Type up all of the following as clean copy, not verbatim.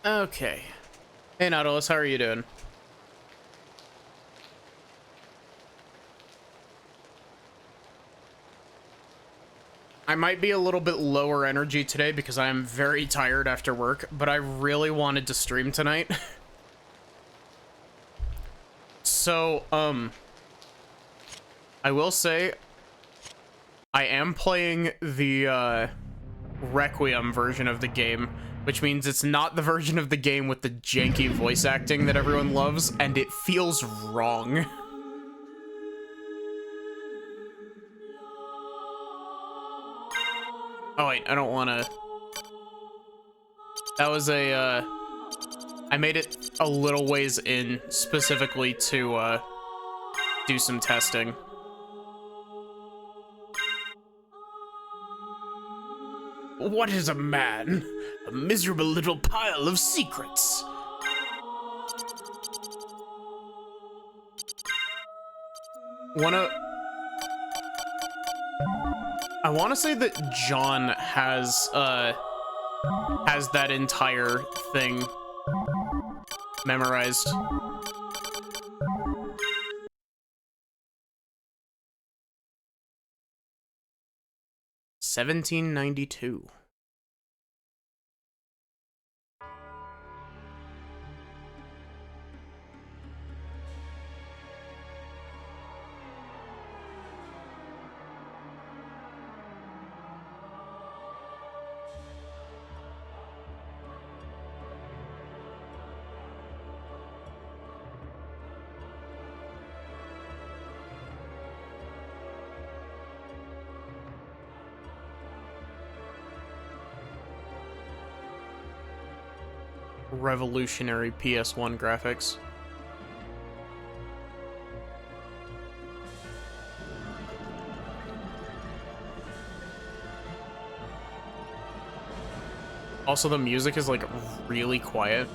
Okay. Hey, Nautilus, how are you doing? I might be a little bit lower energy today because I am very tired after work, but I really wanted to stream tonight. So, I will say, I am playing the, Requiem version of the game, which means it's not the version of the game with the janky voice acting that everyone loves, and it feels wrong. Oh wait, I don't want to... That was a, I made it a little ways in specifically to, do some testing. What is a man? A miserable little pile of secrets. I want to say that John has that entire thing memorized. $17.92. Revolutionary PS1 graphics. Also, the music is like really quiet.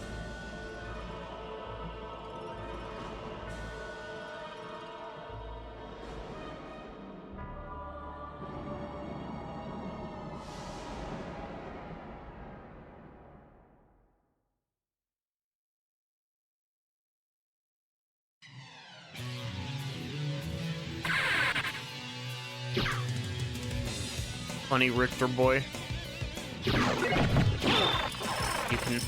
Funny Richter boy. You can...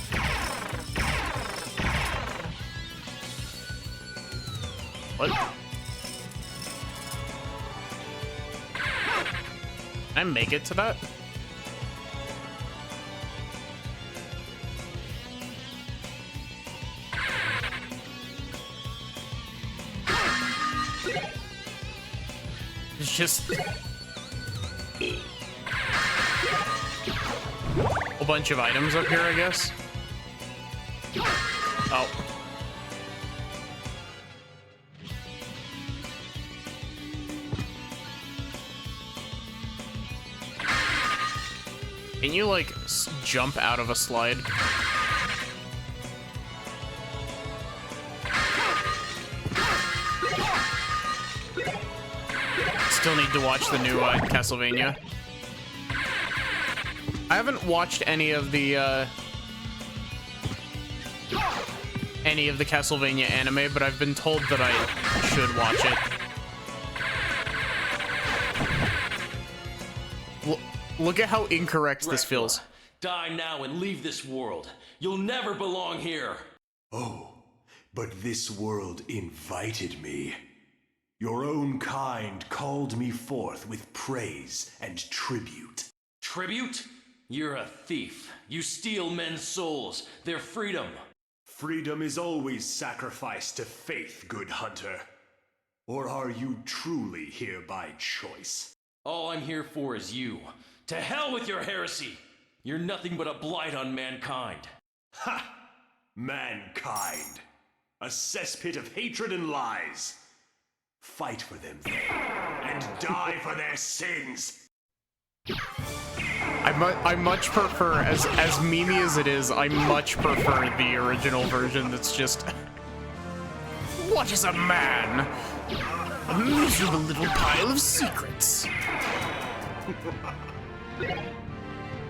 What? Can I make it to that? It's just... a bunch of items up here, I guess. Oh. Can you, like, jump out of a slide? Still need to watch the new Castlevania. I haven't watched any of the Castlevania anime, but I've been told that I should watch it. Look at how incorrect this feels. Die now and leave this world. You'll never belong here. Oh, but this world invited me. Your own kind called me forth with praise and tribute. Tribute? You're a thief. You steal men's souls, their freedom. Freedom is always sacrificed to faith, good hunter. Or are you truly here by choice? All I'm here for is you. To hell with your heresy! You're nothing but a blight on mankind. Ha! Mankind. A cesspit of hatred and lies. Fight for them then, and die for their sins! I much prefer, as memey as it is, I much prefer the original version that's just... What is a man? A miserable little pile of secrets.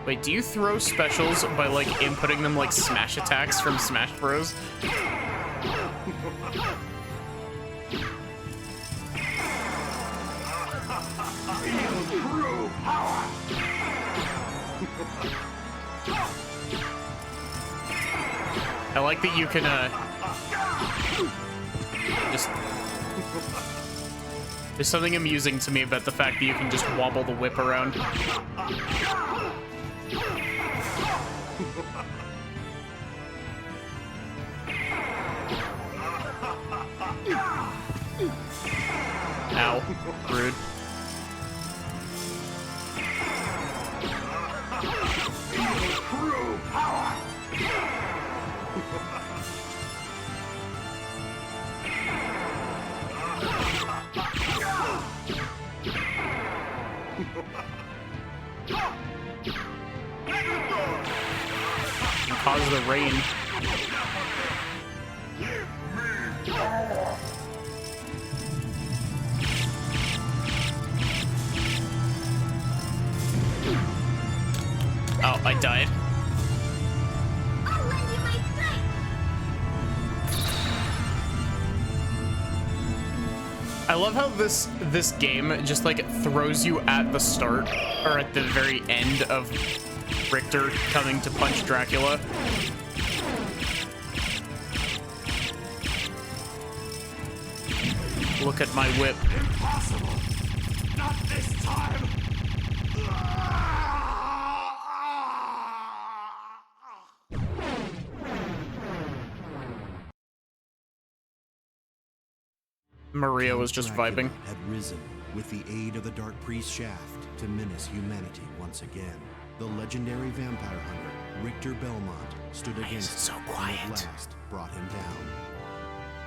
Wait, do you throw specials by, like, inputting them like smash attacks from Smash Bros? I like that you can, just... There's something amusing to me about the fact that you can just wobble the whip around. Ow. Rude. And cause the rain. Oh, I died. I'll lend you my strength. I love how this game just like throws you at the start or at the very end of Richter coming to punch Dracula. Look at my whip. Impossible! Not this time! Maria was just Dracula vibing. had risen with the aid of the Dark Priest shaft to menace humanity once again. The legendary vampire hunter Richter Belmont stood against so him quiet? and at last brought him down.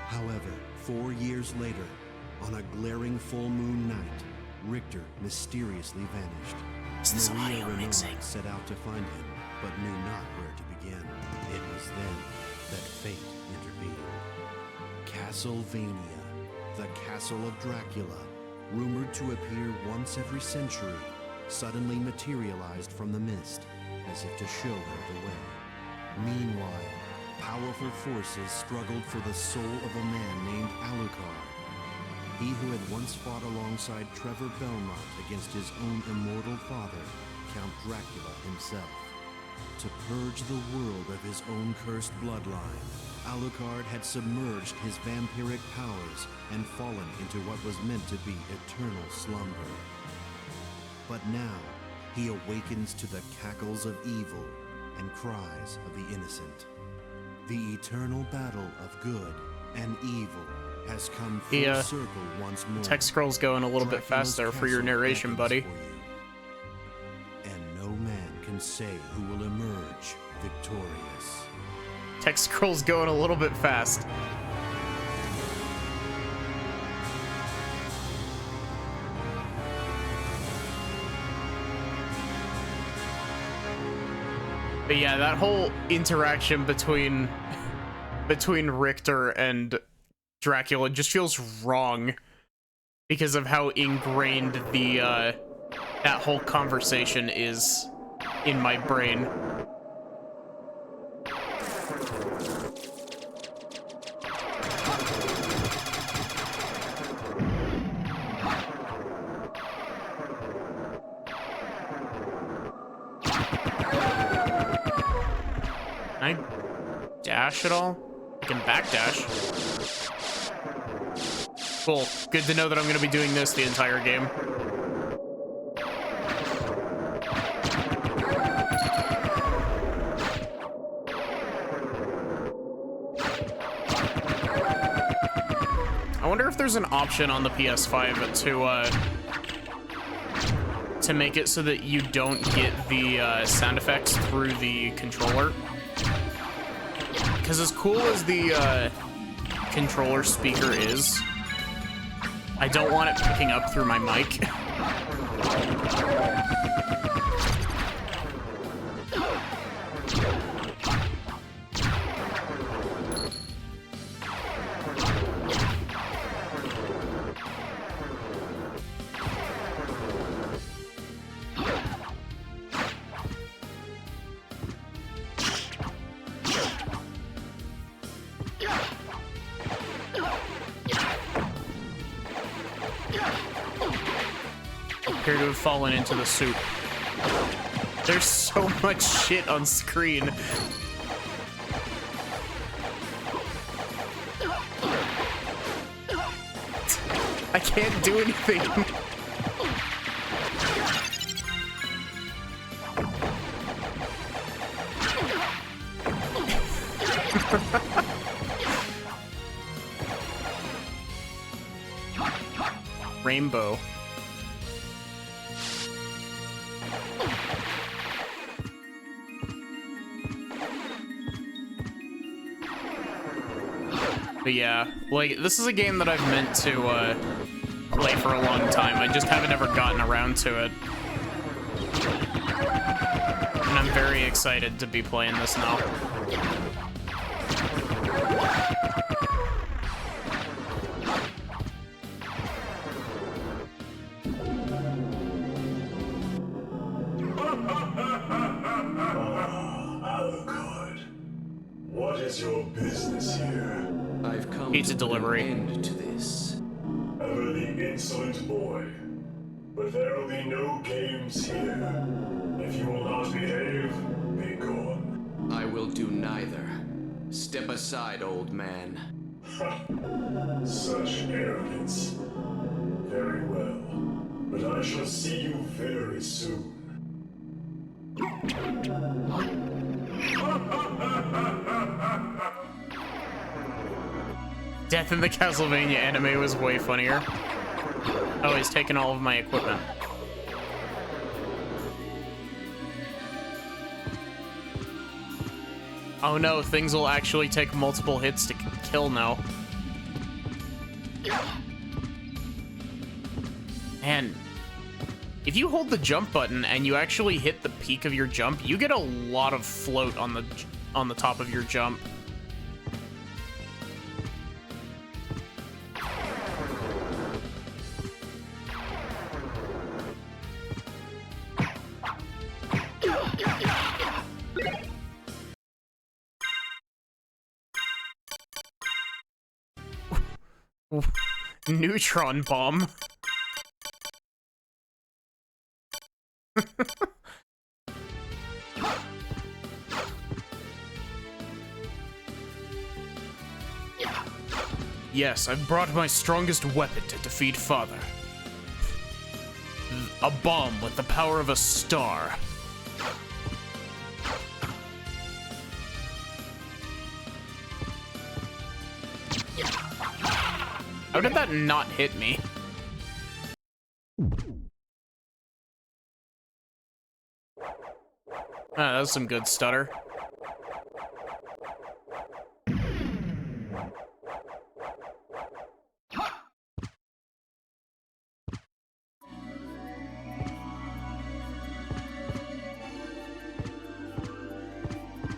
However, 4 years later, on a glaring full moon night, Richter mysteriously vanished. Is this Maria audio Renaud mixing? set out to find him, but knew not where to begin. It was then that fate intervened. Castlevania, the castle of Dracula, rumored to appear once every century, suddenly materialized from the mist, as if to show her the way. Meanwhile, powerful forces struggled for the soul of a man named Alucard. He who had once fought alongside Trevor Belmont against his own immortal father, Count Dracula himself. To purge the world of his own cursed bloodline, Alucard had submerged his vampiric powers and fallen into what was meant to be eternal slumber. But now, he awakens to the cackles of evil and cries of the innocent. The eternal battle of good and evil has come full circle once more. Text scroll's going a little bit Dracula's fast there for your castle narration, beckons buddy. for you. And no man can say who will emerge victorious. Text scroll's going a little bit fast. But yeah, that whole interaction between Richter and Dracula just feels wrong because of how ingrained the that whole conversation is in my brain. Can I dash at all? I can backdash. Cool. Good to know that I'm going to be doing this the entire game. I wonder if there's an option on the PS5 to make it so that you don't get the sound effects through the controller. Because as cool as the controller speaker is, I don't want it picking up through my mic. appear to have fallen into the soup. There's so much shit on screen. I can't do anything. Rainbow. But yeah, like, this is a game that I've meant to, play for a long time. I just haven't ever gotten around to it. And I'm very excited to be playing this now. Alucard, what is your business here? I've come Pizza to delivery. put an end to this. Ever the insolent boy. But there will be no games here. If you will not behave, be gone. I will do neither. Step aside, old man. Such arrogance. Very well. But I shall see you very soon. Death in the Castlevania anime was way funnier. Oh, he's taking all of my equipment. Oh no, things will actually take multiple hits to kill now. Man, if you hold the jump button and you actually hit the peak of your jump, you get a lot of float on the top of your jump. Neutron bomb. Yes, I've brought my strongest weapon to defeat Father. A bomb with the power of a star. How did that not hit me? Ah, that was some good stutter.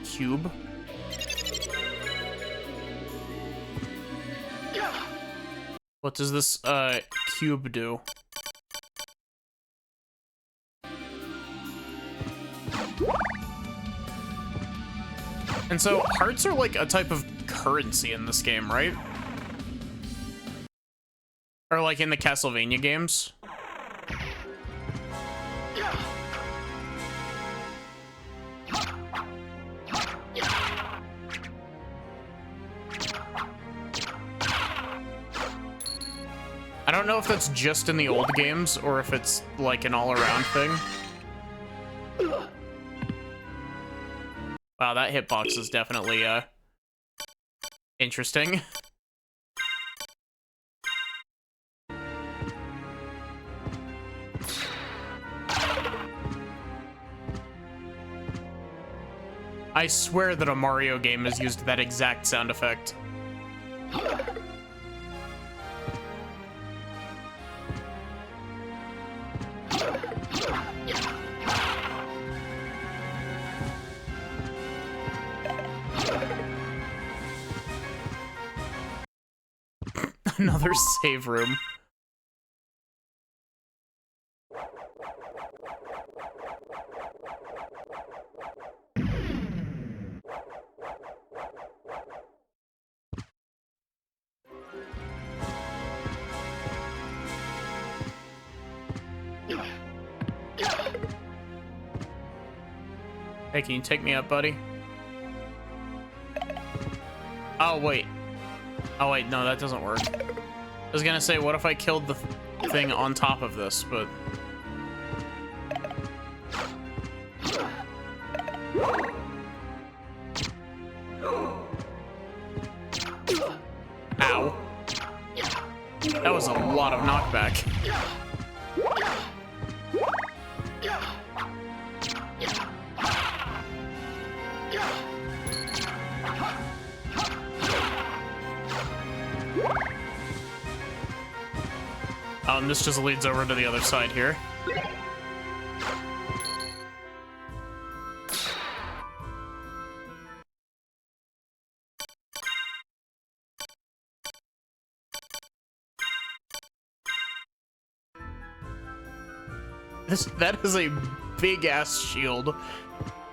Cube. What does this, cube do? And so, hearts are like a type of currency in this game, right? Or like in the Castlevania games? I don't know if that's just in the old games or if it's like an all-around thing. Wow, that hitbox is definitely, interesting. I swear that a Mario game has used that exact sound effect. Another save room. Hey, can you take me up, buddy? Oh, wait. Oh, wait, no, that doesn't work. I was gonna say, what if I killed the thing on top of this, but... Ow. That was a lot of knockback. Oh, and this just leads over to the other side here. That is a big ass shield.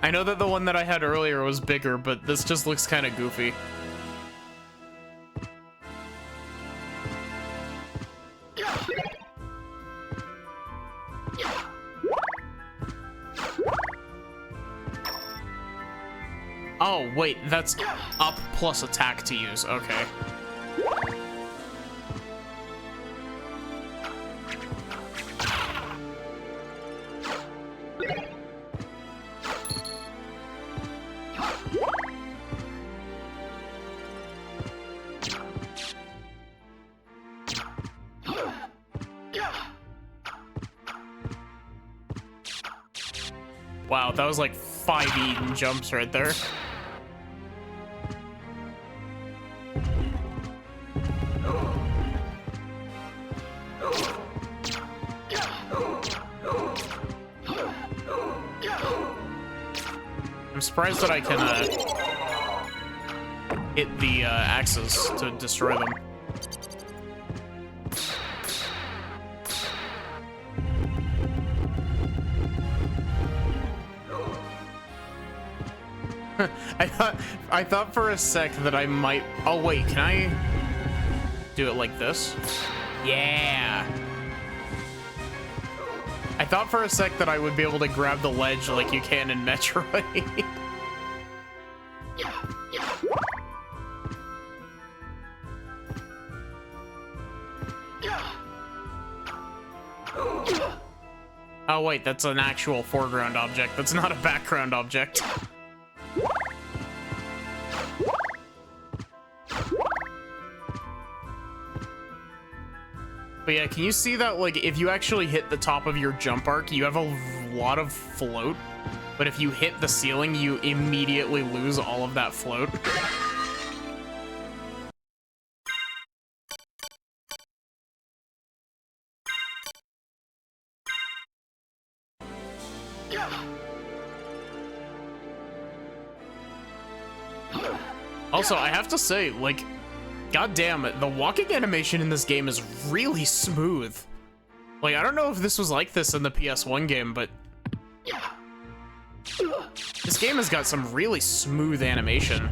I know that the one that I had earlier was bigger, but this just looks kind of goofy. Oh, wait, that's up plus attack to use. Okay. Wow, that was like 5 Eden jumps right there. I'm surprised that I can hit the axes to destroy them. I thought for a sec that I might... Oh wait, can I do it like this? Yeah. I thought for a sec that I would be able to grab the ledge like you can in Metroid. Oh wait, that's an actual foreground object. That's not a background object. But yeah, can you see that, like, if you actually hit the top of your jump arc, you have a lot of float, but if you hit the ceiling, you immediately lose all of that float. Also, I have to say, like, god damn it, the walking animation in this game is really smooth. Like, I don't know if this was like this in the PS1 game, but this game has got some really smooth animation.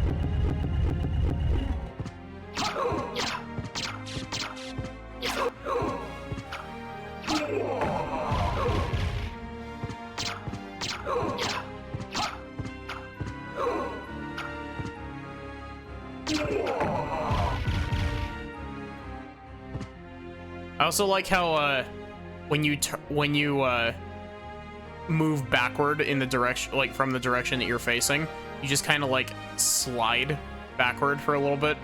I also like how when you move backward in the direction, like from the direction that you're facing, you just kind of like slide backward for a little bit.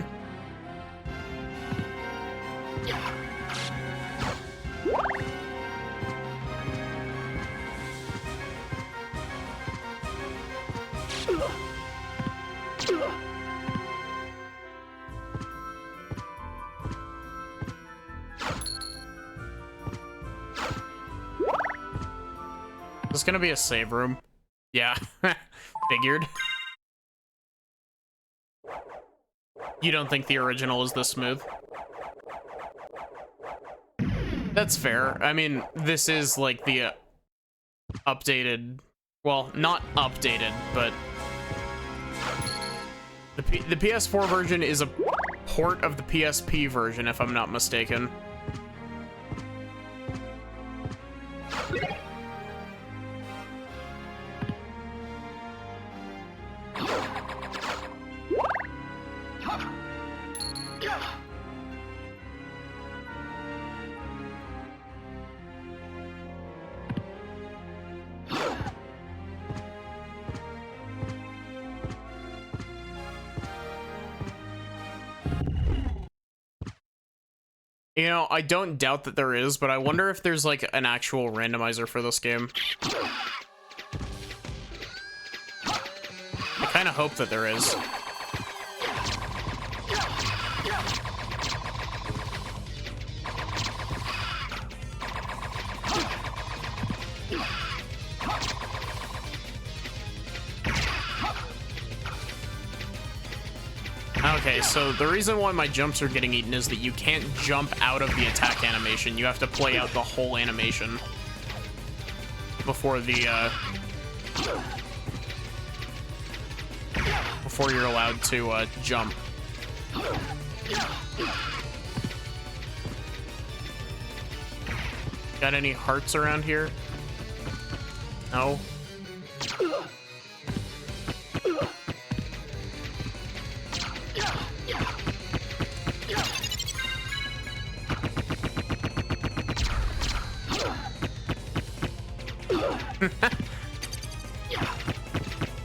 Is this gonna be a save room? Yeah, figured. You don't think the original is this smooth? That's fair. I mean, this is like the updated, well, not updated, but the PS4 version is a port of the PSP version, if I'm not mistaken. You know, I don't doubt that there is, but I wonder if there's like an actual randomizer for this game. I kind of hope that there is. Okay, so the reason why my jumps are getting eaten is that you can't jump out of the attack animation. You have to play out the whole animation before the, before you're allowed to, jump. Got any hearts around here? No?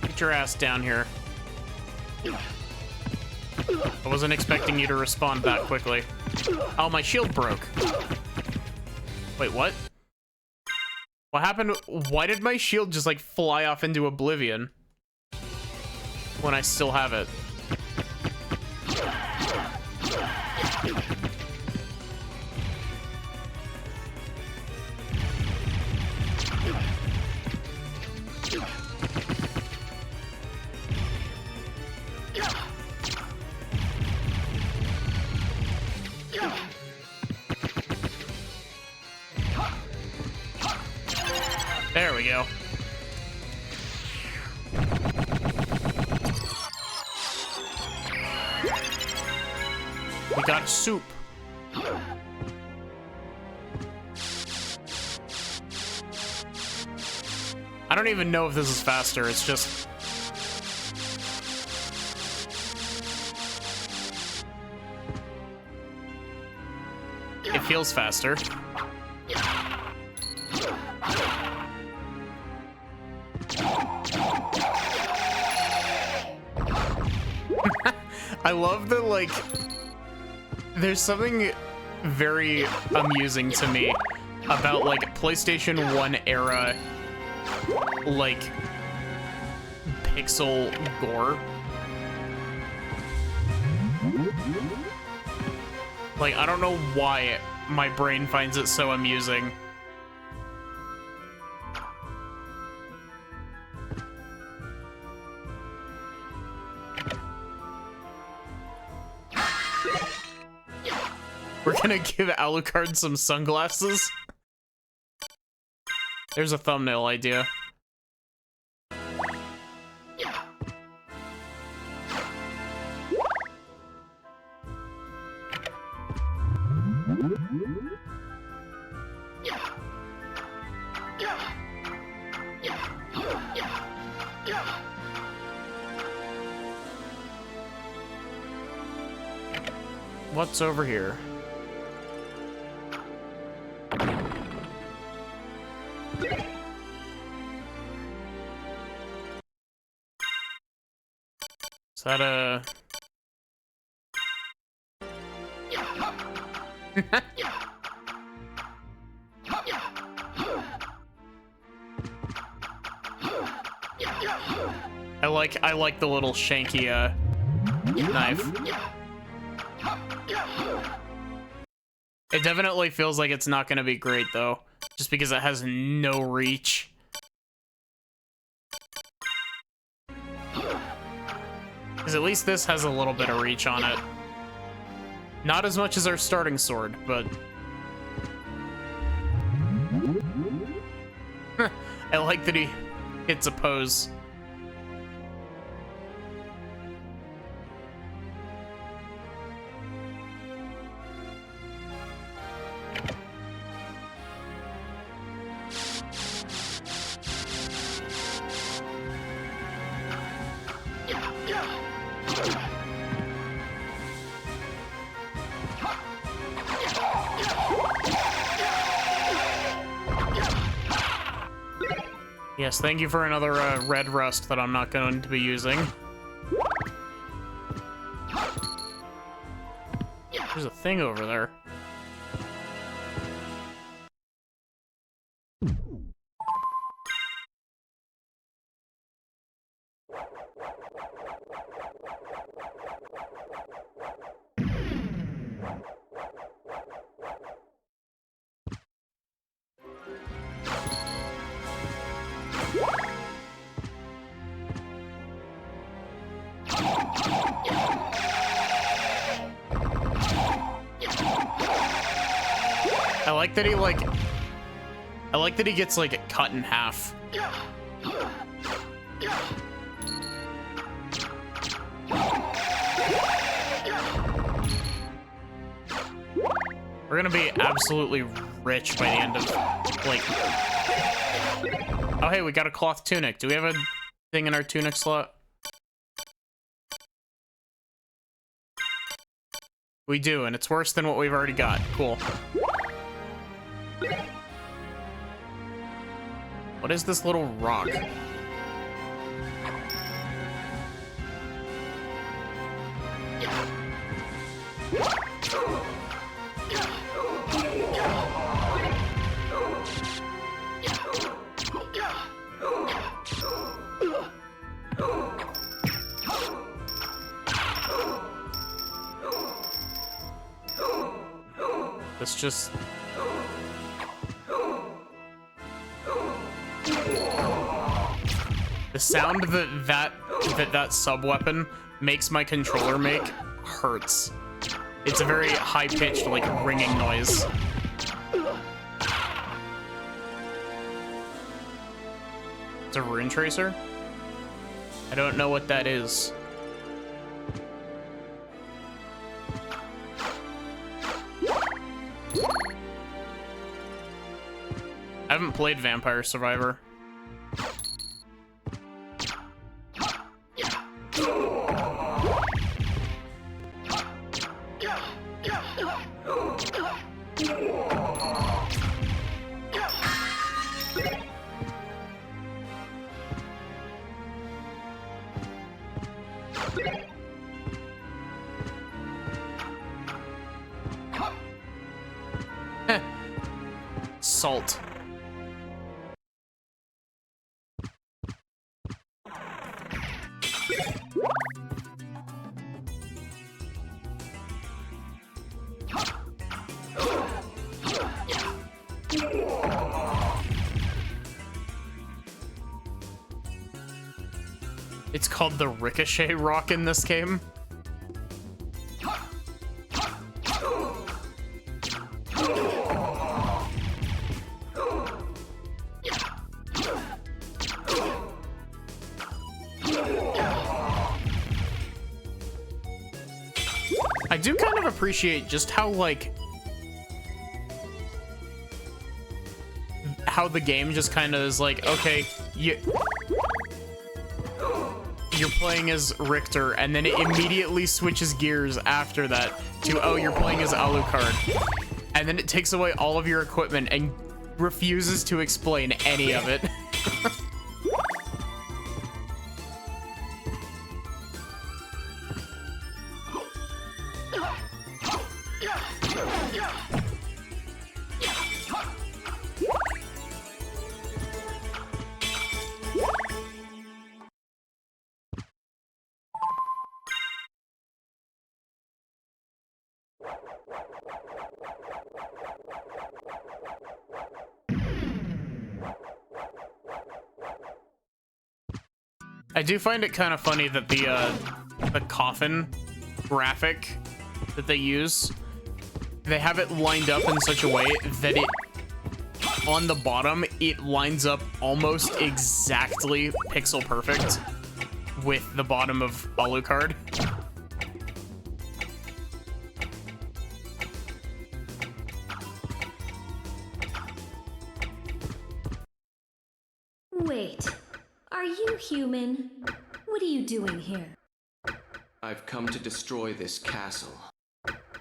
Get your ass down here. I wasn't expecting you to respond that quickly. Oh, my shield broke. Wait, what? What happened? Why did my shield just like fly off into oblivion when I still have it? There we go. We got soup. I don't even know if this is faster, it's just... It feels faster. I love that, like, there's something very amusing to me about, like, PlayStation 1 era, like, pixel gore. Like, I don't know why my brain finds it so amusing. We're gonna give Alucard some sunglasses. There's a thumbnail idea. What's over here? Is that a... I like the little shanky knife. It definitely feels like it's not gonna be great though, just because it has no reach. Because at least this has a little bit of reach on it. Not as much as our starting sword, but... I like that he hits a pose. Yes, thank you for another red rust that I'm not going to be using. There's a thing over there. I like that he like... I like that he gets like cut in half. We're gonna be absolutely rich by the end of, like... Oh, hey, we got a cloth tunic. Do we have a thing in our tunic slot? We do, and it's worse than what we've already got. Cool. What is this little rock? This just... The sound that sub-weapon makes my controller make hurts. It's a very high-pitched, like, ringing noise. It's a rune tracer? I don't know what that is. I haven't played Vampire Survivor. Salt. It's called the Ricochet Rock in this game. I do kind of appreciate just how, like, how the game just kind of is like, okay, you're playing as Richter, and then it immediately switches gears after that to, oh, you're playing as Alucard. And then it takes away all of your equipment and refuses to explain any of it. I do find it kind of funny that the coffin graphic that they use, they have it lined up in such a way that it, on the bottom, it lines up almost exactly pixel perfect with the bottom of Alucard. Wait, are you human? What are you doing here? I've come to destroy this castle.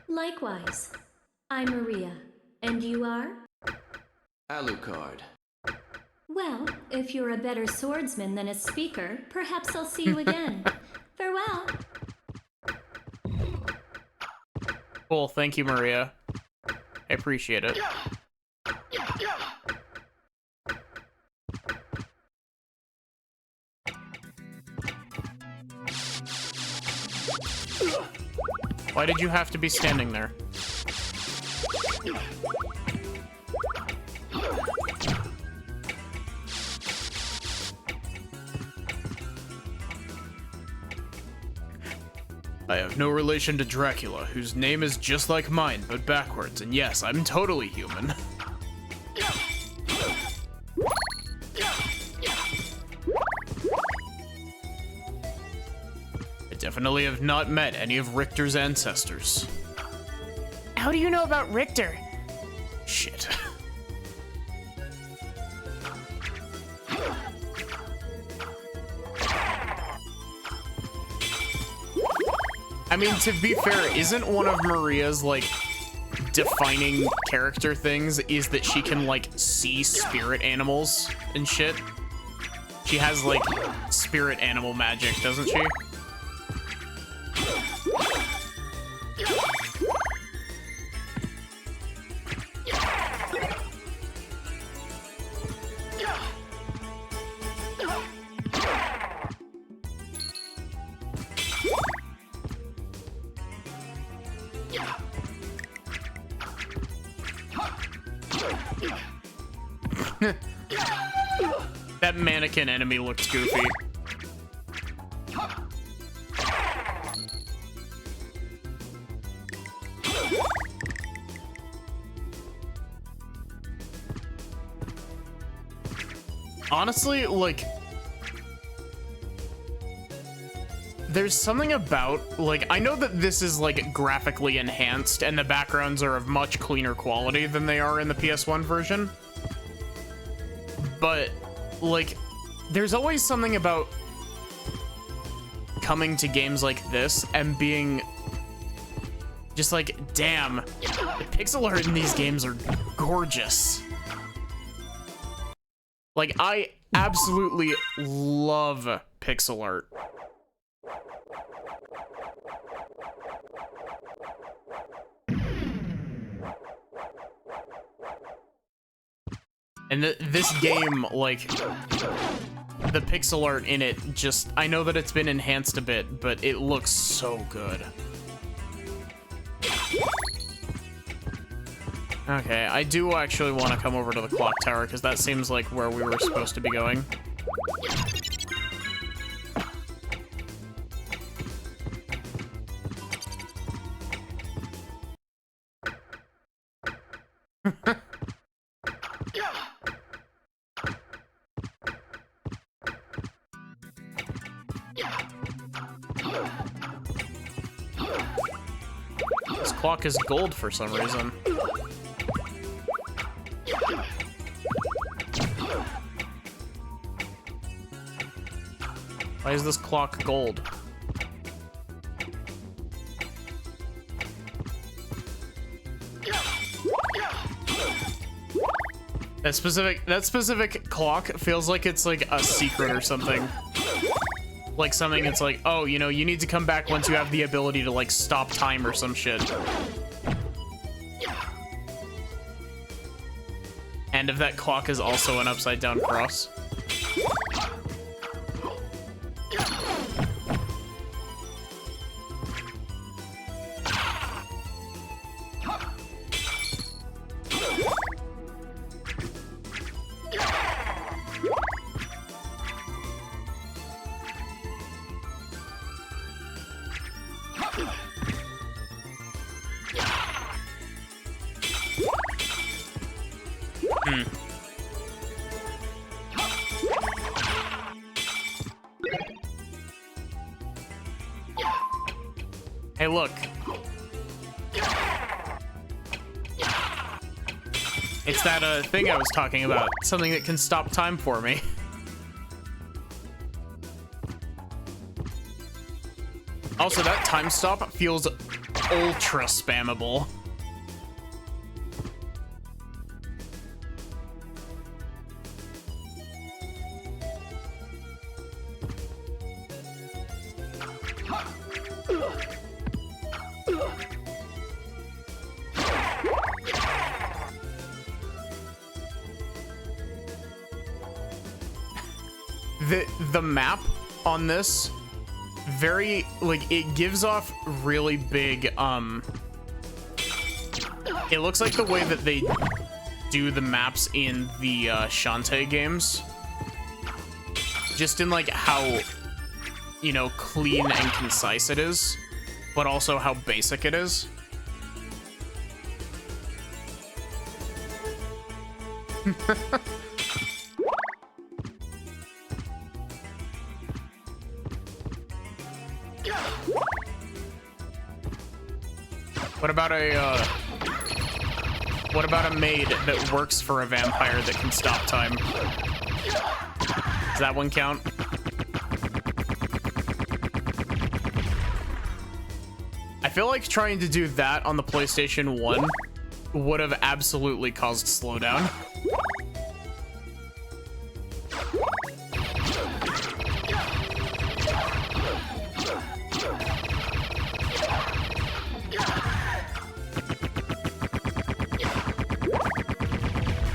Likewise. I'm Maria. And you are? Alucard. Well, if you're a better swordsman than a speaker, perhaps I'll see you again. Farewell. Cool, thank you, Maria. I appreciate it. Why did you have to be standing there? I have no relation to Dracula, whose name is just like mine, but backwards, and yes, I'm totally human. I definitely have not met any of Richter's ancestors. How do you know about Richter? Shit. I mean, to be fair, isn't one of Maria's, like, defining character things is that she can, like, see spirit animals and shit? She has, like, spirit animal magic, doesn't she? That mannequin enemy looked goofy. Honestly, like, there's something about, like, I know that this is, like, graphically enhanced and the backgrounds are of much cleaner quality than they are in the PS1 version. But, like, there's always something about coming to games like this and being just like, damn, the pixel art in these games are gorgeous. Like, I absolutely love pixel art. And this game, like, the pixel art in it just, I know that it's been enhanced a bit, but it looks so good. Okay, I do actually want to come over to the clock tower, because that seems like where we were supposed to be going. This clock is gold for some reason. Why is this clock gold? That specific clock feels like it's like a secret or something. Like something it's like, oh, you know, you need to come back once you have the ability to like stop time or some shit. And if that clock is also an upside down cross. Hey, look. It's that thing I was talking about. Something that can stop time for me. Also, that time stop feels ultra spammable. The map on this, very, like, it gives off really big, it looks like the way that they do the maps in the Shantae games. Just in, like, how, you know, clean and concise it is. but also how basic it is. What about a maid that works for a vampire that can stop time? Does that one count? I feel like trying to do that on the PlayStation 1 would have absolutely caused slowdown.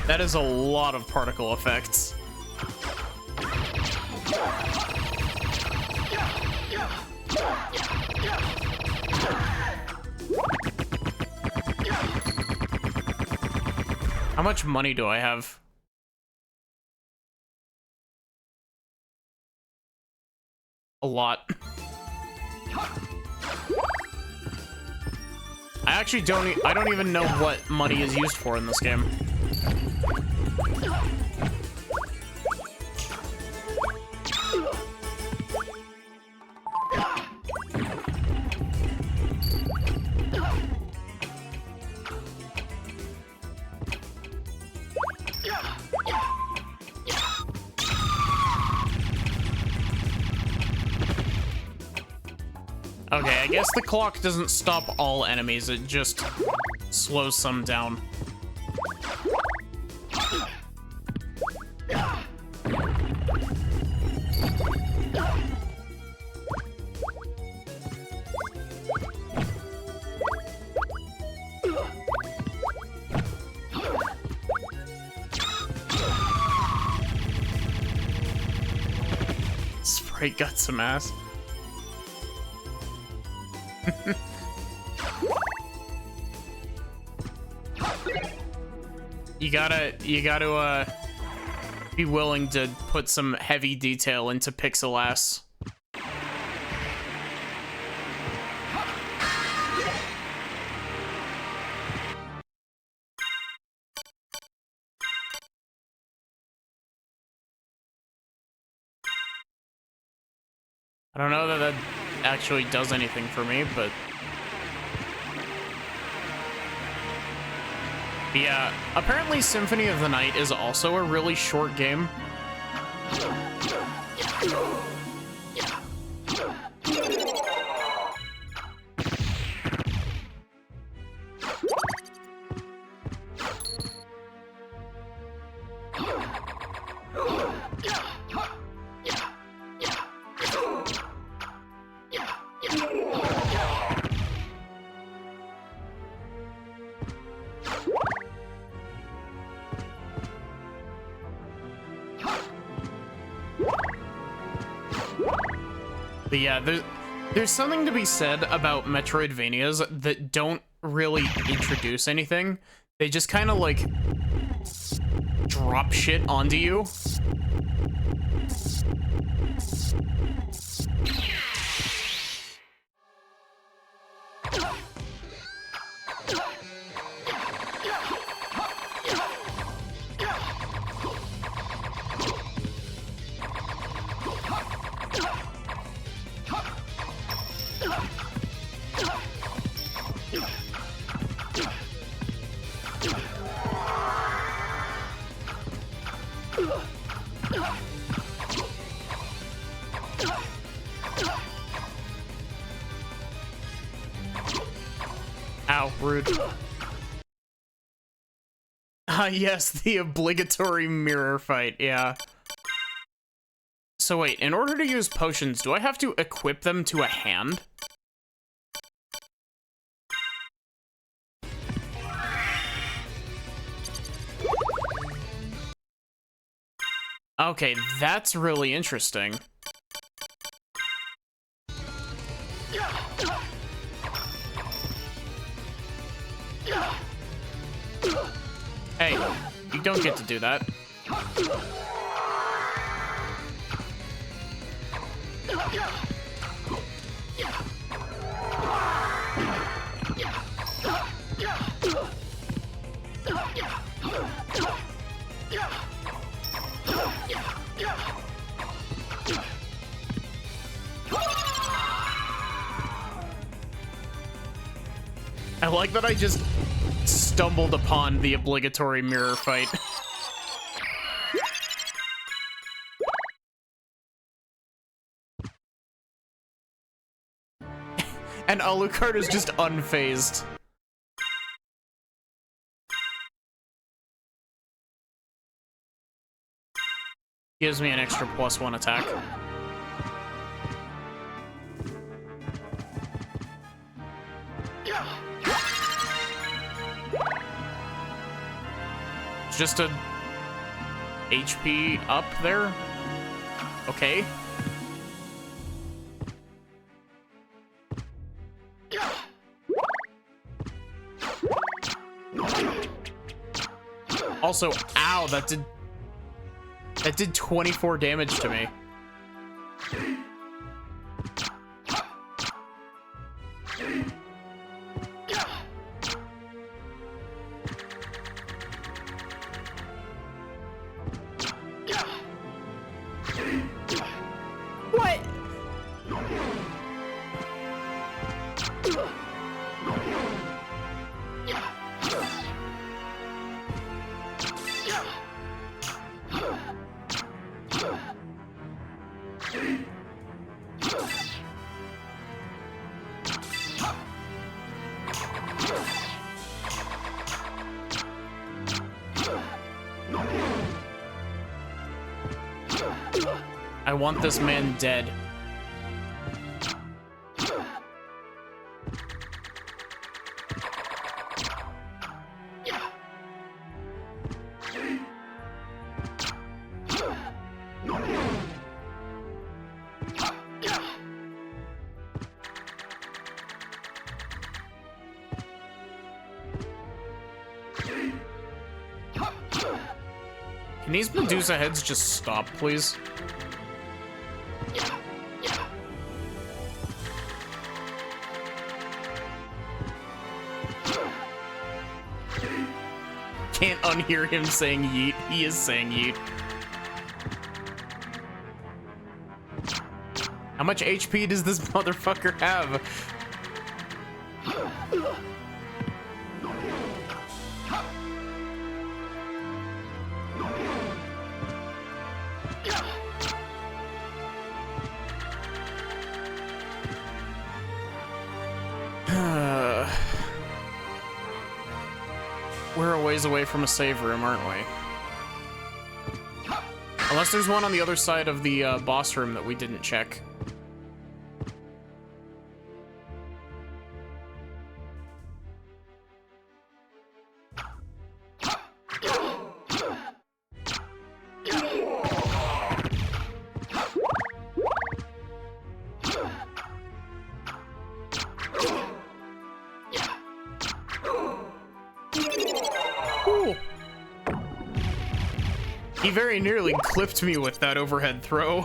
That is a lot of particle effects. How much money do I have? A lot. I don't even know what money is used for in this game. Okay, I guess the clock doesn't stop all enemies, it just slows some down. Sprite got some ass. You gotta be willing to put some heavy detail into pixel ass. I don't know that that actually does anything for me, but yeah, apparently Symphony of the Night is also a really short game. But yeah, there's something to be said about Metroidvanias that don't really introduce anything. They just kind of like drop shit onto you. Ow, rude. Ah, yes, the obligatory mirror fight, yeah. So wait, in order to use potions, do I have to equip them to a hand? Okay, that's really interesting. Hey, you don't get to do that. I like that I just stumbled upon the obligatory mirror fight. And Alucard is just unfazed. Gives me an extra +1 attack. It's just a HP up there. Okay. Also, ow, that did 24 damage to me. What? I want this man dead. Can these Medusa heads just stop, please? Can't unhear him saying yeet. He is saying yeet. How much HP does this motherfucker have? We're a ways away from a save room, aren't we? Unless there's one on the other side of the boss room that we didn't check. He very nearly clipped me with that overhead throw.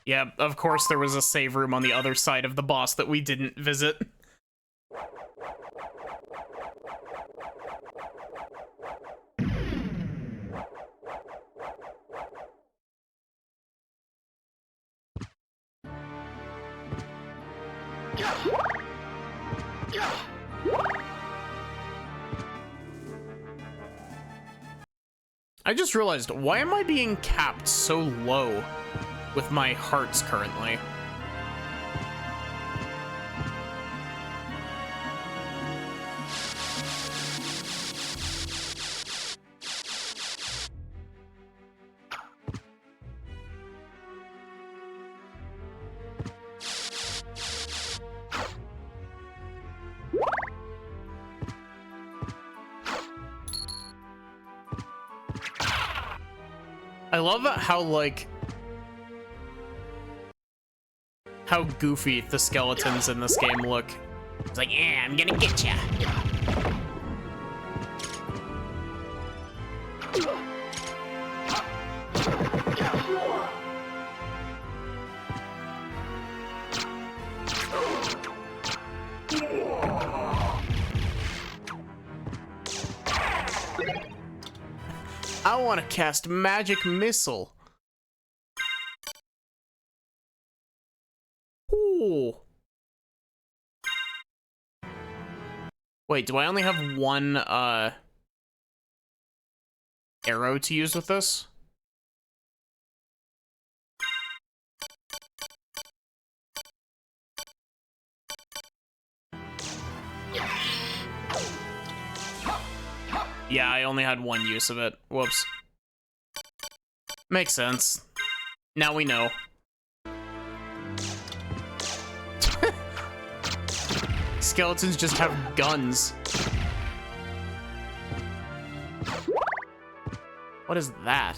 Yeah, of course there was a save room on the other side of the boss that we didn't visit. I just realized, why am I being capped so low with my hearts currently? I love how, like, how goofy the skeletons in this game look. It's like, yeah, I'm gonna get ya. I want to cast Magic Missile. Ooh. Wait, do I only have one, arrow to use with this? Yeah, I only had one use of it. Whoops. Makes sense. Now we know. Skeletons just have guns. What is that?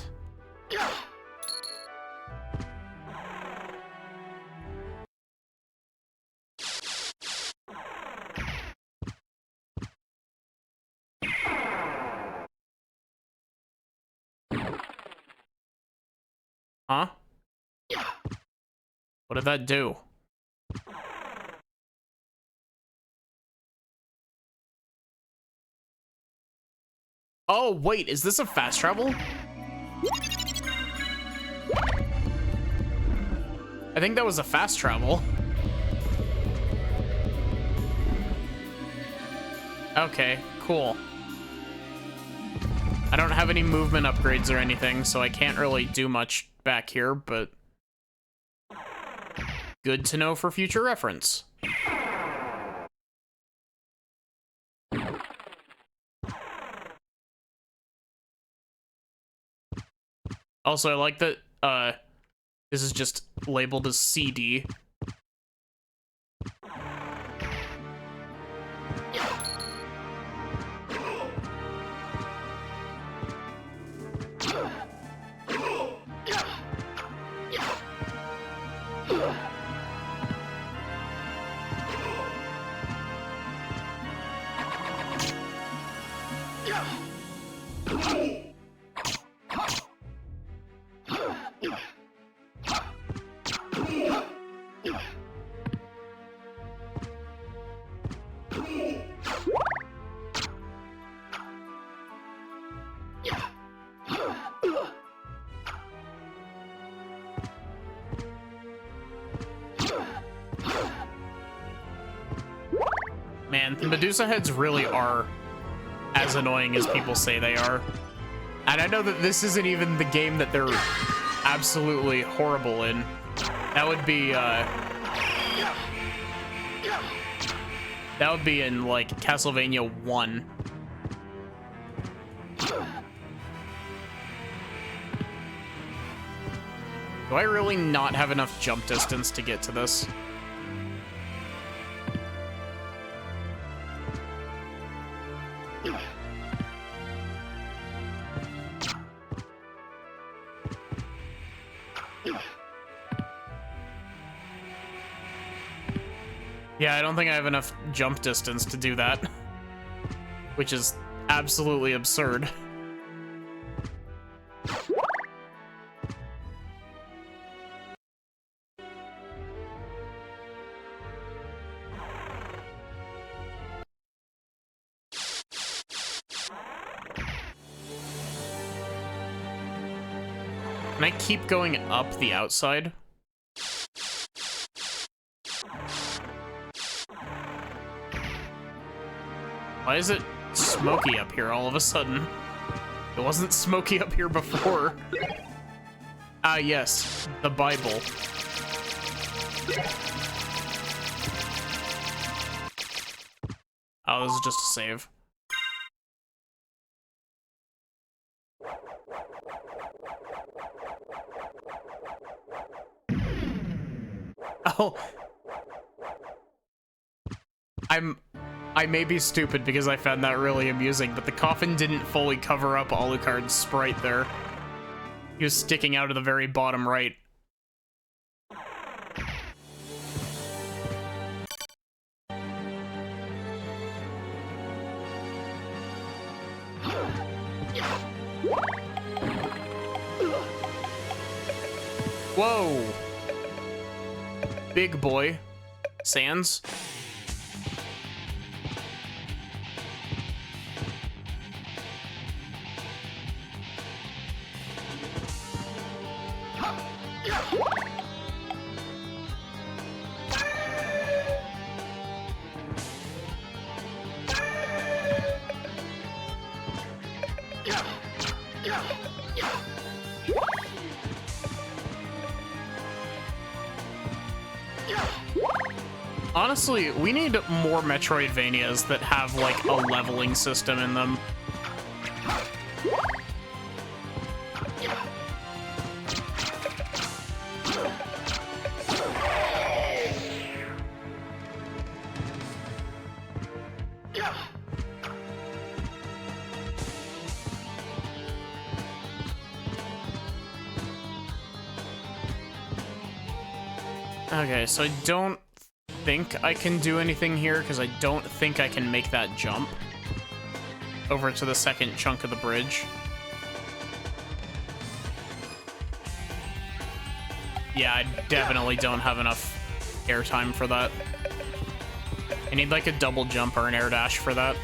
Huh? What did that do? Oh, wait, is this a fast travel? I think that was a fast travel. Okay, cool. I don't have any movement upgrades or anything, so I can't really do much back here, but good to know for future reference. Also, I like that this is just labeled as CD. Man, the Medusa heads really are as annoying as people say they are. And I know that this isn't even the game that they're absolutely horrible in. That would be in, like, Castlevania 1. Do I really not have enough jump distance to get to this? Yeah, I don't think I have enough jump distance to do that, which is absolutely absurd. Can I keep going up the outside? Why is it smoky up here all of a sudden? It wasn't smoky up here before. Ah, yes, the Bible. Oh, this is just a save. Oh. I may be stupid because I found that really amusing, but the coffin didn't fully cover up Alucard's sprite there. He was sticking out of the very bottom right. Whoa! Big boy. Sans. Honestly, we need more Metroidvanias that have, like, a leveling system in them. Okay, so I don't think I can do anything here because I don't think I can make that jump over to the second chunk of the bridge. Yeah, I definitely don't have enough airtime for that. I need like a double jump or an air dash for that.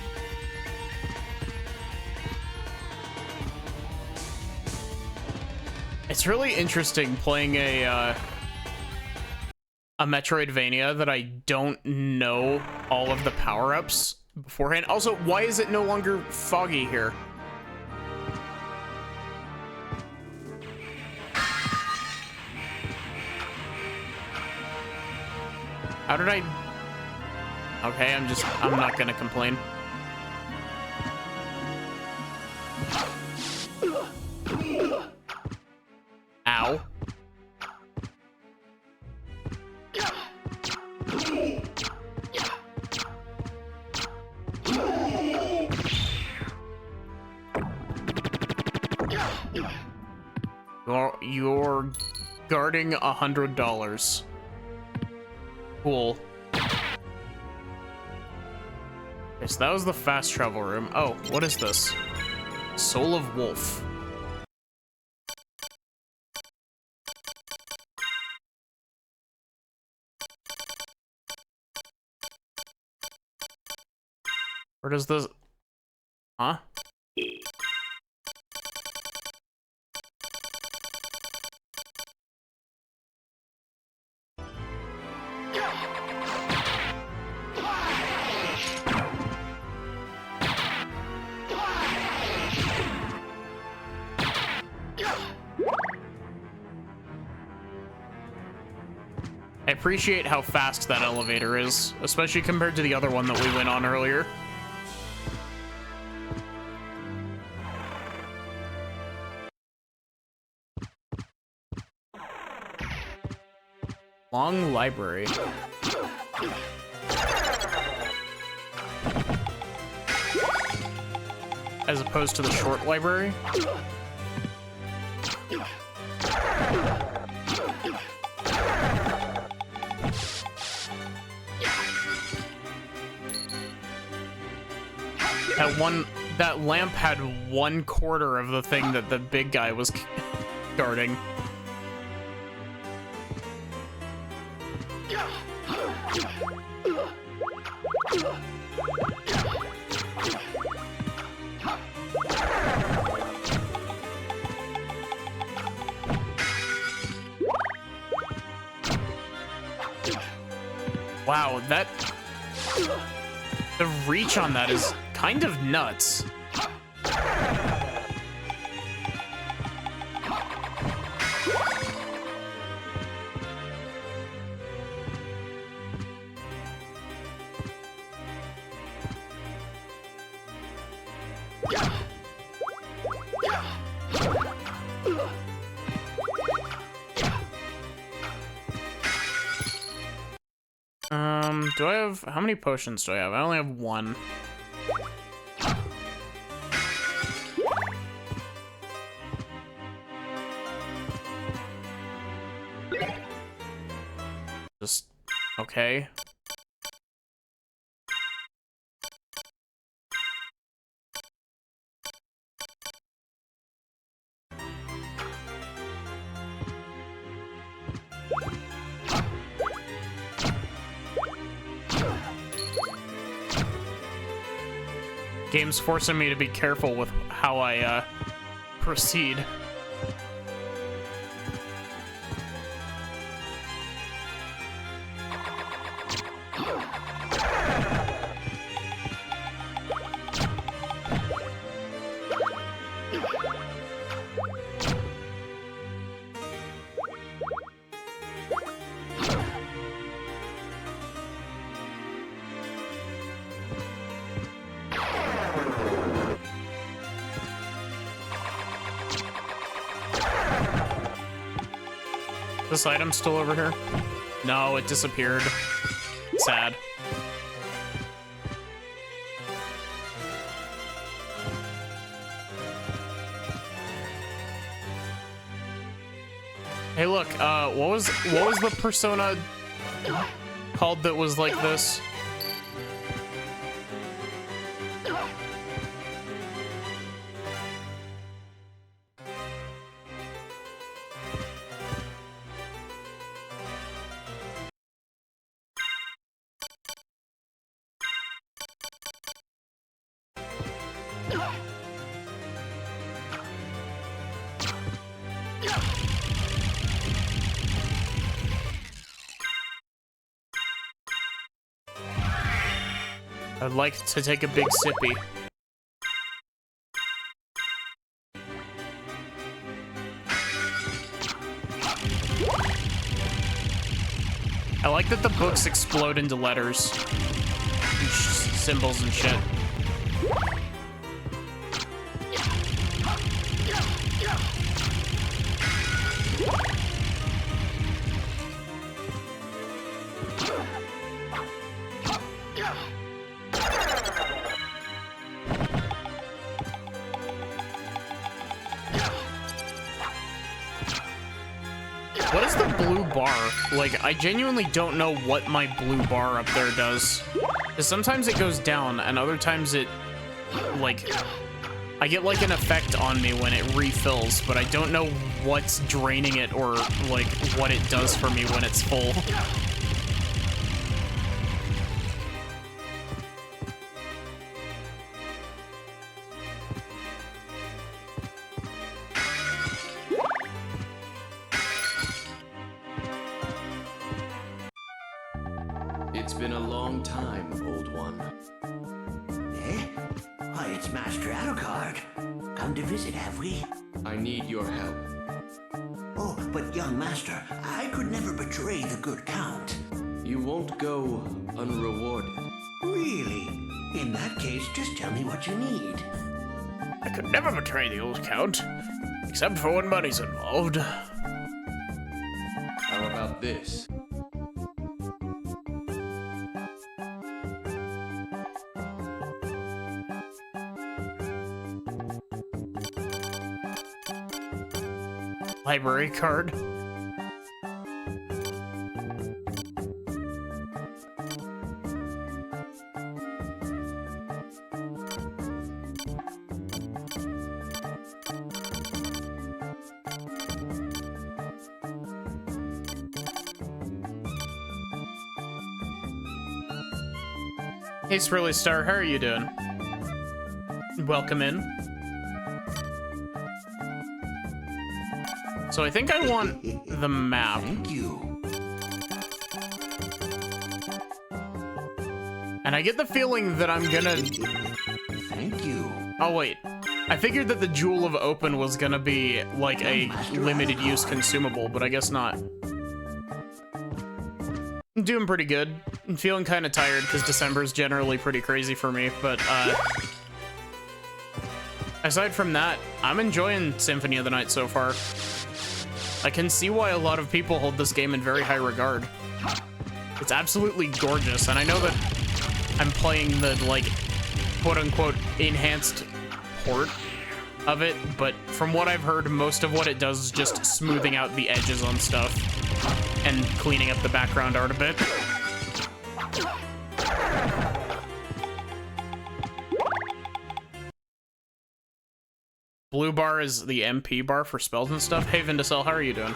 It's really interesting playing a Metroidvania that I don't know all of the power-ups beforehand. Also, why is it no longer foggy here? How did I... Okay, I'm not gonna complain. Ow. You're guarding $100. Cool. Okay, so that was the fast travel room. Oh, what is this? Soul of Wolf. Where does this... Huh? I appreciate how fast that elevator is, especially compared to the other one that we went on earlier. Long library. As opposed to the short library. That lamp had 1/4 of the thing that the big guy was guarding. Wow, the reach on that is kind of nuts. Do I have... How many potions do I have? I only have one. Just... Okay. Game's forcing me to be careful with how I proceed. This item's still over here? No, it disappeared. Sad. Hey, look, what was the persona called that was like this? I'd like to take a big sippy. I like that the books explode into letters, and symbols and shit. What is the blue bar? Like, I genuinely don't know what my blue bar up there does. 'Cause sometimes it goes down, and other times it, like, I get, like, an effect on me when it refills, but I don't know what's draining it or, like, what it does for me when it's full. It's been a long time, old one. Eh? Why, it's Master Alucard. Come to visit, have we? I need your help. Oh, but young master, I could never betray the good Count. You won't go unrewarded. Really? In that case, just tell me what you need. I could never betray the old Count, except for when money's involved. How about this? Library card. Hey, Swirly Star, how are you doing? Welcome in. So I think I want the map. Thank you. And I get the feeling that I'm gonna... Thank you. Oh, wait. I figured that the Jewel of Open was gonna be, like, a limited use consumable, but I guess not. I'm doing pretty good. I'm feeling kind of tired because December's generally pretty crazy for me, but, aside from that, I'm enjoying Symphony of the Night so far. I can see why a lot of people hold this game in very high regard. It's absolutely gorgeous, and I know that I'm playing the, like, quote-unquote enhanced port of it, but from what I've heard, most of what it does is just smoothing out the edges on stuff and cleaning up the background art a bit. Blue bar is the MP bar for spells and stuff. Hey, Vindicel, how are you doing?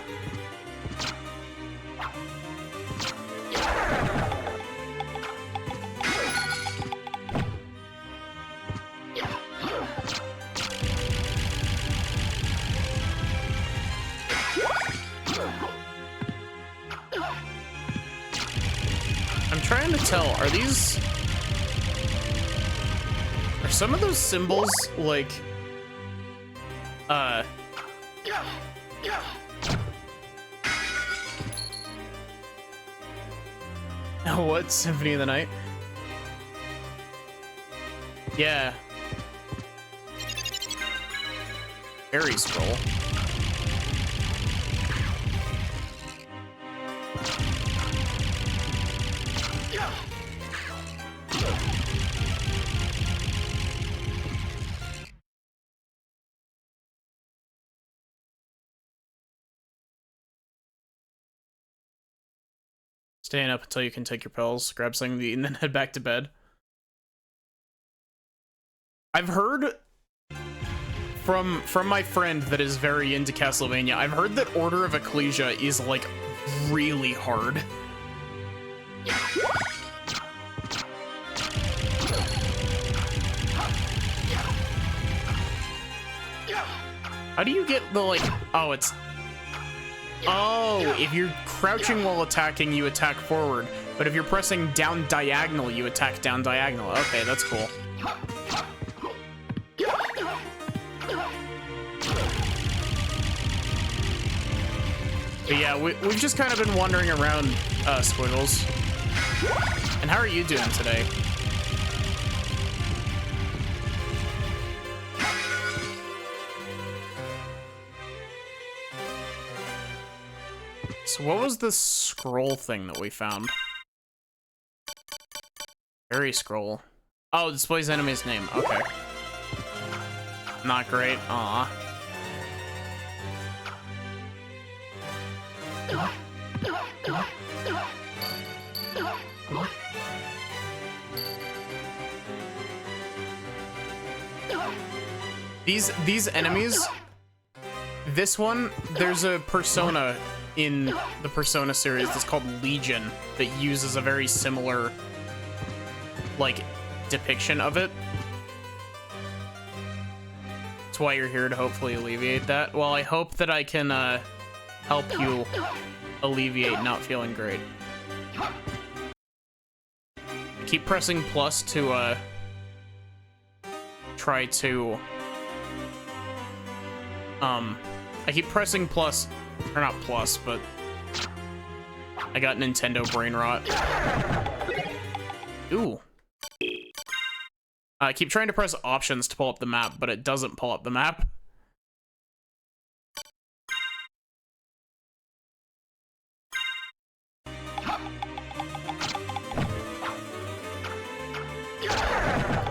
I'm trying to tell, are some of those symbols, like, Oh, what? Symphony of the Night? Yeah. Fairy Scroll. Staying up until you can take your pills, grab something to eat, and then head back to bed. I've heard from my friend that is very into Castlevania, I've heard that Order of Ecclesia is like really hard. How do you get the like, oh, it's, oh, if you're crouching while attacking, you attack forward. But if you're pressing down diagonal, you attack down diagonal. Okay, that's cool. But yeah, we've just kind of been wandering around, Squiggles. And how are you doing today? So what was the scroll thing that we found? Fairy Scroll. Oh, it displays enemy's name. Okay. Not great. Aw. These enemies, this one, there's a persona in the Persona series that's called Legion that uses a very similar, like, depiction of it. That's why you're here, to hopefully alleviate that. Well, I hope that I can help you alleviate not feeling great. Keep pressing plus to try to I keep pressing plus, or not plus, but I got Nintendo brain rot. Ooh. I keep trying to press options to pull up the map, but it doesn't pull up the map.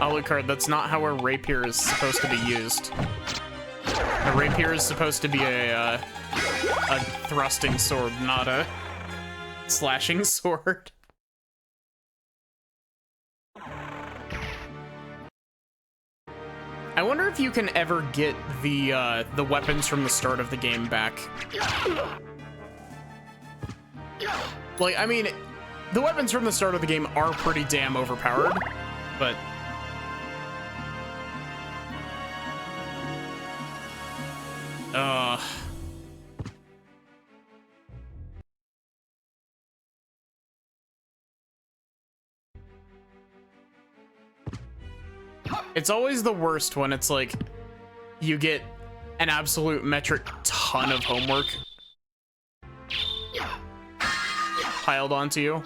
Alucard, that's not how a rapier is supposed to be used. A rapier is supposed to be a thrusting sword, not a slashing sword. I wonder if you can ever get the weapons from the start of the game back. Like, I mean, the weapons from the start of the game are pretty damn overpowered, but it's always the worst when it's like you get an absolute metric ton of homework piled onto you.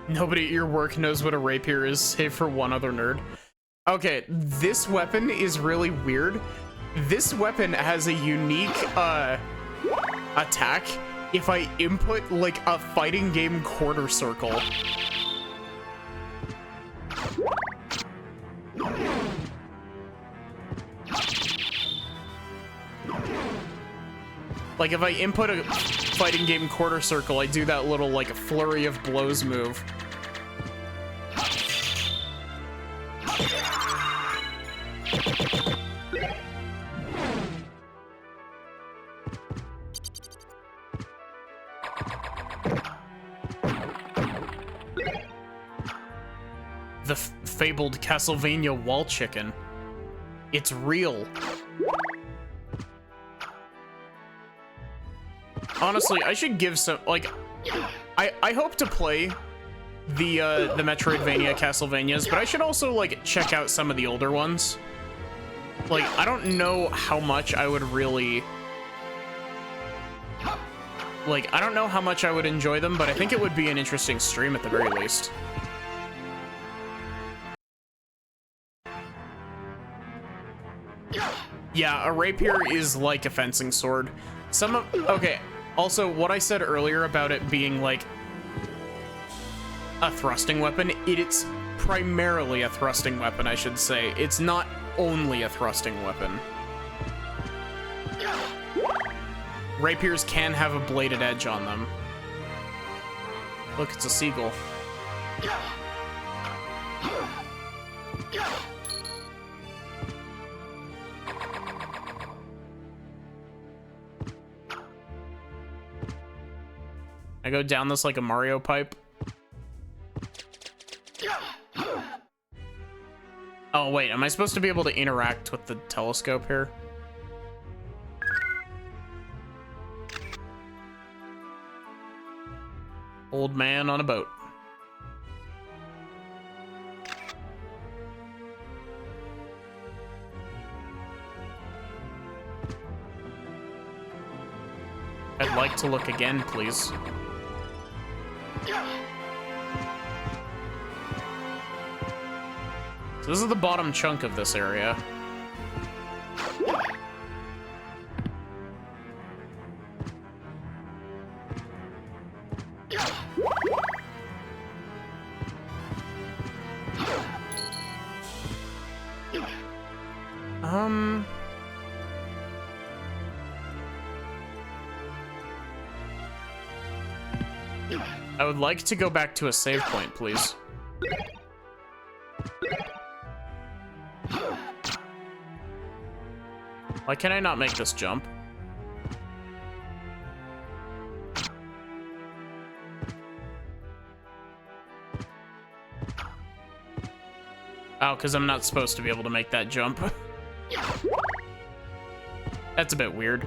Nobody at your work knows what a rapier is, save for one other nerd. Okay, this weapon is really weird. This weapon has a unique attack if I input like a fighting game quarter circle. Like if I input a fighting game quarter circle, I do that little like flurry of blows move. The fabled Castlevania wall chicken. It's real. Honestly, I should give some, like, I hope to play the Metroidvania Castlevanias, but I should also like check out some of the older ones. Like, I don't know how much I would really like, I don't know how much I would enjoy them, but I think it would be an interesting stream at the very least. Yeah, a rapier is like a fencing sword. Okay, also, what I said earlier about it being like a thrusting weapon, it's primarily a thrusting weapon, I should say. It's not only a thrusting weapon. Rapiers can have a bladed edge on them. Look, it's a seagull. I go down this like a Mario pipe. Oh, wait, am I supposed to be able to interact with the telescope here? Old man on a boat. I'd like to look again, please. So this is the bottom chunk of this area. I would like to go back to a save point, please. Why can I not make this jump? Oh, because I'm not supposed to be able to make that jump. That's a bit weird.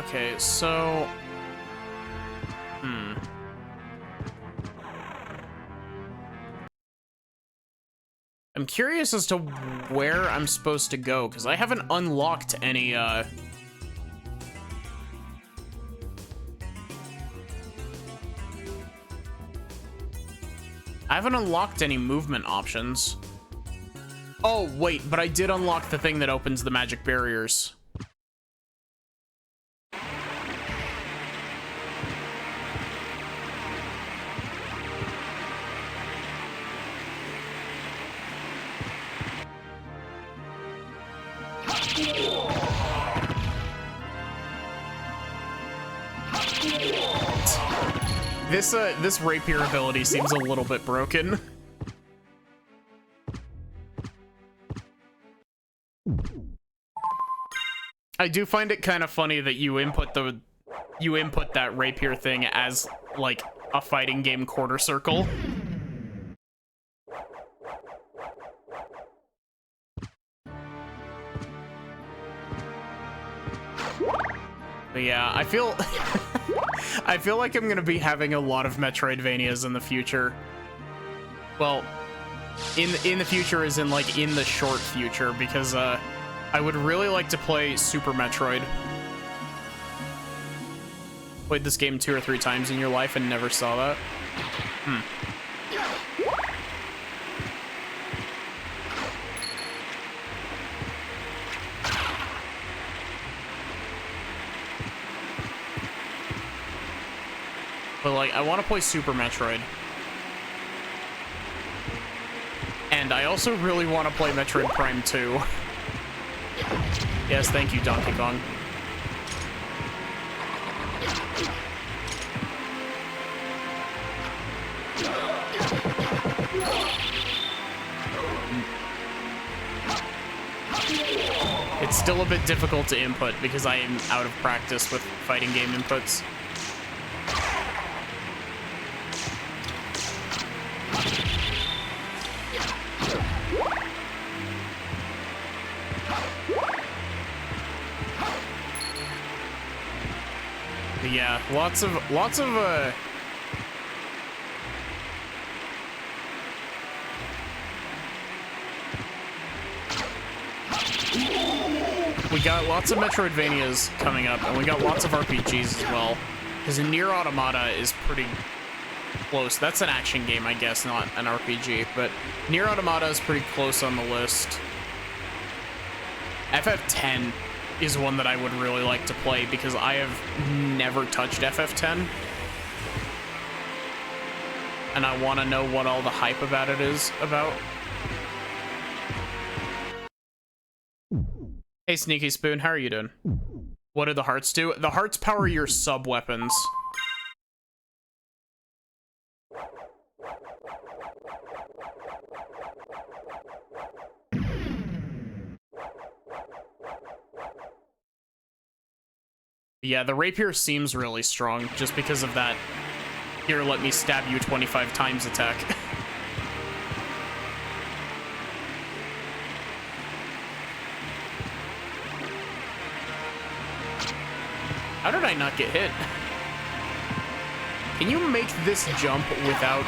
Okay, so... I'm curious as to where I'm supposed to go, because I haven't unlocked any, I haven't unlocked any movement options. Oh, wait, but I did unlock the thing that opens the magic barriers. This rapier ability seems a little bit broken. I do find it kind of funny that you input that rapier thing as like a fighting game quarter circle. But yeah, I feel I feel like I'm gonna be having a lot of Metroidvanias in the future. Well, in the future as in like in the short future, because I would really like to play Super Metroid. Played this game 2 or 3 times in your life and never saw that? But like, I want to play Super Metroid. And I also really want to play Metroid Prime 2. Yes, thank you, Donkey Kong. It's still a bit difficult to input because I am out of practice with fighting game inputs. yeah, lots of we got lots of Metroidvanias coming up, and we got lots of RPGs as well. Because Nier Automata is pretty close. That's an action game, I guess, not an RPG. But Nier Automata is pretty close on the list. FF10 is one that I would really like to play because I have never touched FF10. And I want to know what all the hype about it is about. Hey, Sneaky Spoon, how are you doing? What do the hearts do? The hearts power your sub-weapons. Yeah, the rapier seems really strong just because of that. Here, let me stab you 25 times attack. How did I not get hit? Can you make this jump without...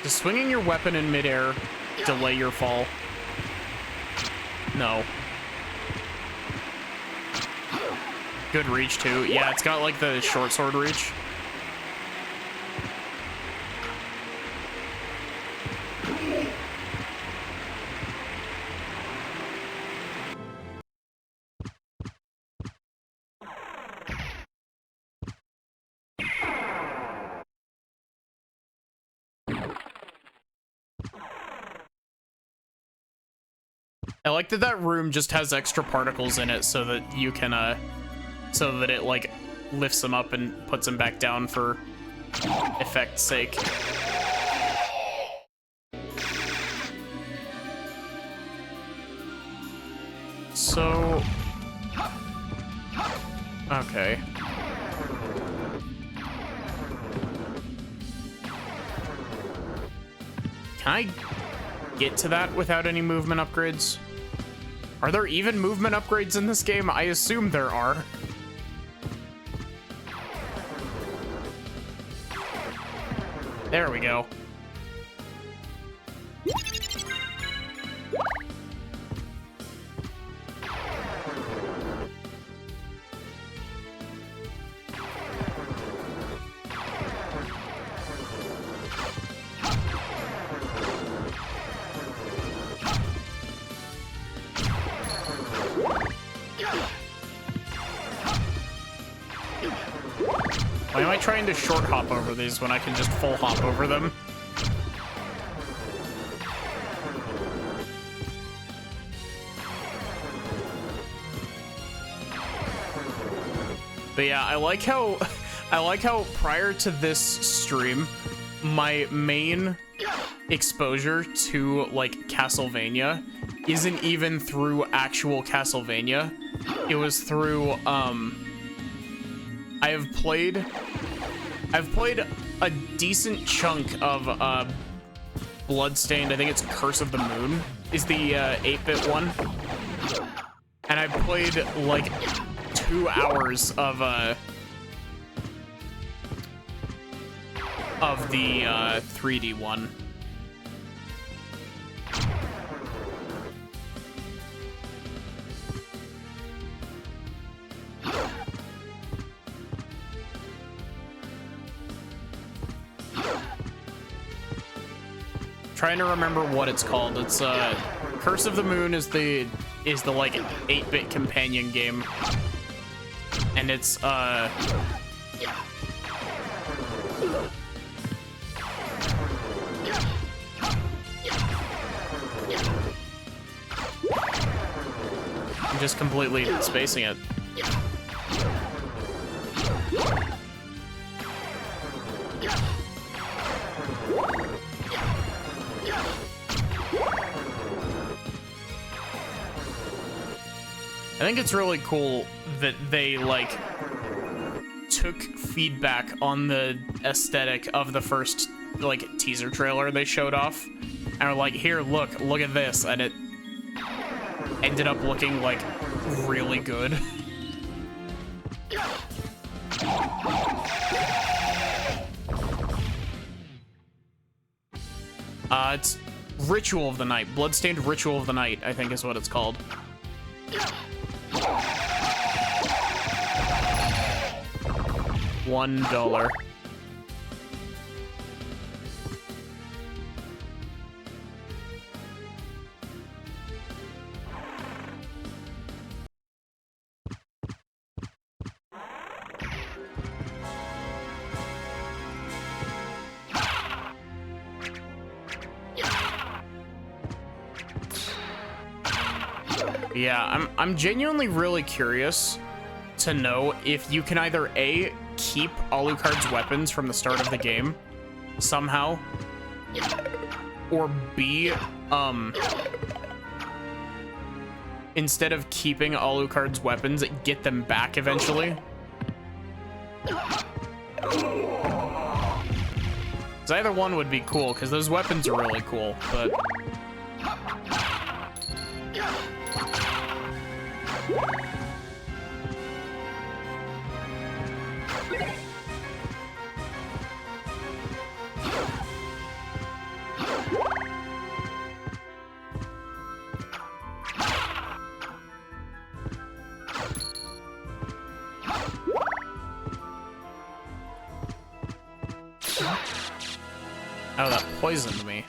Does swinging your weapon in midair delay your fall? No. Good reach, too. Yeah, it's got, like, the short sword reach. I like that that room just has extra particles in it so that you can, so that it, like, lifts them up and puts them back down for effect's sake. So... okay. Can I get to that without any movement upgrades? Are there even movement upgrades in this game? I assume there are. There we go. Why am I trying to short hop over these when I can just full hop over them? But yeah, I like how prior to this stream, my main exposure to like Castlevania isn't even through actual Castlevania. It was through I've played a decent chunk of Bloodstained. I think it's Curse of the Moon is the 8-bit one. And I've played like 2 hours of the 3D one. Trying to remember what it's called. It's Curse of the Moon is the like 8-bit companion game, and it's I'm just completely spacing it. I think it's really cool that they like took feedback on the aesthetic of the first like teaser trailer they showed off, and are like, here, look at this, and it ended up looking like really good. It's Ritual of the Night. Bloodstained Ritual of the Night, I think is what it's called. $1. Yeah, I'm genuinely really curious to know if you can either A, keep Alucard's weapons from the start of the game somehow, or B, instead of keeping Alucard's weapons, get them back eventually. 'Cause either one would be cool, because those weapons are really cool, but... Oh, that poisoned me.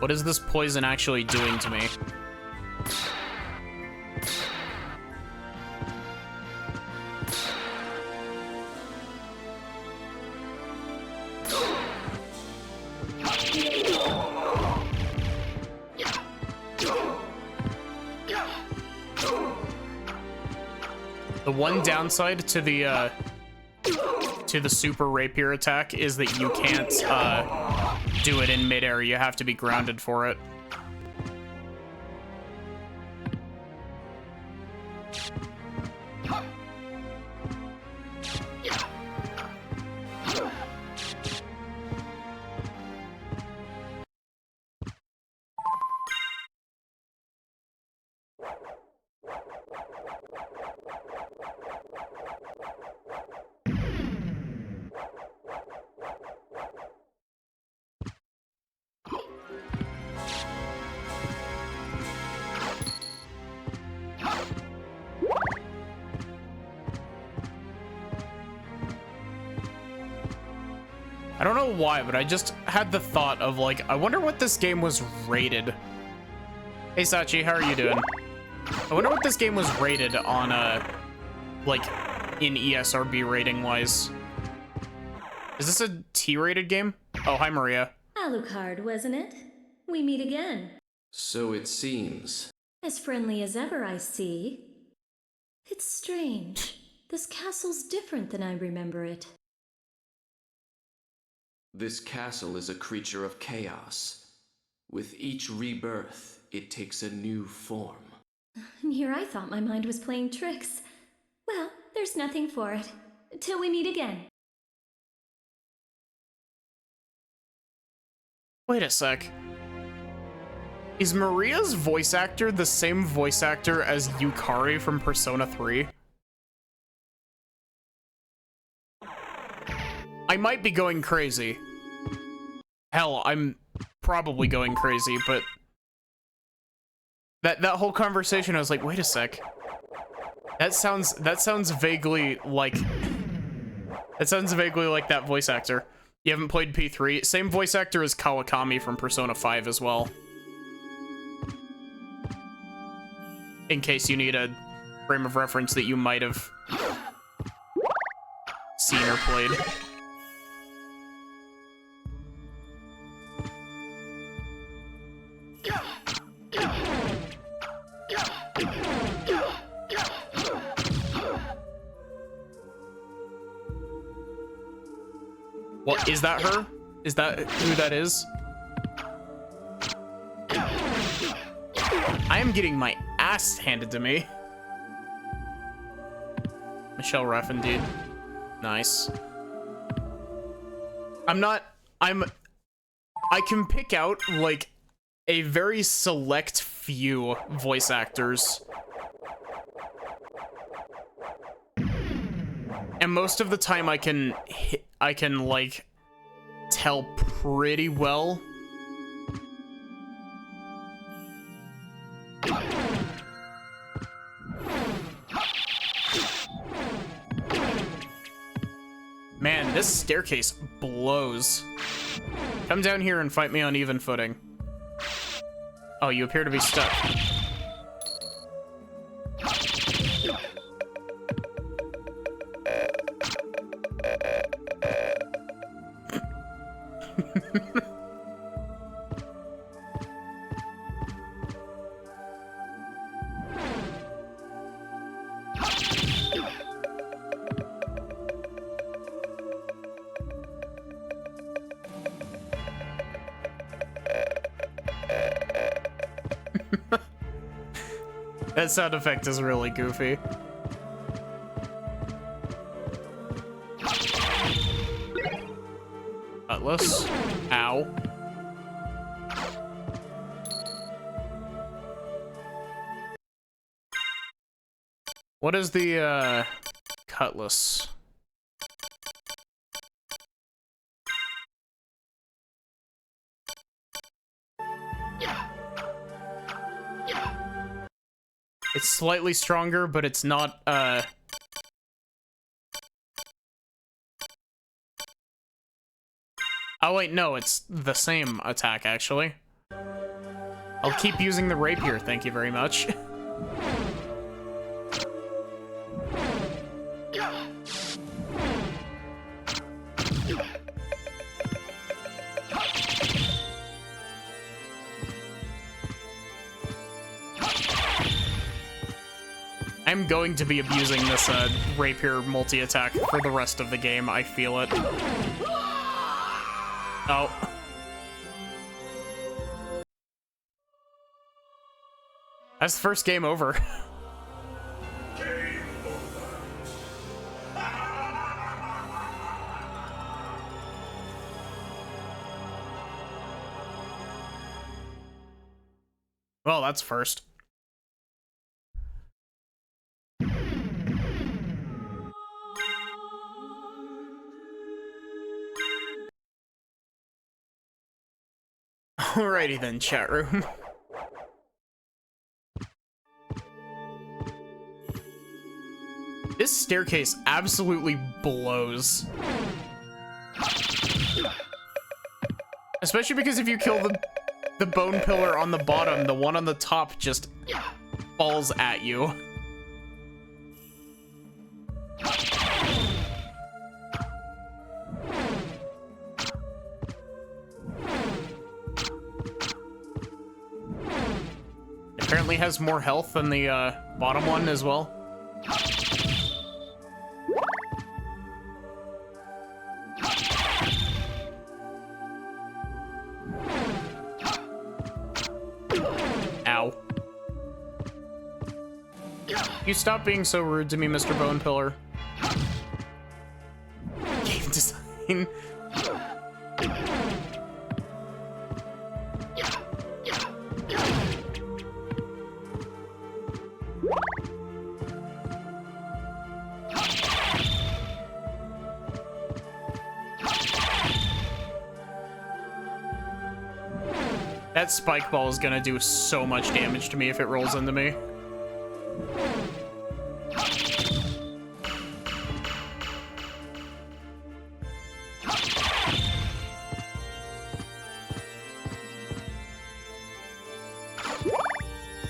What is this poison actually doing to me? The one downside to the super rapier attack is that you can't do it in midair. You have to be grounded for it. I don't know why, but I just had the thought of, like, I wonder what this game was rated. Hey, Sachi, how are you doing? I wonder what this game was rated on, like, in ESRB rating-wise. Is this a T-rated game? Oh, hi, Maria. Alucard, wasn't it? We meet again. So it seems. As friendly as ever, I see. It's strange. This castle's different than I remember it. This castle is a creature of chaos. With each rebirth, it takes a new form. And here I thought my mind was playing tricks. Well, there's nothing for it. Till we meet again. Wait a sec. Is Maria's voice actor the same voice actor as Yukari from Persona 3? I might be going crazy. Hell, I'm probably going crazy, but that whole conversation, I was like, wait a sec. That sounds vaguely like that voice actor. You haven't played P3? Same voice actor as Kawakami from Persona 5 as well. In case you need a frame of reference that you might have seen or played. What, is that her? Is that who that is? I am getting my ass handed to me. Michelle Ruff, indeed. Nice. I can pick out, like, a very select few voice actors. And most of the time I can, like, tell pretty well. Man, this staircase blows. Come down here and fight me on even footing. Oh, you appear to be stuck. That sound effect is really goofy. Cutlass. Ow. What is the, cutlass? It's slightly stronger, but it's not, Oh wait, no, it's the same attack, actually. I'll keep using the rapier, thank you very much. I'm going to be abusing this rapier multi-attack for the rest of the game. I feel it. Oh. That's the first game over. Well, that's first. Alrighty then, chat room. This staircase absolutely blows. Especially because if you kill the bone pillar on the bottom, the one on the top just falls at you. Apparently has more health than the bottom one as well. Ow. You stop being so rude to me, Mr. Bone Pillar. Game design. That spike ball is gonna do so much damage to me if it rolls into me.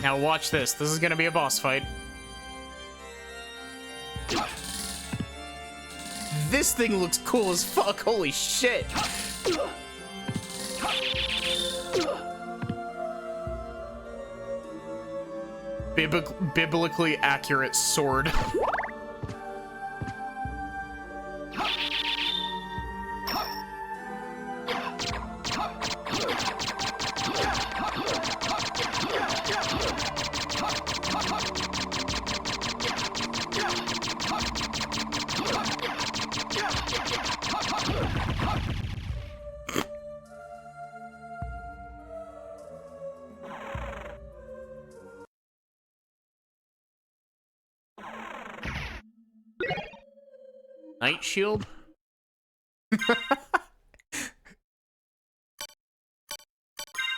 Now watch this. This is gonna be a boss fight. This thing looks cool as fuck. Holy shit. Biblically accurate sword. Night shield?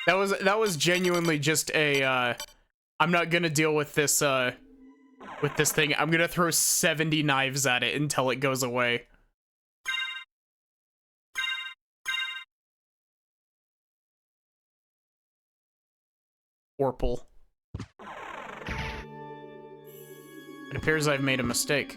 That was genuinely just a I'm not gonna deal with this thing. I'm gonna throw 70 knives at it until it goes away. Orpal. It appears I've made a mistake.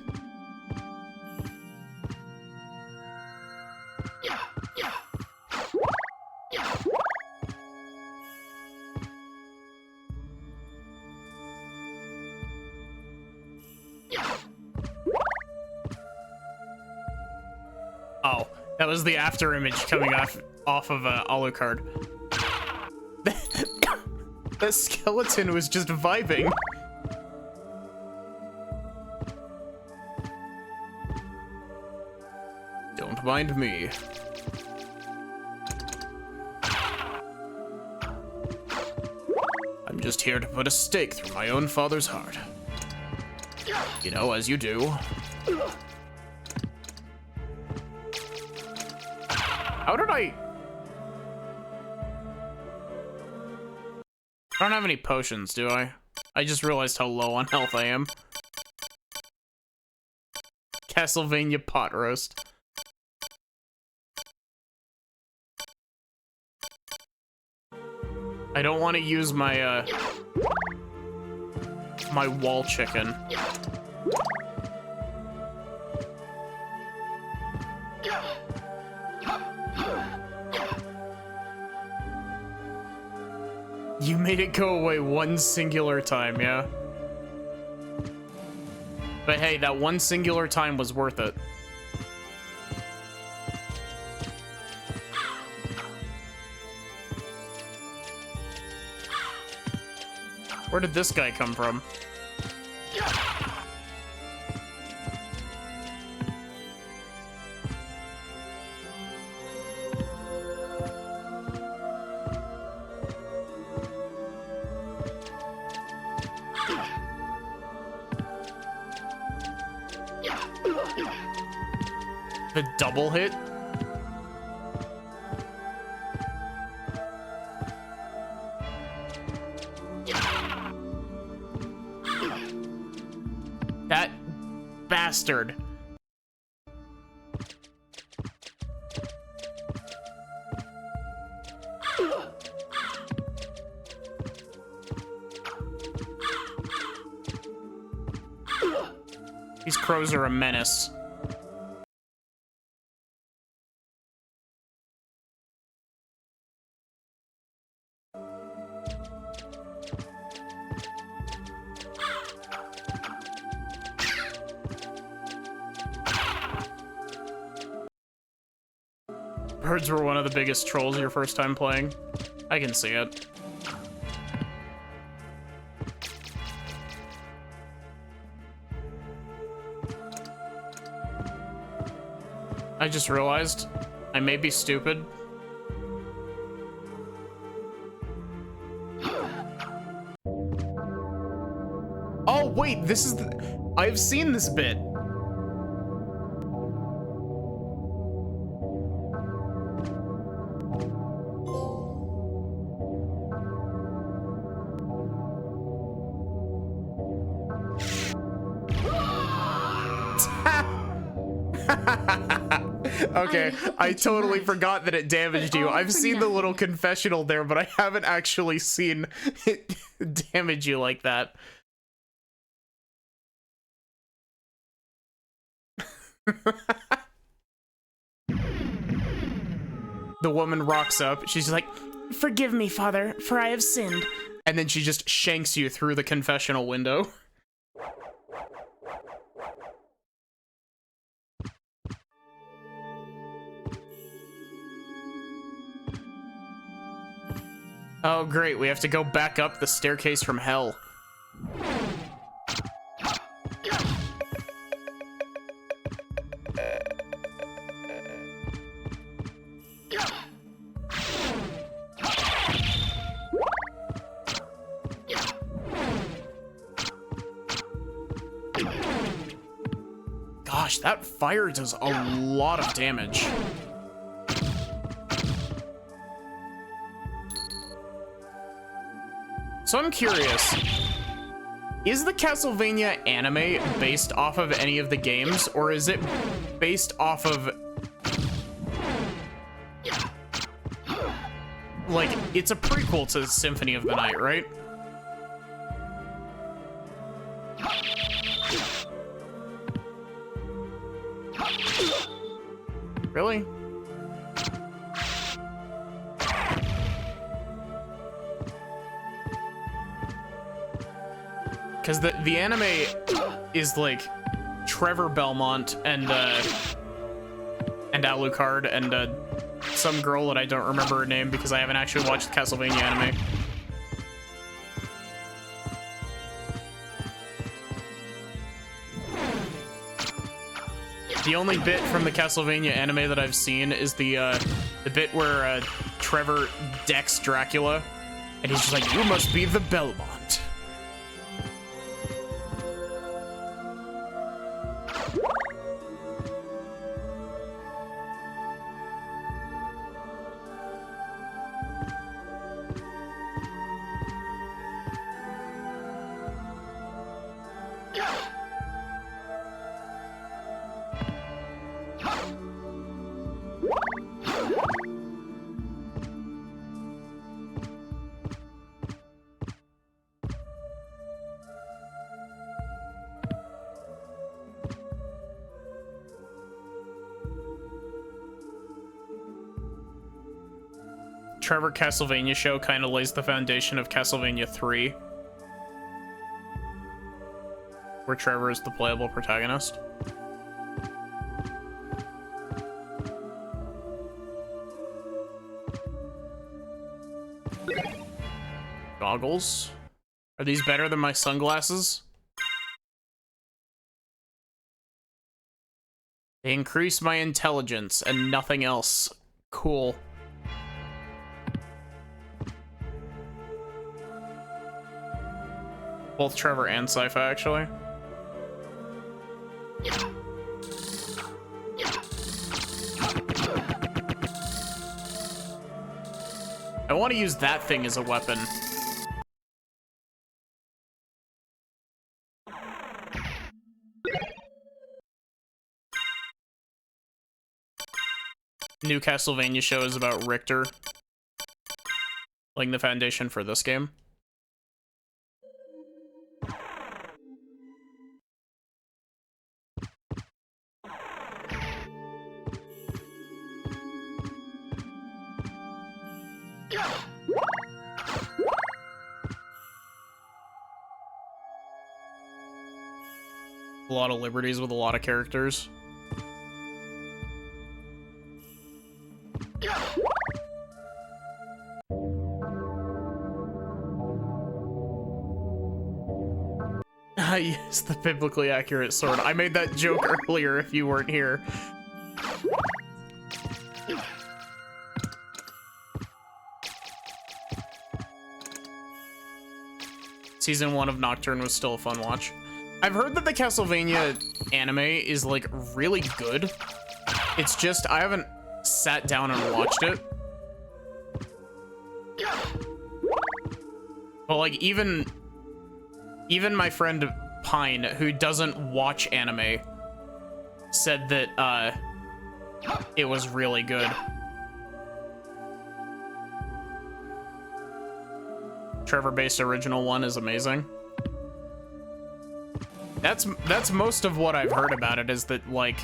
Oh, that was the after image coming off of Alucard. That skeleton was just vibing. Don't mind me. I'm just here to put a stake through my own father's heart. You know, as you do. How did I don't have any potions, do I? I just realized how low on health I am. Castlevania pot roast. I don't want to use my my wall chicken. You made it go away one singular time, yeah? But hey, that one singular time was worth it. Where did this guy come from? The double hit? That bastard. These crows are a menace. Birds were one of the biggest trolls your first time playing. I can see it. I just realized I may be stupid. Oh wait, this is I've seen this bit. Okay, I totally forgot that it damaged you. I've seen the little confessional there, but I haven't actually seen it damage you like that. The woman rocks up. She's like, Forgive me, Father, for I have sinned. and then she just shanks you through the confessional window. Oh, great. We have to go back up the staircase from hell. Gosh, that fire does a lot of damage. So I'm curious, is the Castlevania anime based off of any of the games, or is it based off of... Like, it's a prequel to Symphony of the Night, right? Really? Because the anime is like Trevor Belmont and Alucard and some girl that I don't remember her name because I haven't actually watched the Castlevania anime. The only bit from the Castlevania anime that I've seen is the bit where Trevor decks Dracula, and he's just like, "You must be the Belmont." Trevor Castlevania show kind of lays the foundation of Castlevania 3, where Trevor is the playable protagonist. Goggles? Are these better than my sunglasses? They increase my intelligence and nothing else. Cool. Both Trevor and Sypha, actually. I want to use that thing as a weapon. New Castlevania show is about Richter, laying the foundation for this game. A lot of liberties with a lot of characters. I used the biblically accurate sword. I made that joke earlier if you weren't here. Season 1 of Nocturne was still a fun watch. I've heard that the Castlevania anime is like really good. It's just I haven't sat down and watched it. But like even my friend Pine, who doesn't watch anime, said that it was really good. Trevor-based original one is amazing. That's most of what I've heard about it, is that like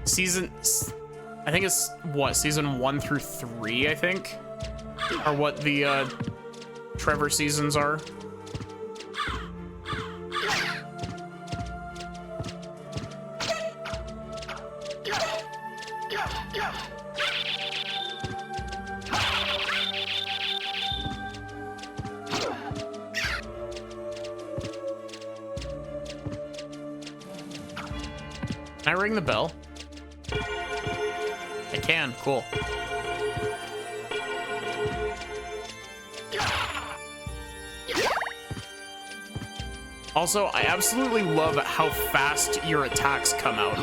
I think it's what, season 1 through 3, I think, are what the Trevor seasons are. Can I ring the bell? I can, cool. Also, I absolutely love how fast your attacks come out.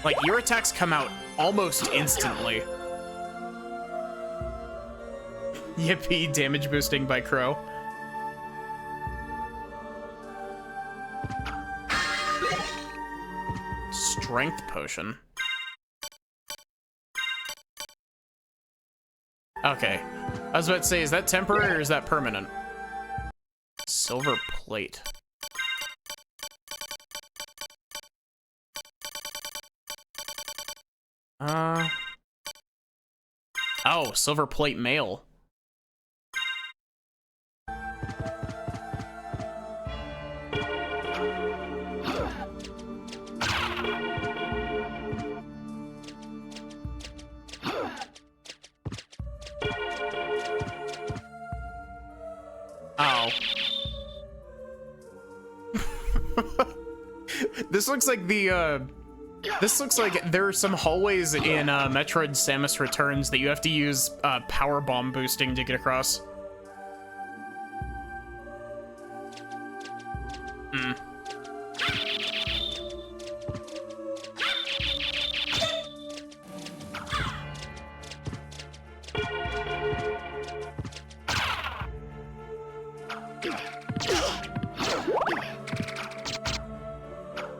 Like, your attacks come out almost instantly. Yippee, damage boosting by Crow. Strength potion. Okay. I was about to say, is that temporary or is that permanent? Silver plate. Oh, silver plate mail. Oh. This looks like this looks like there are some hallways in Metroid Samus Returns that you have to use power bomb boosting to get across.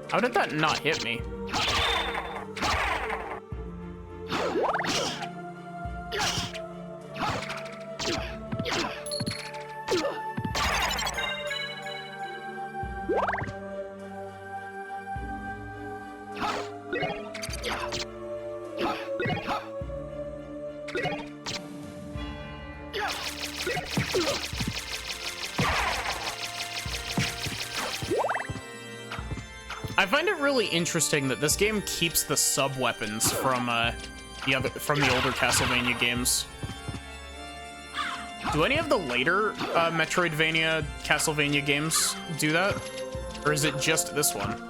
How did that not hit me? I find it really interesting that this game keeps the sub-weapons from the older Castlevania games. Do any of the later Metroidvania Castlevania games do that? Or is it just this one?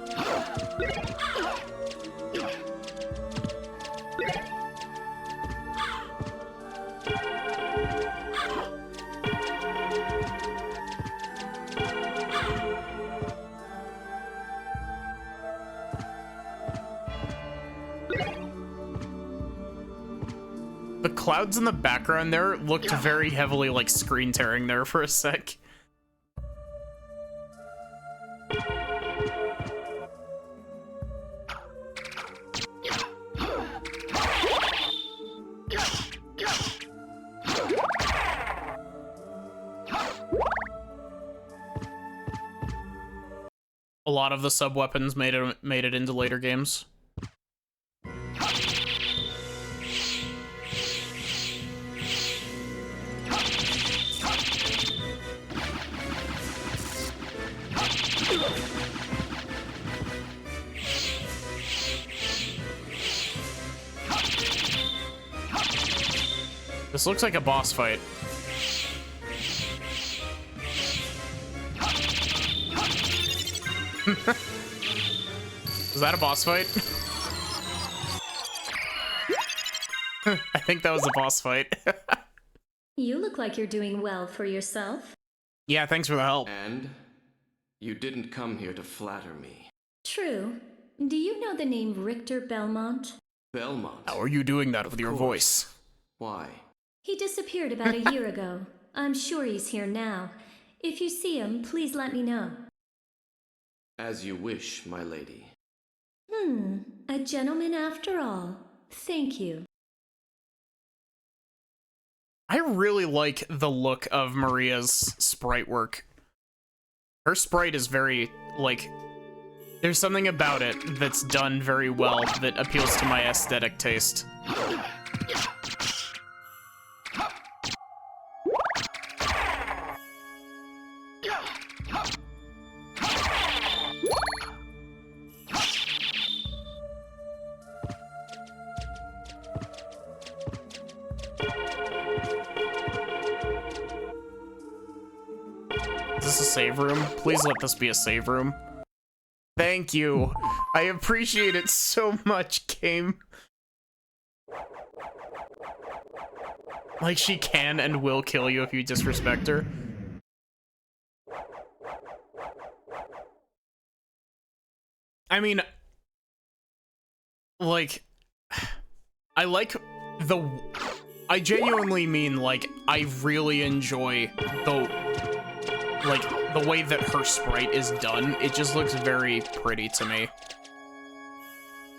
The clouds in the background there looked very heavily like screen tearing there for a sec. A lot of the sub-weapons made it into later games. This looks like a boss fight. Was that a boss fight? I think that was a boss fight. You look like you're doing well for yourself. Yeah, thanks for the help. And you didn't come here to flatter me. True. Do you know the name Richter Belmont? Belmont? How are you doing that with your voice? Why? He disappeared about a year ago. I'm sure he's here now. If you see him, please let me know. As you wish, my lady. A gentleman after all. Thank you. I really like the look of Maria's sprite work. Her sprite is very, like, there's something about it that's done very well that appeals to my aesthetic taste. Is this a save room? Please let this be a save room. Thank you. I appreciate it so much, game. Like, she can and will kill you if you disrespect her. I mean, like, I like the... I genuinely mean, like, I really enjoy the way that her sprite is done. It just looks very pretty to me.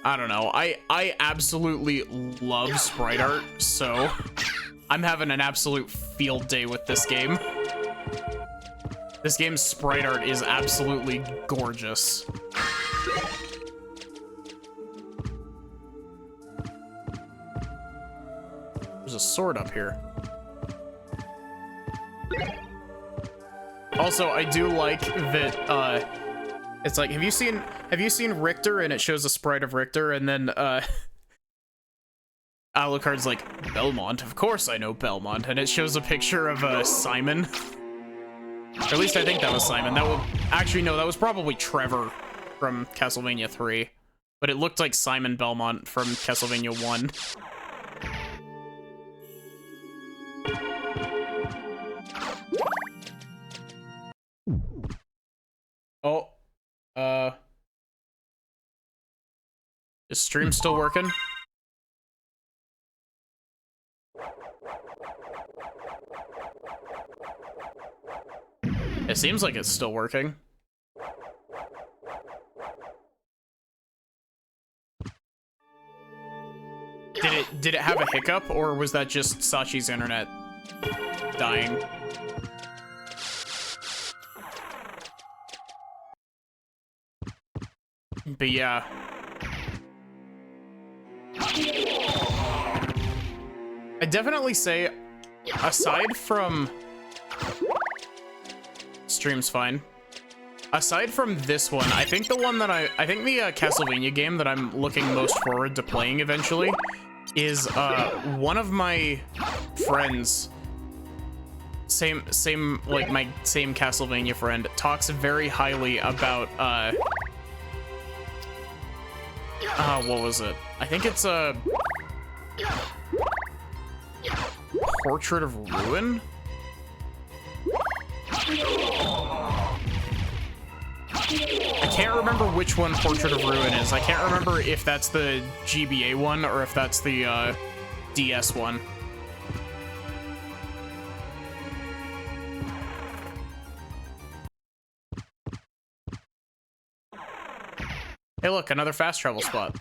I don't know. I absolutely love sprite art, so I'm having an absolute field day with this game. This game's sprite art is absolutely gorgeous. There's a sword up here. Also, I do like that, it's like, have you seen Richter, and it shows a sprite of Richter, and then, Alucard's like, Belmont? Of course I know Belmont, and it shows a picture of, Simon. Or at least I think that was Simon. That would, actually, no, that was probably Trevor from Castlevania 3. But it looked like Simon Belmont from Castlevania 1. Oh, is stream still working? It seems like it's still working. Did it have a hiccup, or was that just Sachi's internet dying? But yeah. I definitely say, aside from... Stream's fine. Aside from this one, I think the one that I think the Castlevania game that I'm looking most forward to playing eventually is one of my friends, like my same Castlevania friend, talks very highly about what was it? I think it's a Portrait of Ruin? I can't remember which one Portrait of Ruin is. I can't remember if that's the GBA one or if that's the DS one. Hey look, another fast travel spot.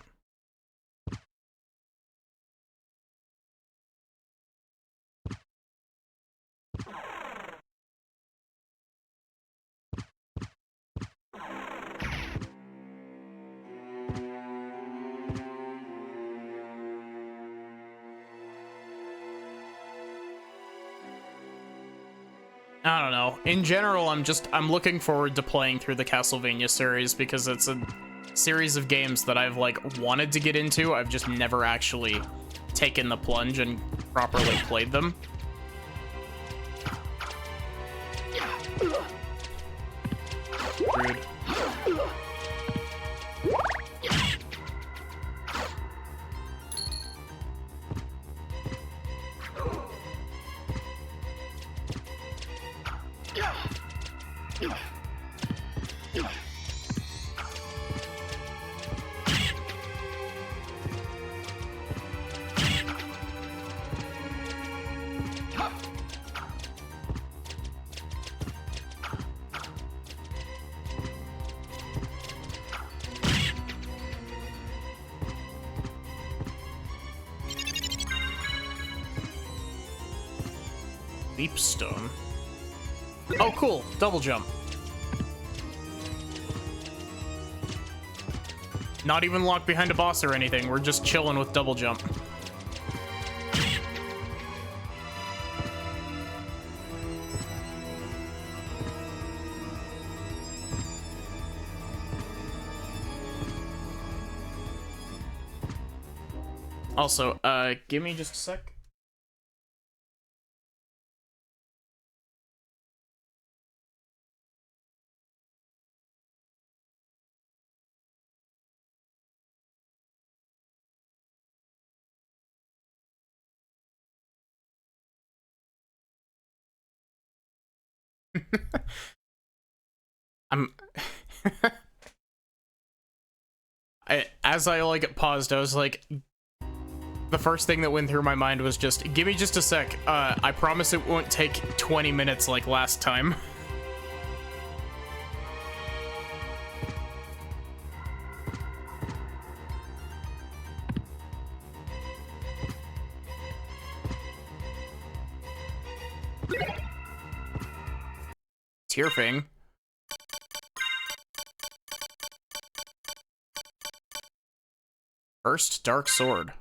I don't know. In general, I'm looking forward to playing through the Castlevania series because it's a series of games that I've like wanted to get into. I've just never actually taken the plunge and properly played them. Rude. Leapstone. Oh, cool. Double jump. Not even locked behind a boss or anything. We're just chilling with double jump. Also, give me just a sec. I'm as I like paused, I was like, the first thing that went through my mind was just, give me just a sec. I promise it won't take 20 minutes like last time. Tearfing. First Dark Sword.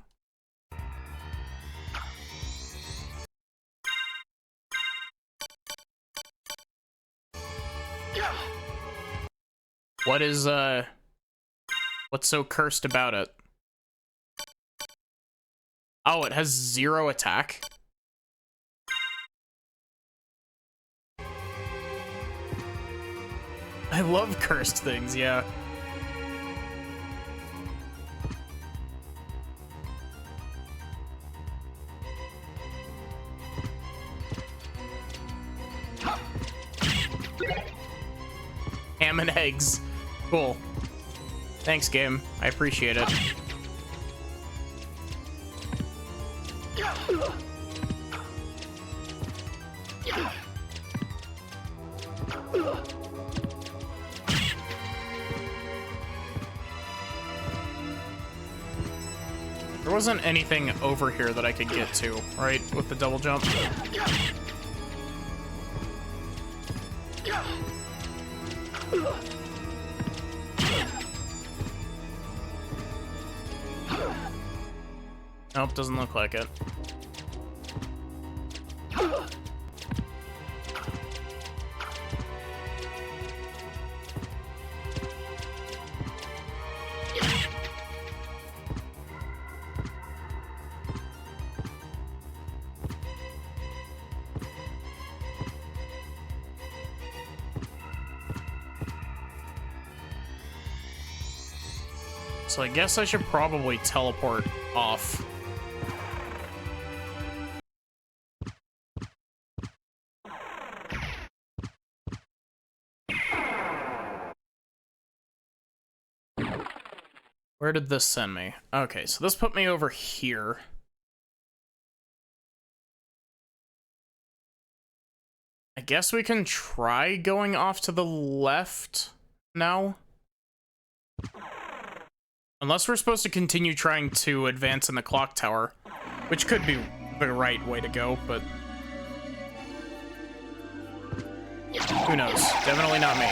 What is, what's so cursed about it? Oh, it has 0 attack. I love cursed things, yeah. Ham and eggs. Cool. Thanks, game. I appreciate it. There wasn't anything over here that I could get to, right? With the double jump. Nope, doesn't look like it. So I guess I should probably teleport off. Where did this send me? Okay, so this put me over here. I guess we can try going off to the left now. Unless we're supposed to continue trying to advance in the clock tower, which could be the right way to go, but who knows? Definitely not me.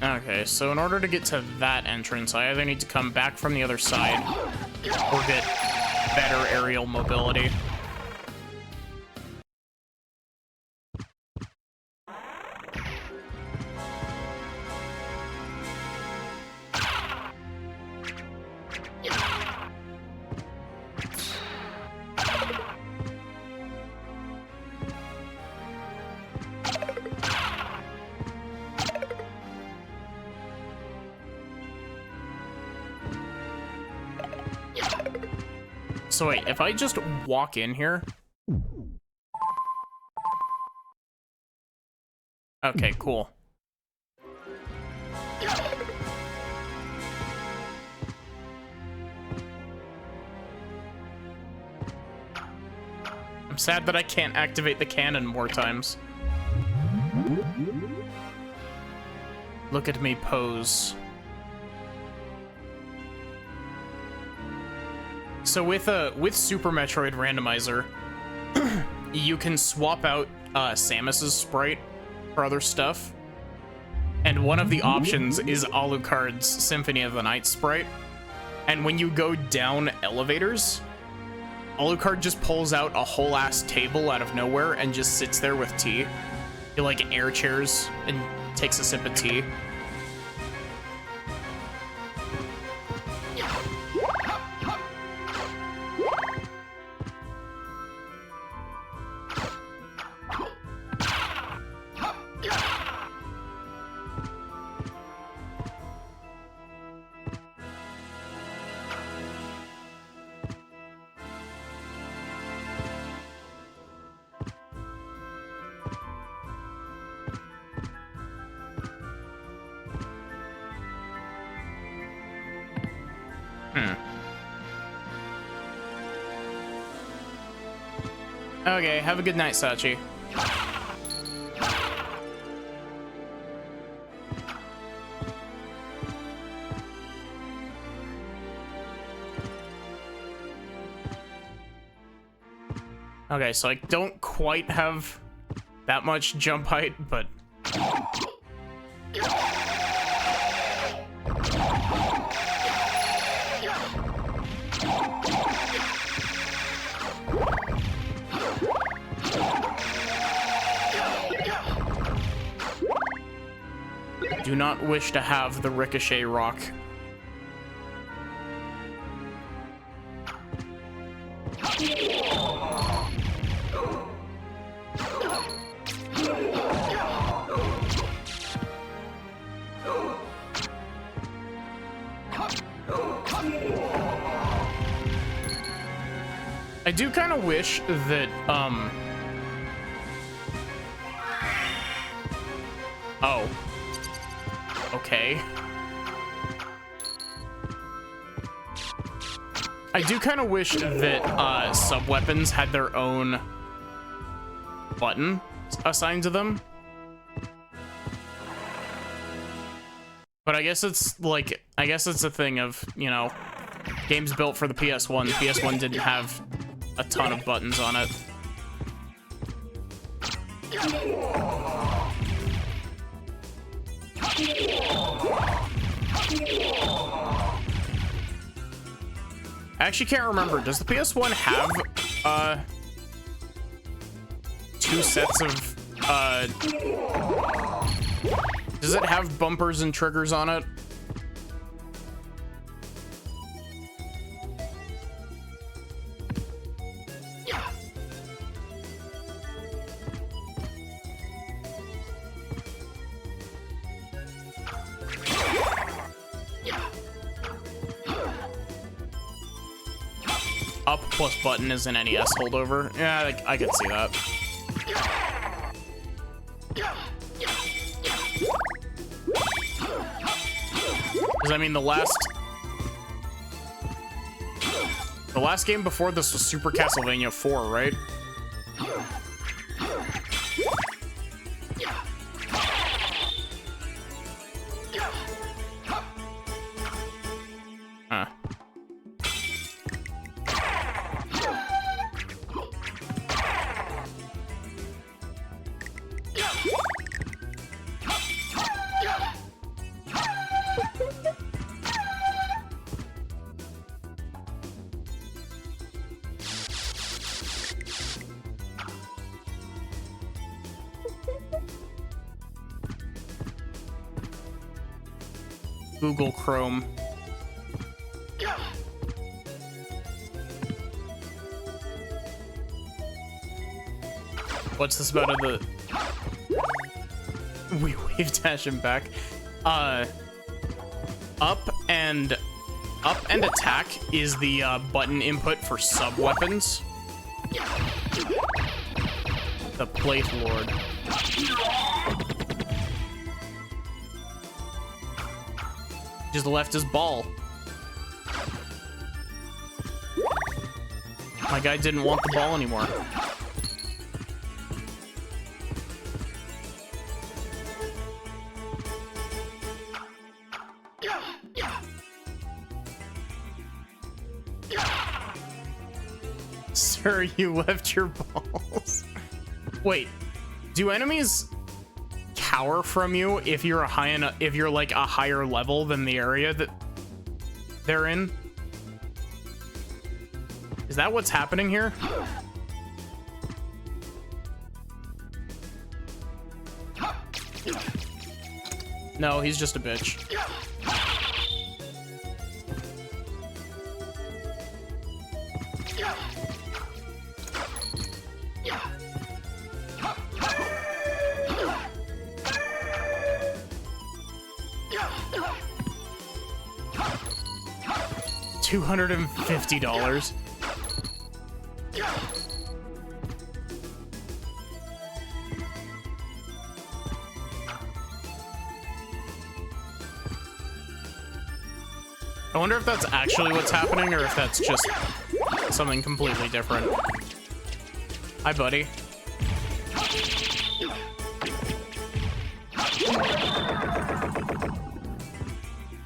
Okay, so in order to get to that entrance, I either need to come back from the other side or get better aerial mobility. So wait, if I just walk in here... Okay, cool. I'm sad that I can't activate the cannon more times. Look at me pose. So with Super Metroid Randomizer, you can swap out Samus's sprite for other stuff. And one of the options is Alucard's Symphony of the Night sprite. And when you go down elevators, Alucard just pulls out a whole ass table out of nowhere and just sits there with tea. He like air chairs and takes a sip of tea. Okay, have a good night, Sachi. Okay, so I don't quite have that much jump height, but... do not wish to have the ricochet rock. I do kind of wish that, oh. Okay. I do kind of wish that, sub-weapons had their own button assigned to them. But I guess it's, like, I guess it's a thing of, you know, games built for the PS1. The PS1 didn't have a ton of buttons on it. I actually can't remember. Does the PS1 have, two sets of, does it have bumpers and triggers on it? Up plus button is an NES holdover. Yeah, I could see that. Because I mean, the last game before this was Super Castlevania 4, right? Huh. Google Chrome. What's this about the... We wave dash him back. Up and attack is the button input for sub weapons. The Plate Lord. Just left his ball. My guy didn't want the ball anymore. Sir, you left your balls. Wait, do enemies cower from you if you're if you're like a higher level than the area that they're in? Is that what's happening here? No, he's just a bitch. $250. I wonder if that's actually what's happening or if that's just something completely different. Hi, buddy.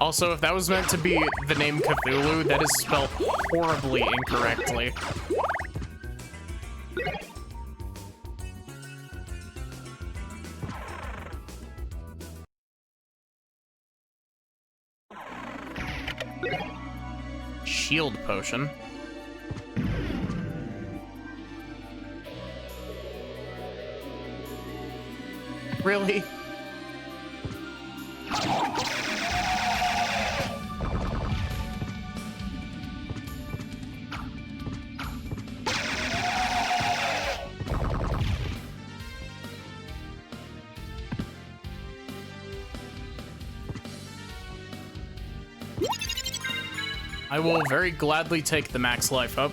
Also, if that was meant to be the name Cthulhu, that is spelled horribly incorrectly. Shield potion. Really? I will very gladly take the max life up.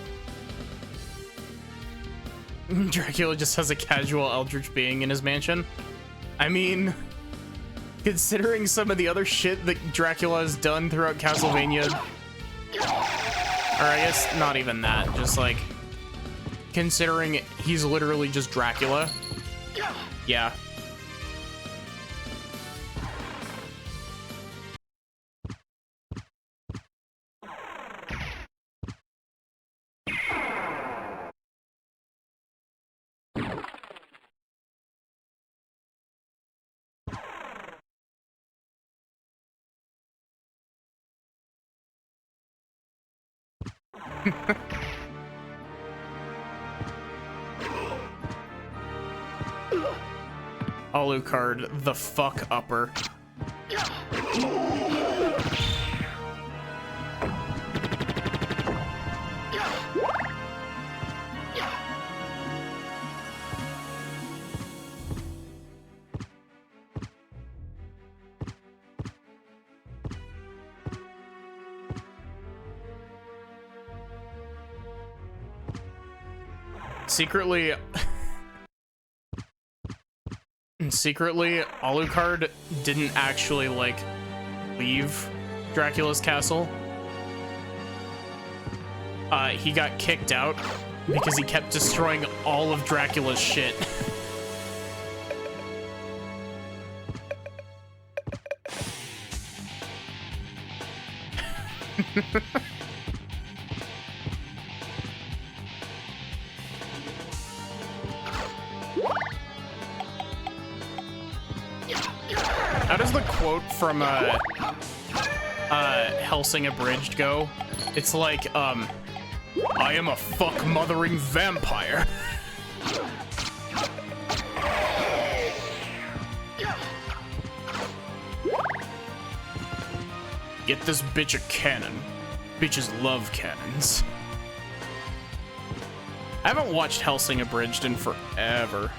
Dracula just has a casual eldritch being in his mansion. I mean, considering some of the other shit that Dracula has done throughout Castlevania, or I guess not even that, just like, considering he's literally just Dracula, yeah. Alucard, the fuck upper. Secretly, Alucard didn't actually, like, leave Dracula's castle. He got kicked out because he kept destroying all of Dracula's shit. How does the quote from Hellsing Abridged go? It's like, I am a fuck-mothering vampire. Get this bitch a cannon. Bitches love cannons. I haven't watched Hellsing Abridged in forever.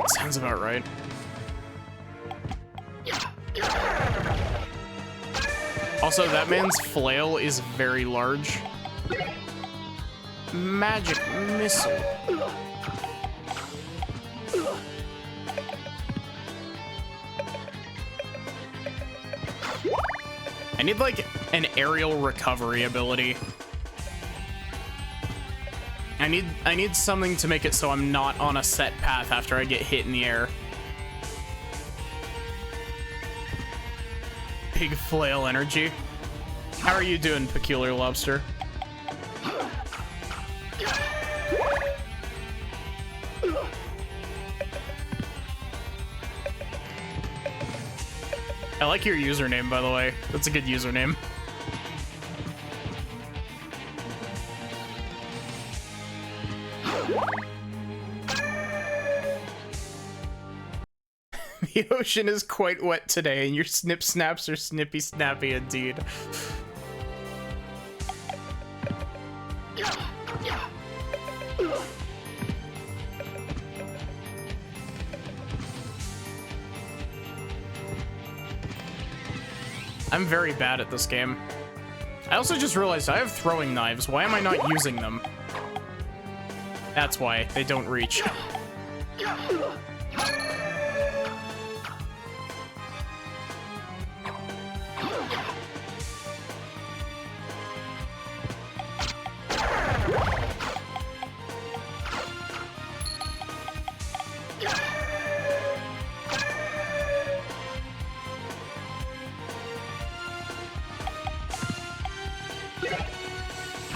Sounds about right. Also, that man's flail is very large. Magic missile. I need, like, an aerial recovery ability. I need something to make it so I'm not on a set path after I get hit in the air. Big flail energy. How are you doing, Peculiar Lobster? I like your username, by the way. That's a good username. The ocean is quite wet today, and your snip snaps are snippy snappy indeed. I'm very bad at this game. I also just realized I have throwing knives. Why am I not using them? That's why they don't reach.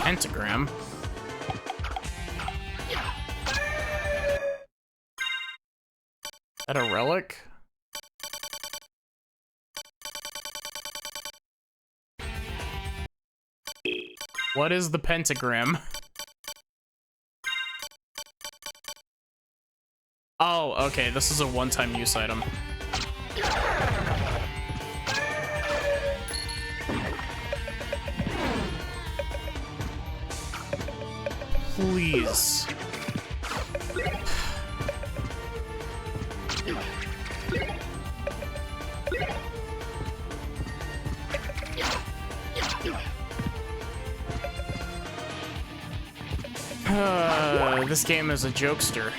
Pentagram. Is that a relic? What is the pentagram? Oh, okay, this is a one-time use item. Please. This game is a jokester.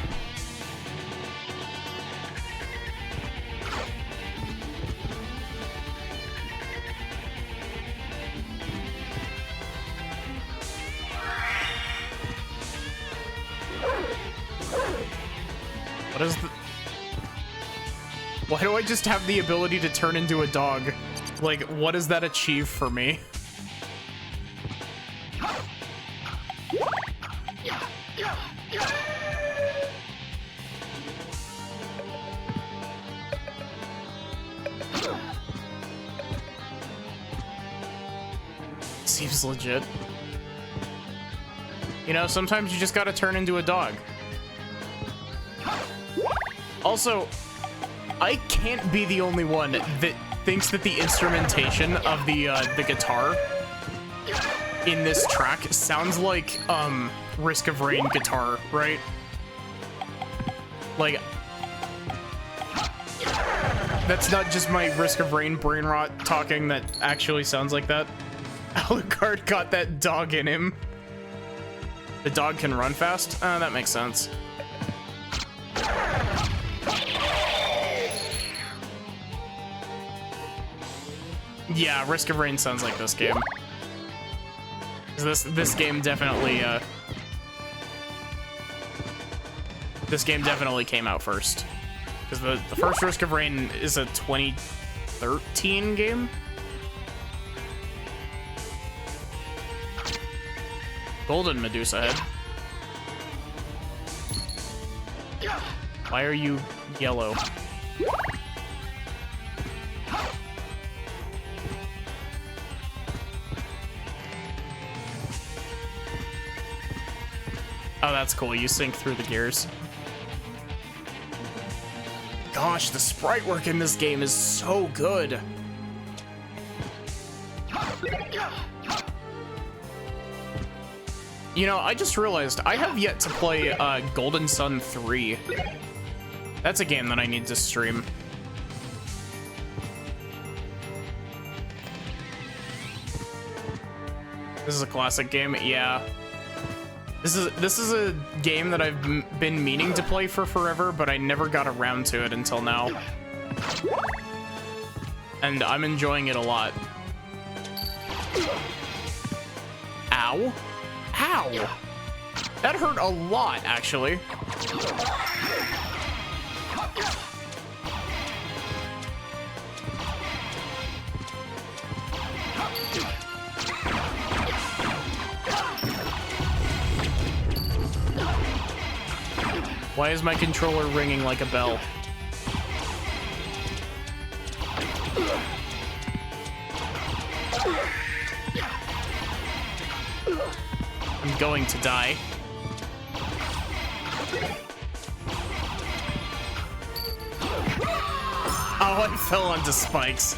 What is the... Why do I just have the ability to turn into a dog? Like, what does that achieve for me? Seems legit. You know, sometimes you just gotta turn into a dog. Also, I can't be the only one that thinks that the instrumentation of the guitar in this track sounds like Risk of Rain guitar, right? Like, that's not just my Risk of Rain brain rot talking, that actually sounds like that. Alucard got that dog in him. The dog can run fast? That makes sense. Yeah, Risk of Rain sounds like this game. This game definitely this game definitely came out first. Because the first Risk of Rain is a 2013 game? Golden Medusa head. Why are you yellow? Oh, that's cool. You sync through the gears. Gosh, the sprite work in this game is so good. You know, I just realized I have yet to play Golden Sun 3. That's a game that I need to stream. This is a classic game, yeah. This is a game that I've been meaning to play for forever, but I never got around to it until now. And I'm enjoying it a lot. Ow. Ow! That hurt a lot, actually. Why is my controller ringing like a bell? I'm going to die. Oh, I fell onto spikes.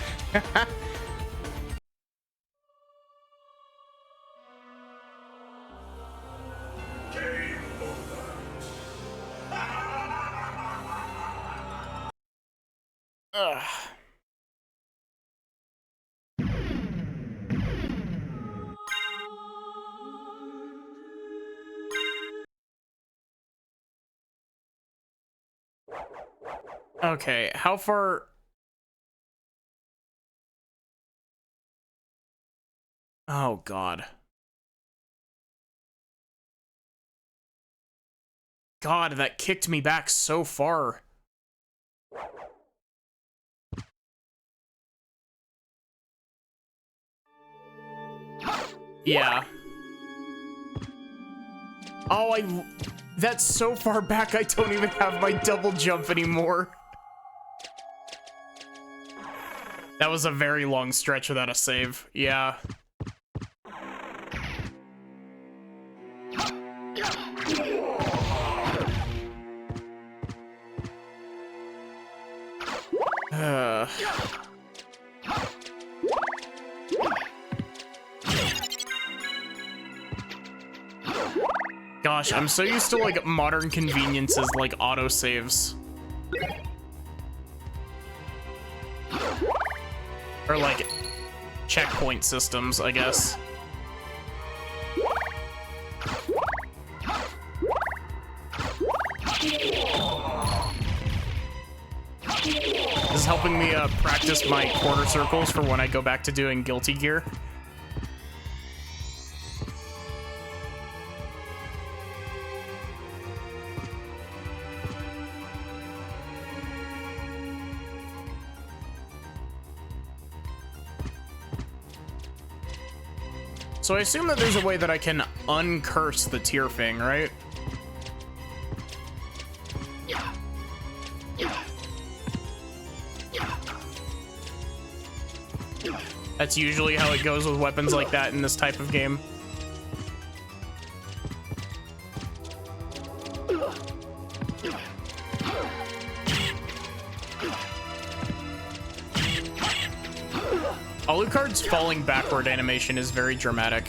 Ugh. Okay, how far... Oh, God. God, that kicked me back so far. Yeah. Oh, that's so far back I don't even have my double jump anymore. That was a very long stretch without a save. Yeah. Gosh, I'm so used to like modern conveniences like autosaves. Or like checkpoint systems, I guess. This is helping me practice my quarter circles for when I go back to doing Guilty Gear. So I assume that there's a way that I can uncurse the tear thing, right? That's usually how it goes with weapons like that in this type of game. Alucard's falling backward animation is very dramatic.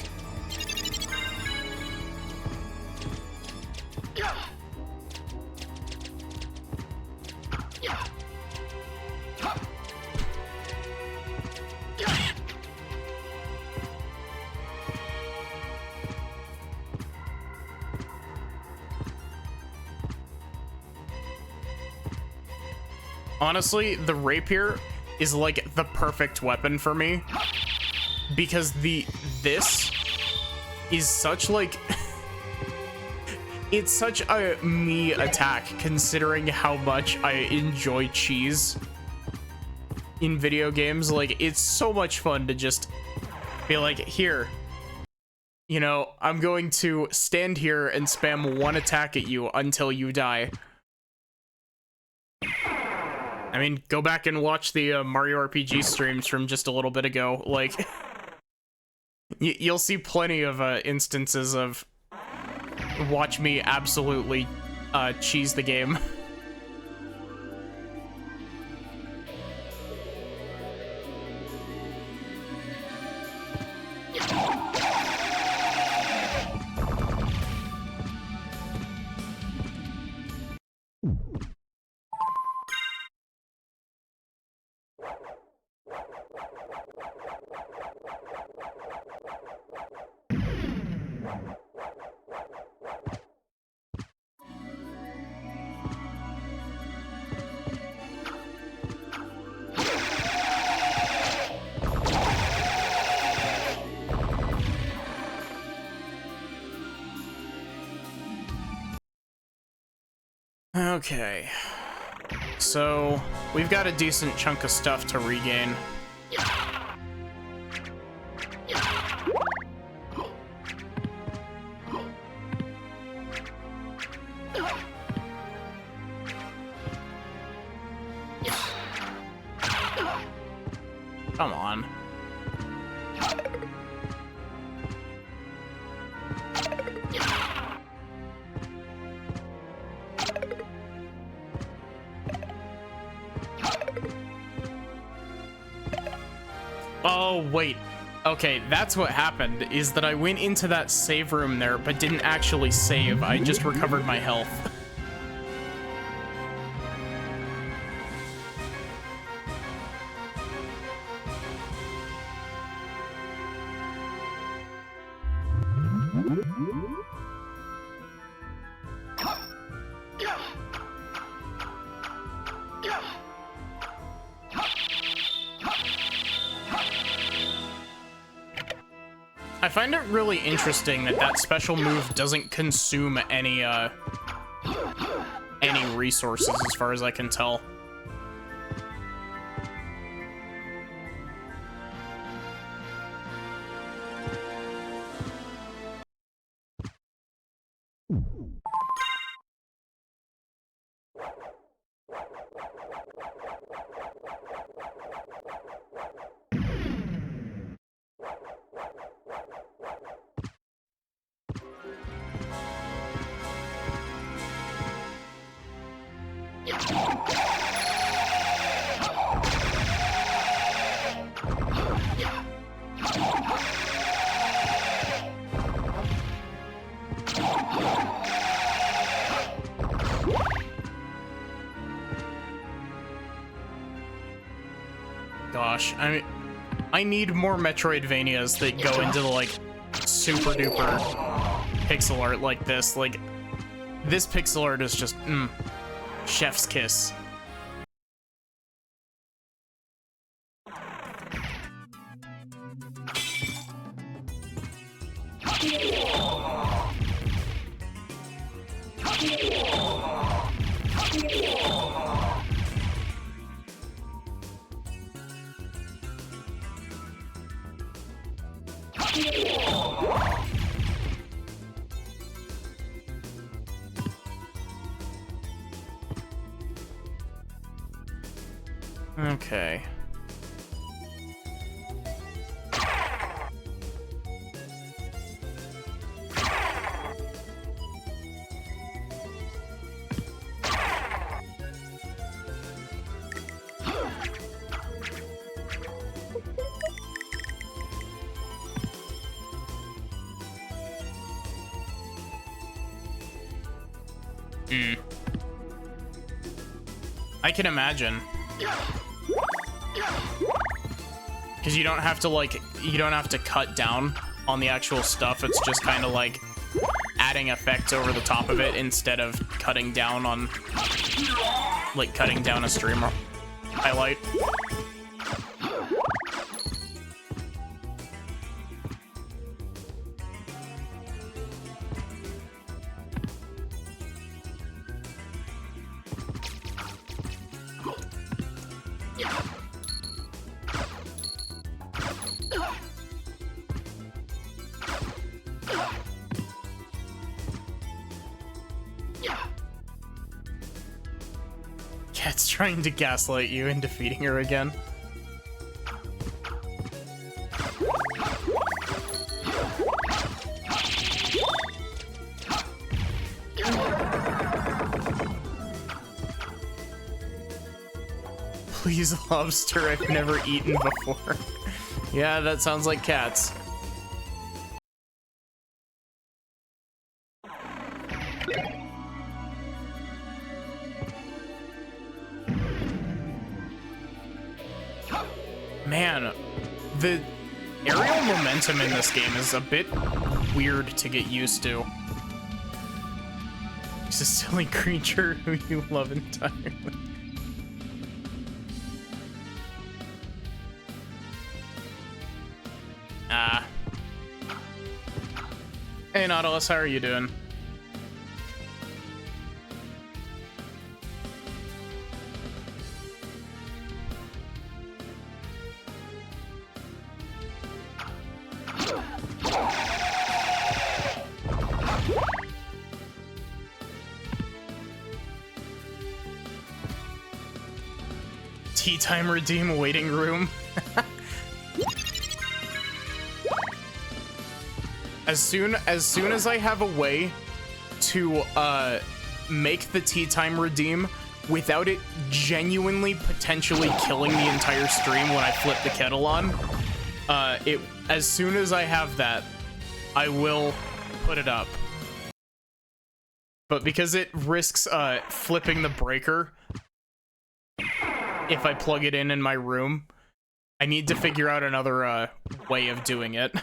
Honestly, the rapier is like the perfect weapon for me because this is such like it's such a me attack considering how much I enjoy cheese in video games. Like, it's so much fun to just be like, here, you know, I'm going to stand here and spam one attack at you until you die. I mean, go back and watch the Mario RPG streams from just a little bit ago. Like, you'll see plenty of instances of watch me absolutely cheese the game. Okay, so we've got a decent chunk of stuff to regain. Come on. Oh, wait. Okay, that's what happened, is that I went into that save room there, but didn't actually save. I just recovered my health. I find it really interesting that that special move doesn't consume any resources, as far as I can tell. Gosh, I need more Metroidvanias that go into the, like, super duper pixel art like this. Like, this pixel art is just, chef's kiss. Okay. I can imagine. Because you don't have to, like, you don't have to cut down on the actual stuff. It's just kind of like adding effects over the top of it instead of cutting down on, like, cutting down a streamer highlight. Cat's trying to gaslight you and defeating her again. Please, lobster, I've never eaten before. Yeah, that sounds like cats. Man, the aerial momentum in this game is a bit weird to get used to. He's a silly creature who you love entirely. Hey, Nautilus, how are you doing? Tea time redeem waiting room. As soon as I have a way to make the tea time redeem without it genuinely potentially killing the entire stream when I flip the kettle on, as soon as I have that, I will put it up. But because it risks flipping the breaker if I plug it in my room, I need to figure out another way of doing it.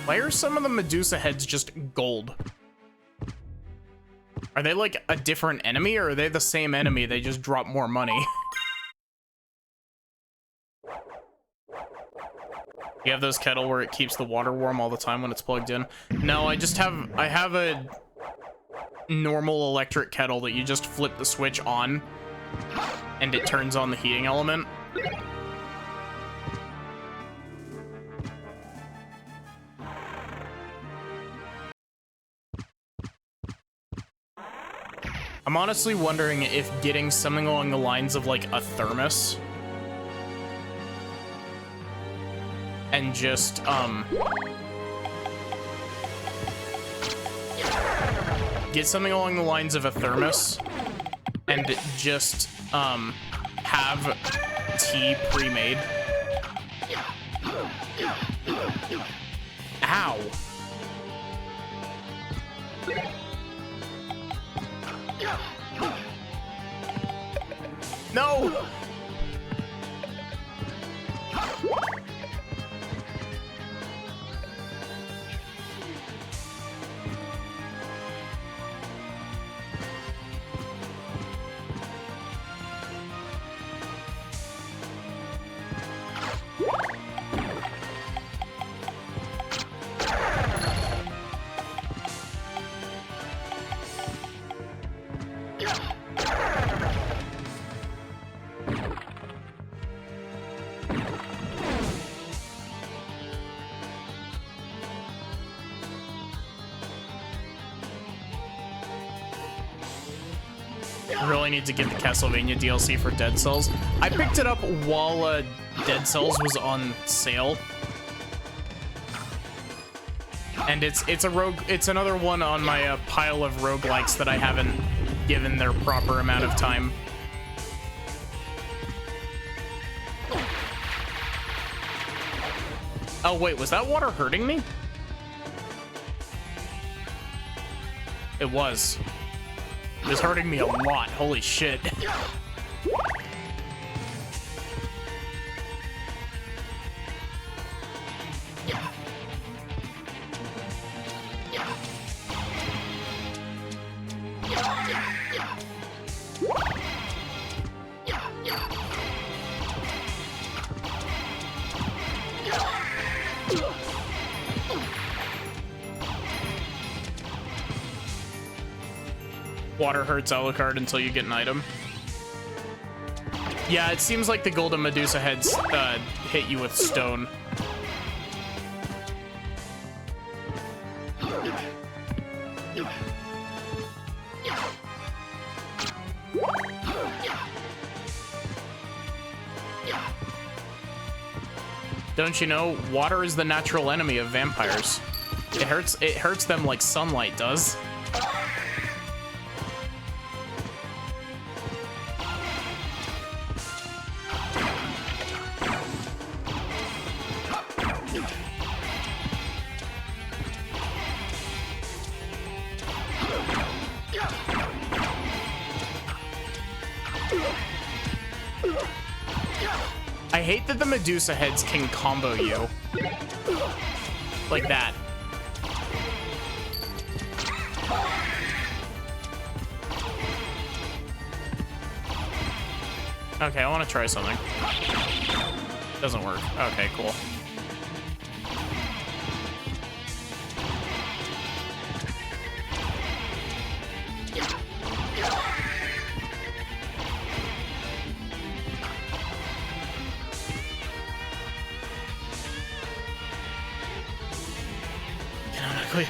Why are some of the Medusa heads just gold? Are they like a different enemy, or are they the same enemy? They just drop more money. You have those kettle where it keeps the water warm all the time when it's plugged in? No, I have a normal electric kettle that you just flip the switch on and it turns on the heating element. I'm honestly wondering if getting something along the lines of like a thermos and just get something along the lines of a thermos and just have tea pre-made. Ow. No! Really need to get the Castlevania DLC for Dead Cells. I picked it up while Dead Cells was on sale, and it's another one on my pile of roguelikes that I haven't given their proper amount of time. Oh wait, was that water hurting me? It was. It was hurting me a lot. Holy shit. Water hurts Alucard until you get an item. Yeah, it seems like the golden Medusa heads hit you with stone. Don't you know, water is the natural enemy of vampires. It hurts them like sunlight does. I hate that the Medusa heads can combo you. Like that. Okay, I want to try something. Doesn't work. Okay, cool.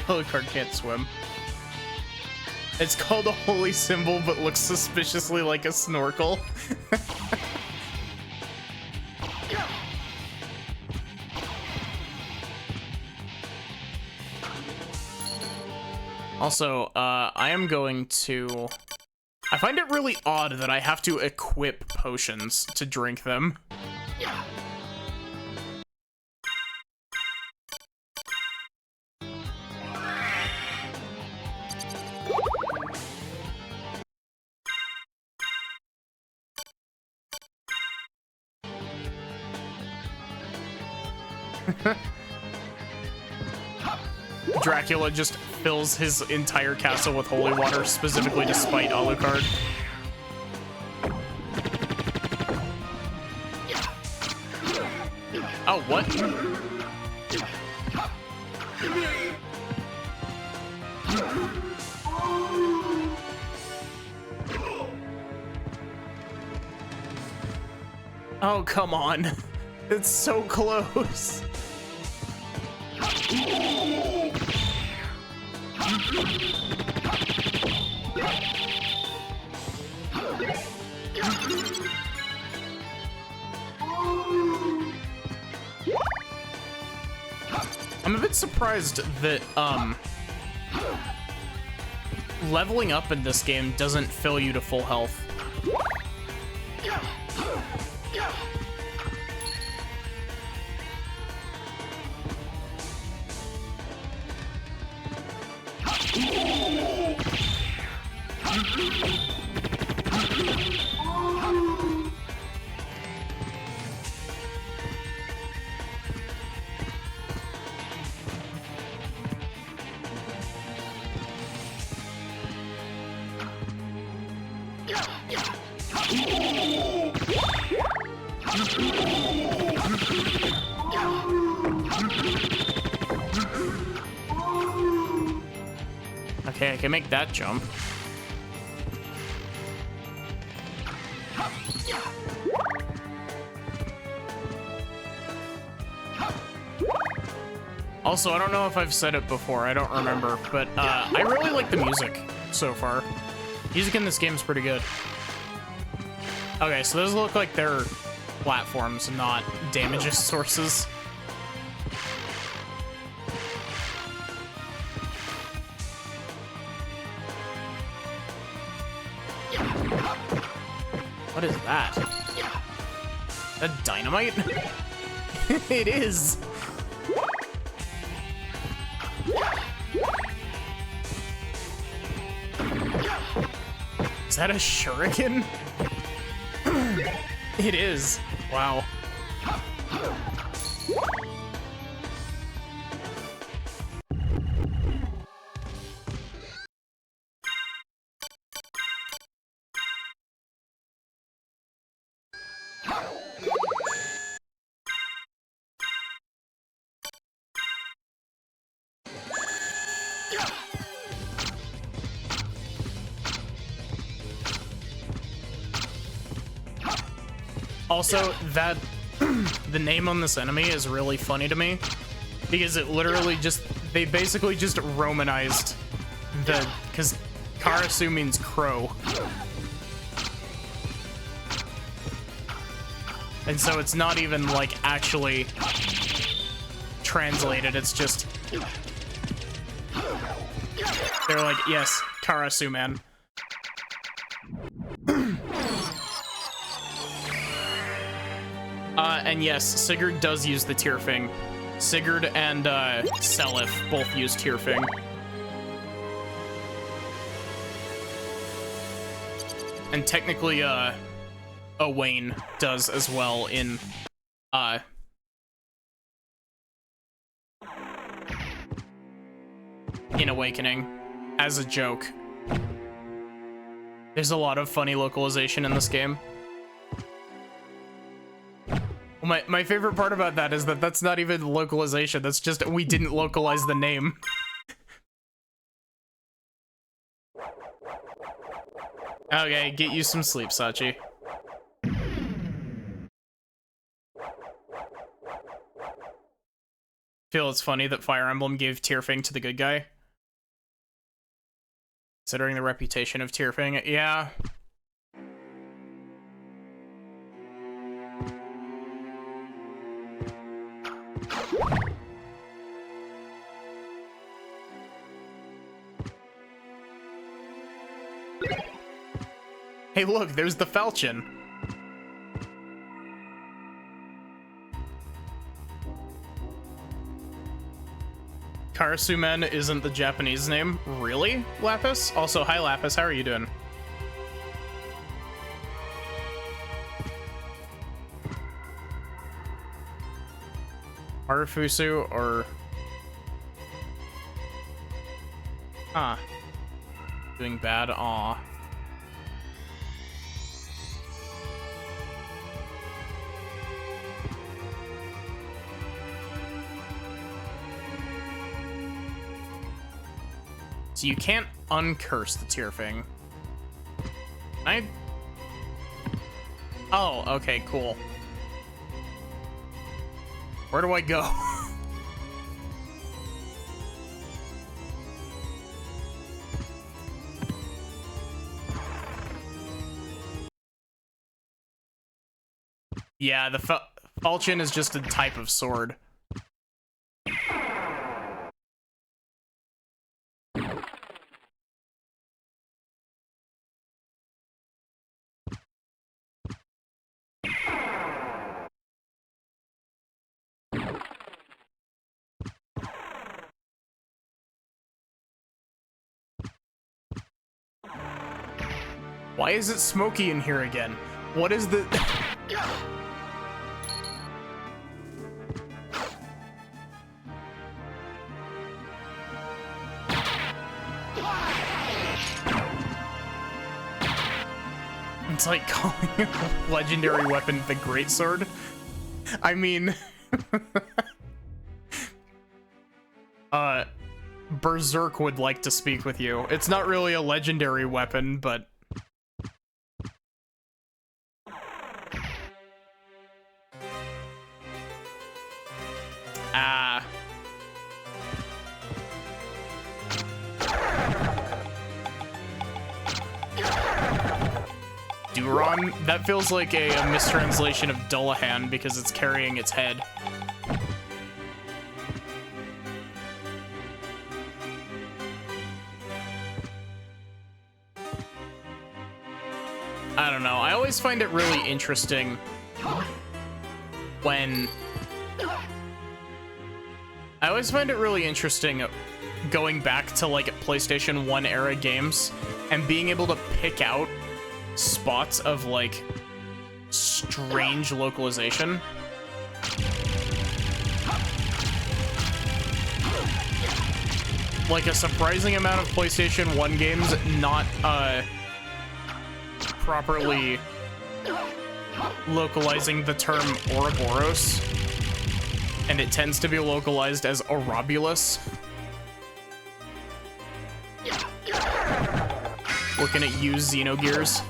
Alucard can't swim. It's called a holy symbol, but looks suspiciously like a snorkel. Also, I am going to... I find it really odd that I have to equip potions to drink them. Dracula just fills his entire castle with holy water, specifically to spite Alucard. Oh, what? Oh, come on. It's so close. I'm a bit surprised that, leveling up in this game doesn't fill you to full health. Okay, I can make that jump. Also, I don't know if I've said it before, I don't remember, but I really like the music so far. Music in this game is pretty good. Okay, so those look like they're platforms, not damage sources. What is that? Is that dynamite? It is! Is that a shuriken? It is. Wow. Also, that the name on this enemy is really funny to me because it literally just, they basically just Romanized the, because Karasu means crow. And so it's not even like actually translated, it's just, they're like, yes, Karasu, man. And yes, Sigurd does use the Tearfing. Sigurd and Seliph both use Tearfing. And technically, Owain does as well in Awakening, as a joke. There's a lot of funny localization in this game. My favorite part about that is that that's not even localization, that's just we didn't localize the name. Okay, get you some sleep, Sachi. Feel it's funny that Fire Emblem gave Tearfing to the good guy. Considering the reputation of Tearfing, yeah. Hey, look, there's the falchion. Karasumen isn't the Japanese name. Really, Lapis? Also, hi, Lapis. How are you doing? Marufusu or... Huh. Doing bad? Aw. So you can't uncurse the Tearfing. Oh, okay, cool. Where do I go? Yeah, the falchion is just a type of sword. Why is it smoky in here again? What is the... It's like calling a legendary weapon the Greatsword. I mean... Berserk would like to speak with you. It's not really a legendary weapon, but... Ah. Duron? That feels like a mistranslation of Dullahan because it's carrying its head. I don't know. I always find it really interesting when... I always find it really interesting going back to, like, PlayStation 1 era games and being able to pick out spots of, like, strange localization. Like, a surprising amount of PlayStation 1 games not, properly localizing the term Ouroboros, and it tends to be localized as Orobulus. Looking at you, Xenogears.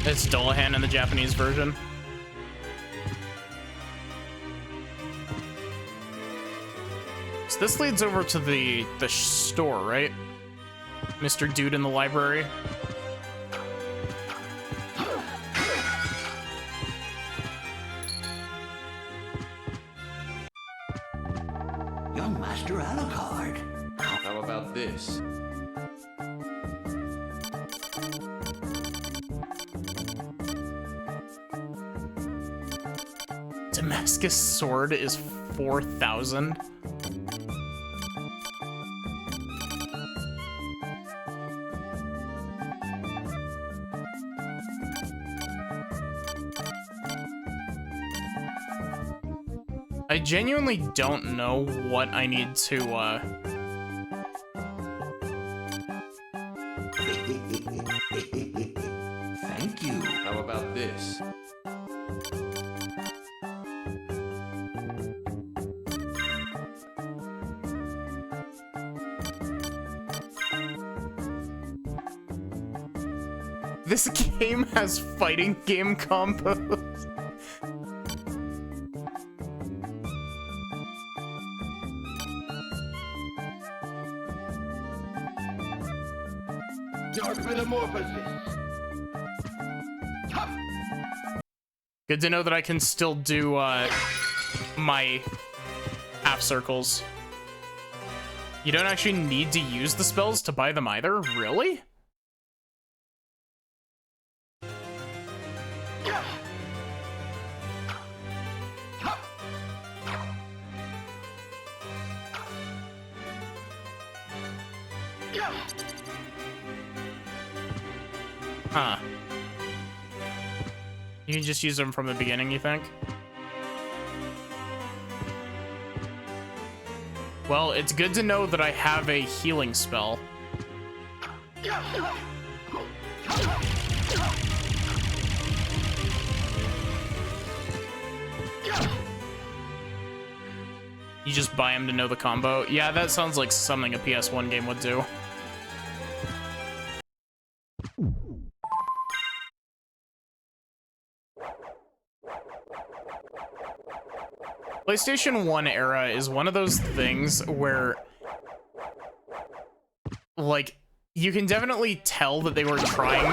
It's Dullahan in the Japanese version. So this leads over to the store, right? Mr. Dude in the library. Young Master Alucard. How about this? Damascus sword is 4,000. I genuinely don't know what I need to, Thank you. How about this? This game has fighting game combos. Good to know that I can still do my half circles. You don't actually need to use the spells to buy them either? Really? Huh. You can just use them from the beginning, you think? Well, it's good to know that I have a healing spell. You just buy them to know the combo? Yeah, that sounds like something a PS1 game would do. PlayStation 1 era is one of those things where, like, you can definitely tell that they were trying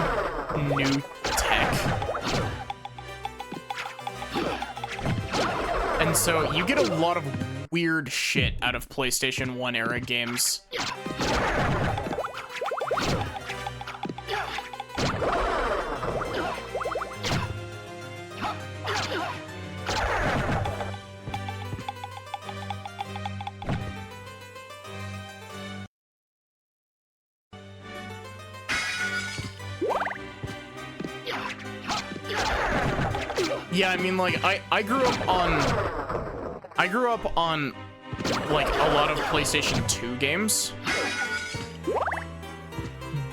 new tech. And so you get a lot of weird shit out of PlayStation 1 era games. Yeah, I mean, like, I grew up on, like, a lot of PlayStation 2 games.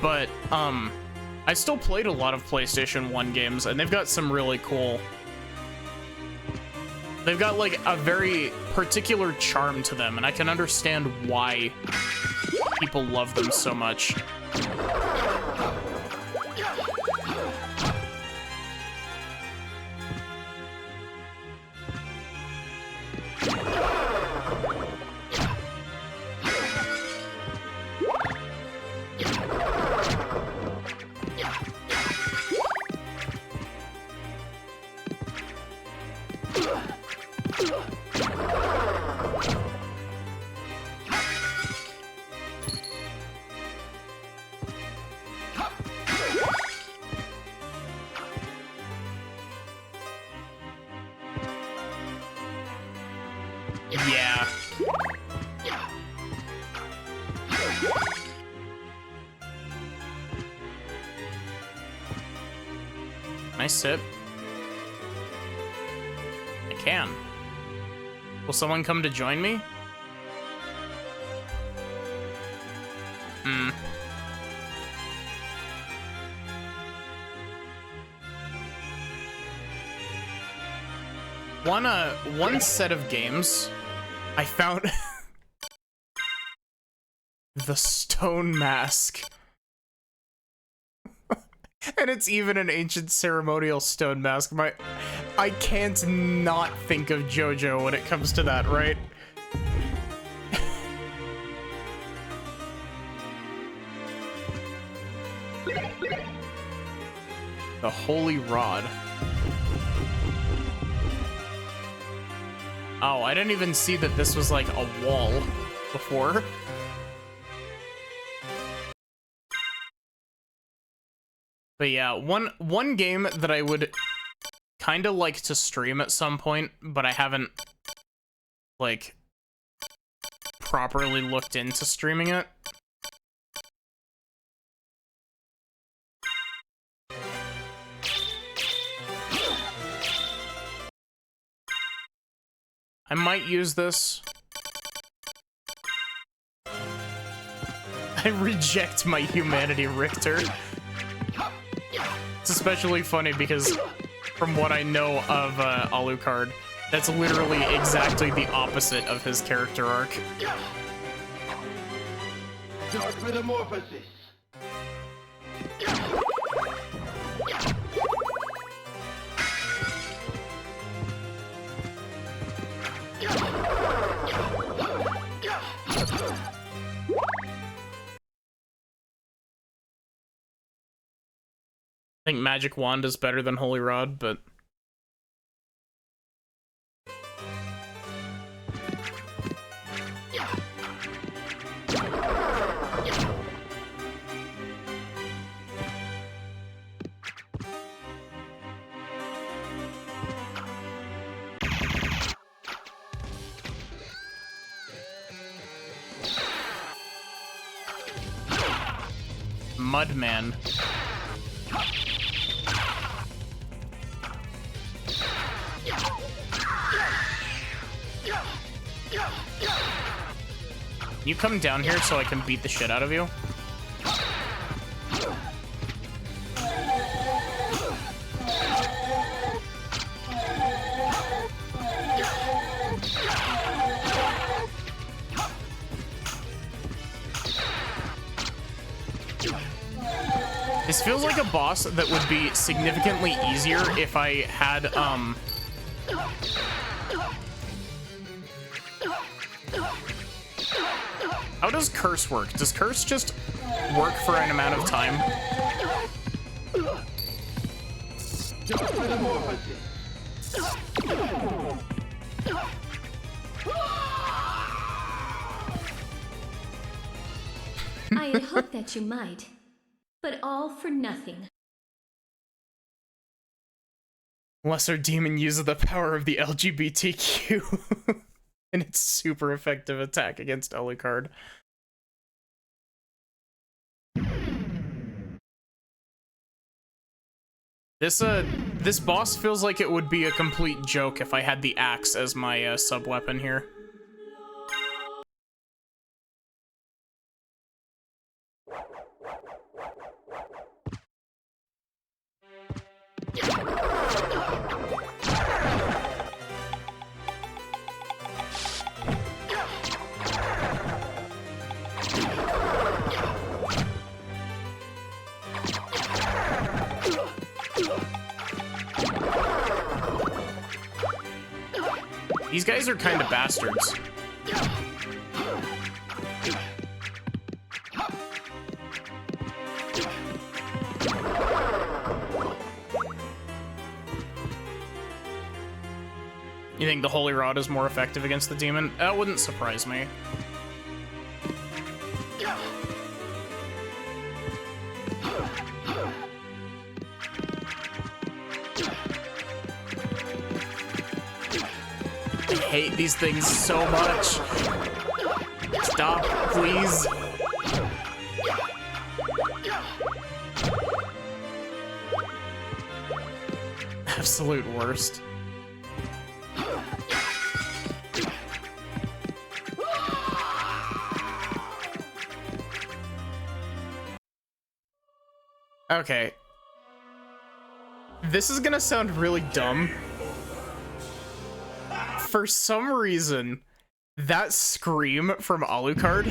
But, I still played a lot of PlayStation 1 games, and they've got some really cool... They've got, like, a very particular charm to them, and I can understand why people love them so much. Yeah. Can I sip? I can. Will someone come to join me? Hmm. One set of games I found the stone mask. And it's even an ancient ceremonial stone mask. I can't not think of JoJo when it comes to that, right? The Holy Rod. Oh, I didn't even see that this was like a wall before. But yeah, one game that I would kind of like to stream at some point, but I haven't like properly looked into streaming it. I might use this. I reject my humanity, Richter. It's especially funny because from what I know of Alucard, that's literally exactly the opposite of his character arc. Dark Metamorphosis. I think Magic Wand is better than Holy Rod, but... Mudman. You come down here so I can beat the shit out of you? This feels like a boss that would be significantly easier if I had, How does Curse work? Does Curse just work for an amount of time? I had hoped that you might, but all for nothing. Lesser Demon uses the power of the LGBTQ in its super effective attack against Alucard. This boss feels like it would be a complete joke if I had the axe as my sub-weapon here. These guys are kind of bastards. You think the Holy Rod is more effective against the demon? That wouldn't surprise me. I hate these things so much. Stop, please. Absolute worst. Okay. This is gonna sound really dumb. For some reason, that scream from Alucard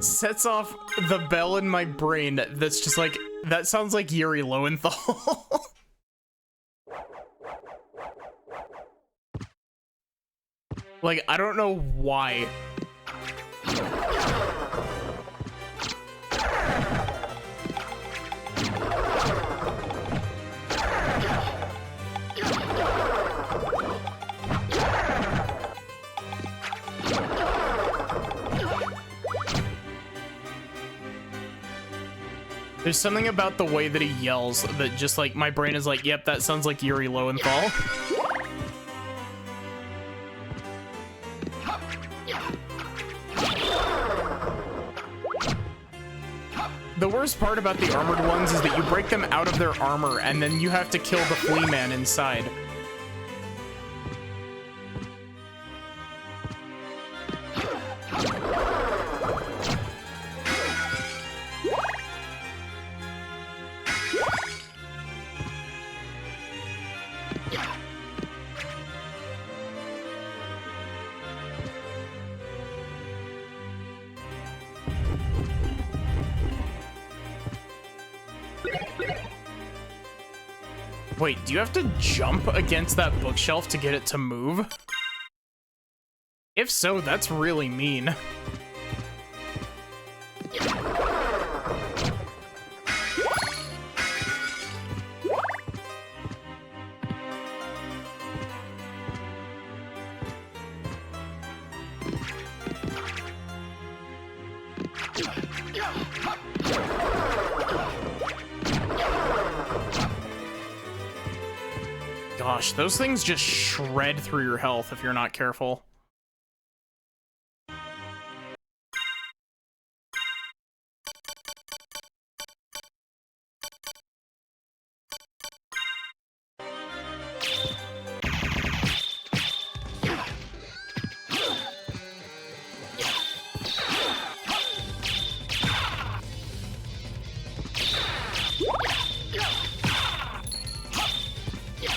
sets off the bell in my brain that's just like, that sounds like Yuri Lowenthal. Like, I don't know why. There's something about the way that he yells that just like, my brain is like, yep, that sounds like Yuri Lowenthal. The worst part about the armored ones is that you break them out of their armor and then you have to kill the flea man inside. Wait, do you have to jump against that bookshelf to get it to move? If so, that's really mean. Gosh, those things just shred through your health if you're not careful.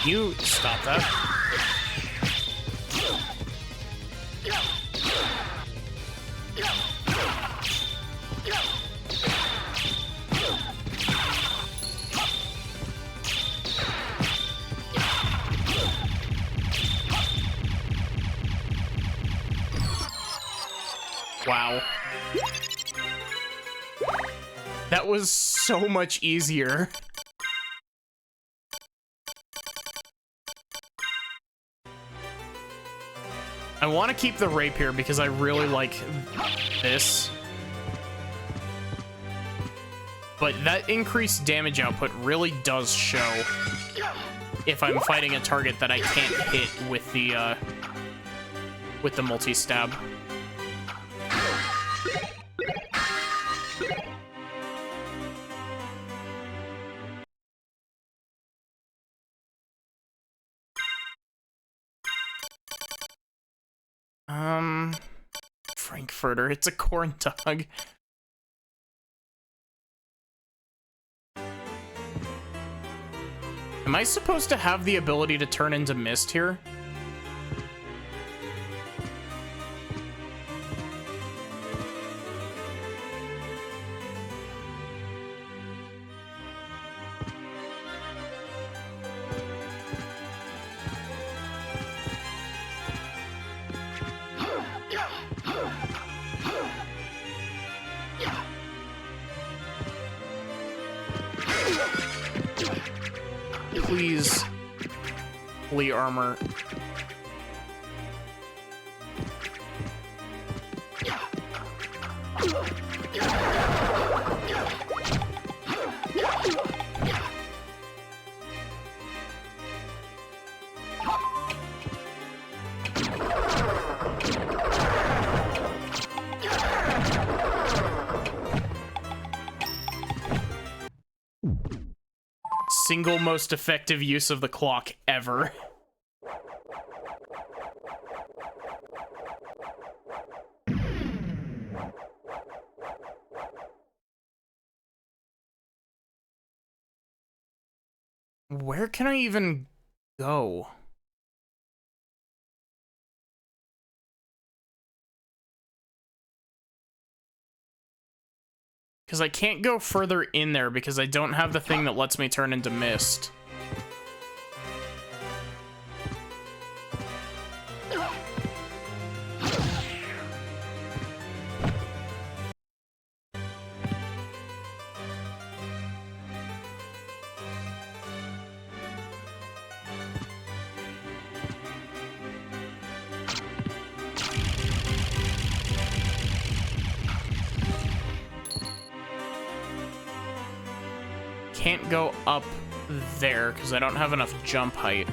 You stop that. Wow. That was so much easier. I want to keep the rapier because I really like this. But that increased damage output really does show if I'm fighting a target that I can't hit with the multi-stab. Frankfurter, it's a corn dog. Am I supposed to have the ability to turn into mist here? Please. Fully armor. Single most effective use of the clock ever. Where can I even go? Because I can't go further in there because I don't have the thing that lets me turn into mist. Can't go up there because I don't have enough jump height.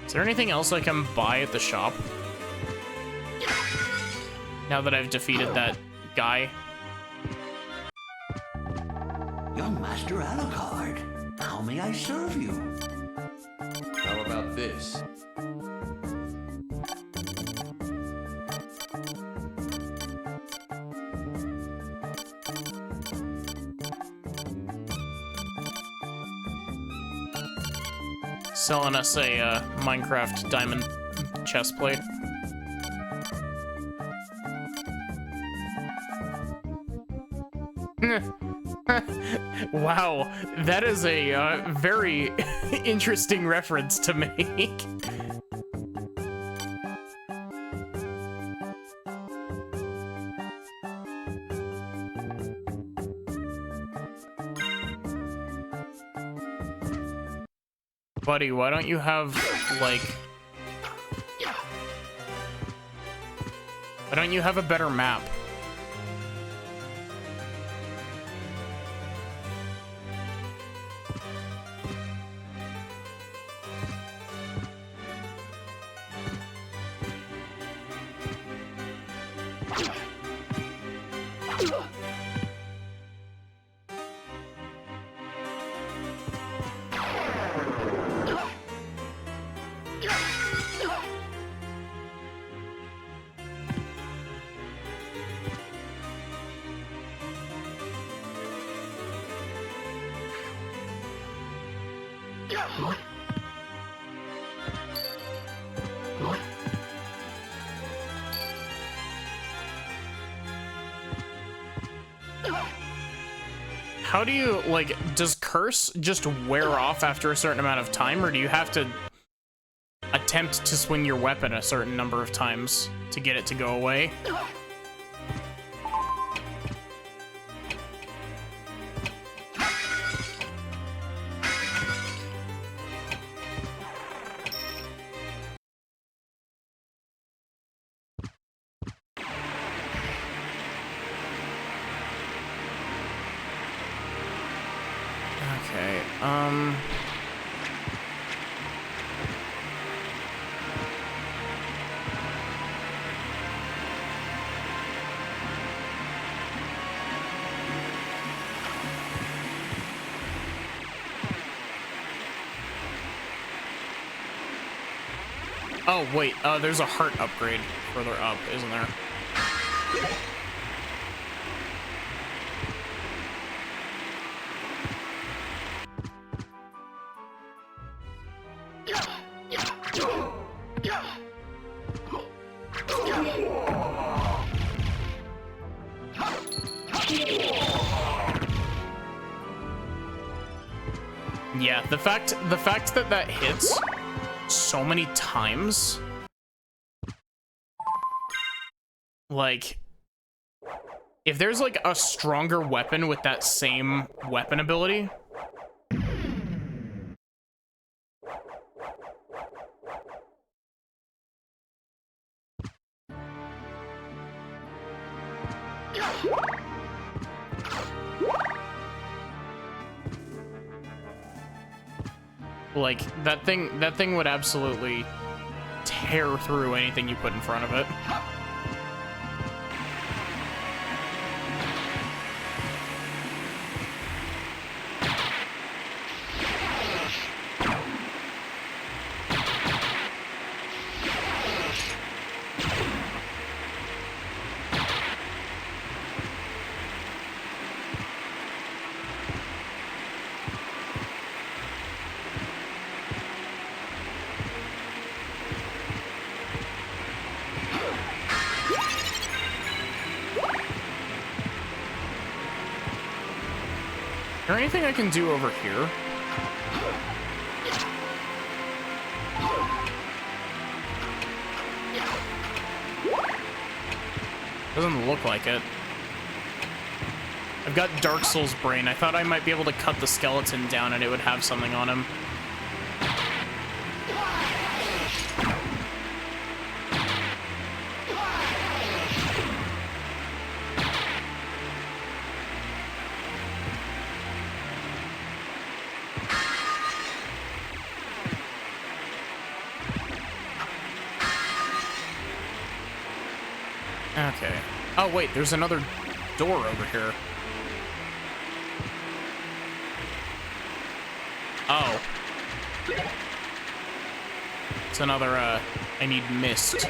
Is there anything else I can buy at the shop? Now that I've defeated that guy. Young Master Alucard, how may I serve you? How about this? Selling us a Minecraft diamond chest plate. Wow, that is a very interesting reference to make. Buddy, why don't you have, like... Why don't you have a better map? How do you, like, does curse just wear off after a certain amount of time, or do you have to attempt to swing your weapon a certain number of times to get it to go away? Oh, wait, there's a heart upgrade further up, isn't there? Yeah, the fact that that hits so many times, like, if there's like a stronger weapon with that same weapon ability, like that thing would absolutely tear through anything you put in front of it. Is there anything I can do over here? Doesn't look like it. I've got Dark Souls brain. I thought I might be able to cut the skeleton down and it would have something on him. Okay. Oh, wait, there's another door over here. Oh. It's another, I need mist.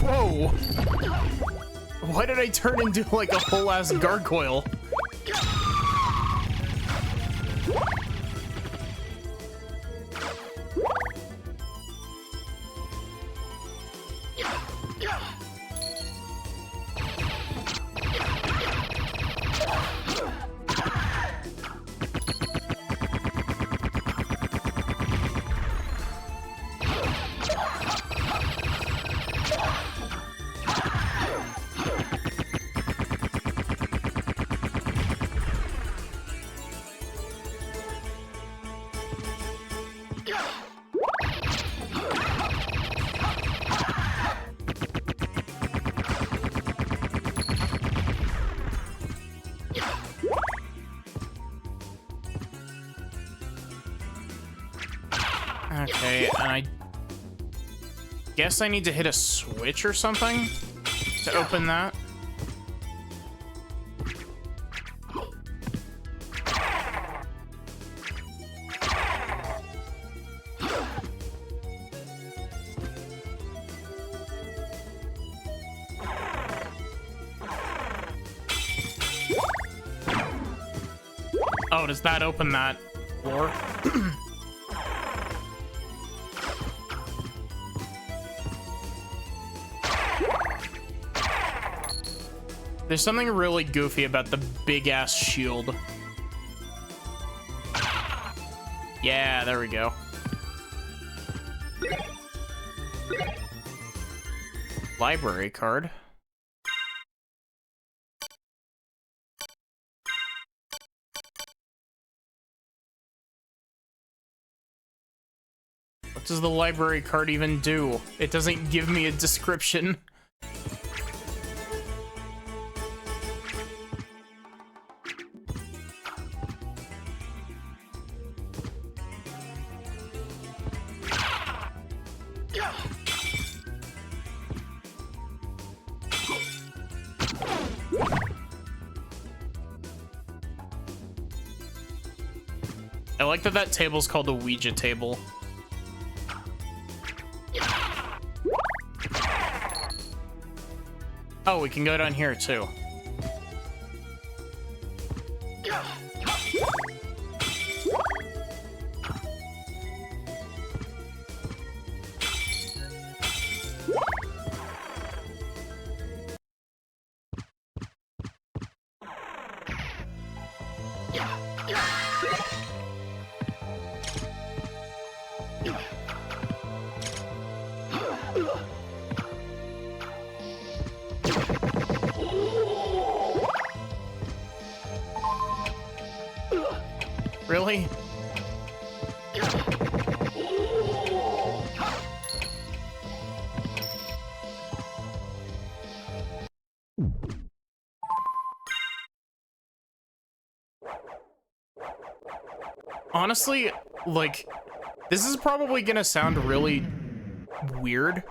Whoa! Why did I turn into like a whole ass gargoyle? Okay, and I guess I need to hit a switch or something to open that. Oh, does that open that floor? There's something really goofy about the big-ass shield. Yeah, there we go. Library card. What does the library card even do? It doesn't give me a description. I like that that table's called a Ouija table. Oh, we can go down here too. Really? Honestly, like, this is probably gonna sound really weird,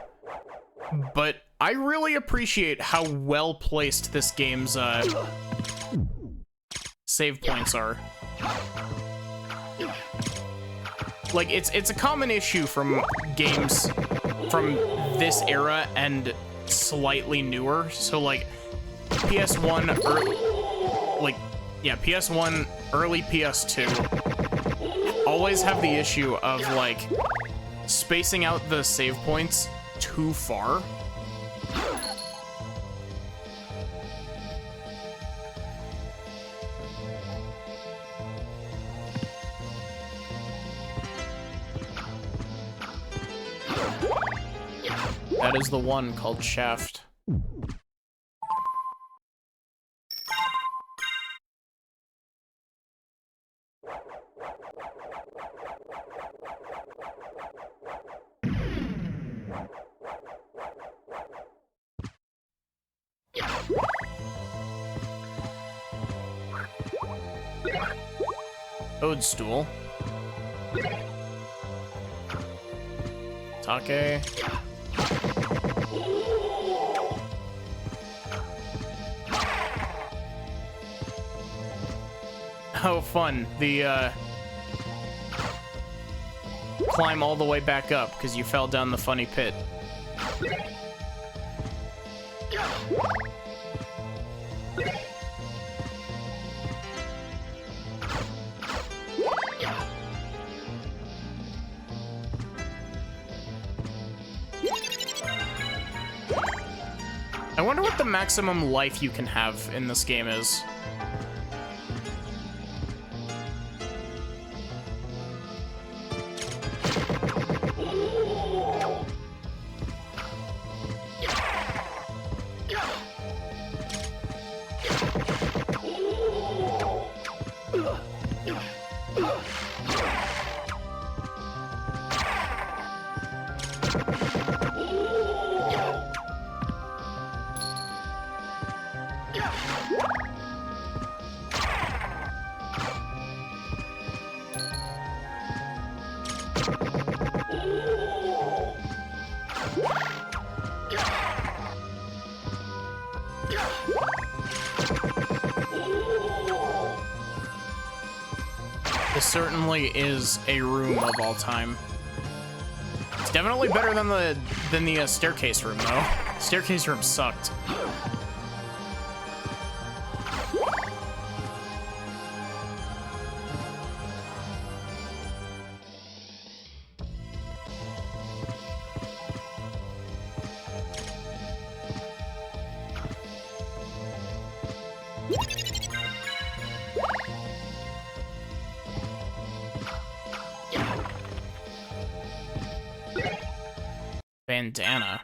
but I really appreciate how well placed this game's save points are. Like, it's a common issue from games from this era and slightly newer. So, like, PS1, PS1, early PS2, always have the issue of, like, spacing out the save points too far. That is the one called Shaft. Toadstool. Take. Oh, fun. The, climb all the way back up because you fell down the funny pit. I wonder what the maximum life you can have in this game is. This certainly is a room of all time. It's definitely better than the staircase room, though. Staircase room sucked. Bandana.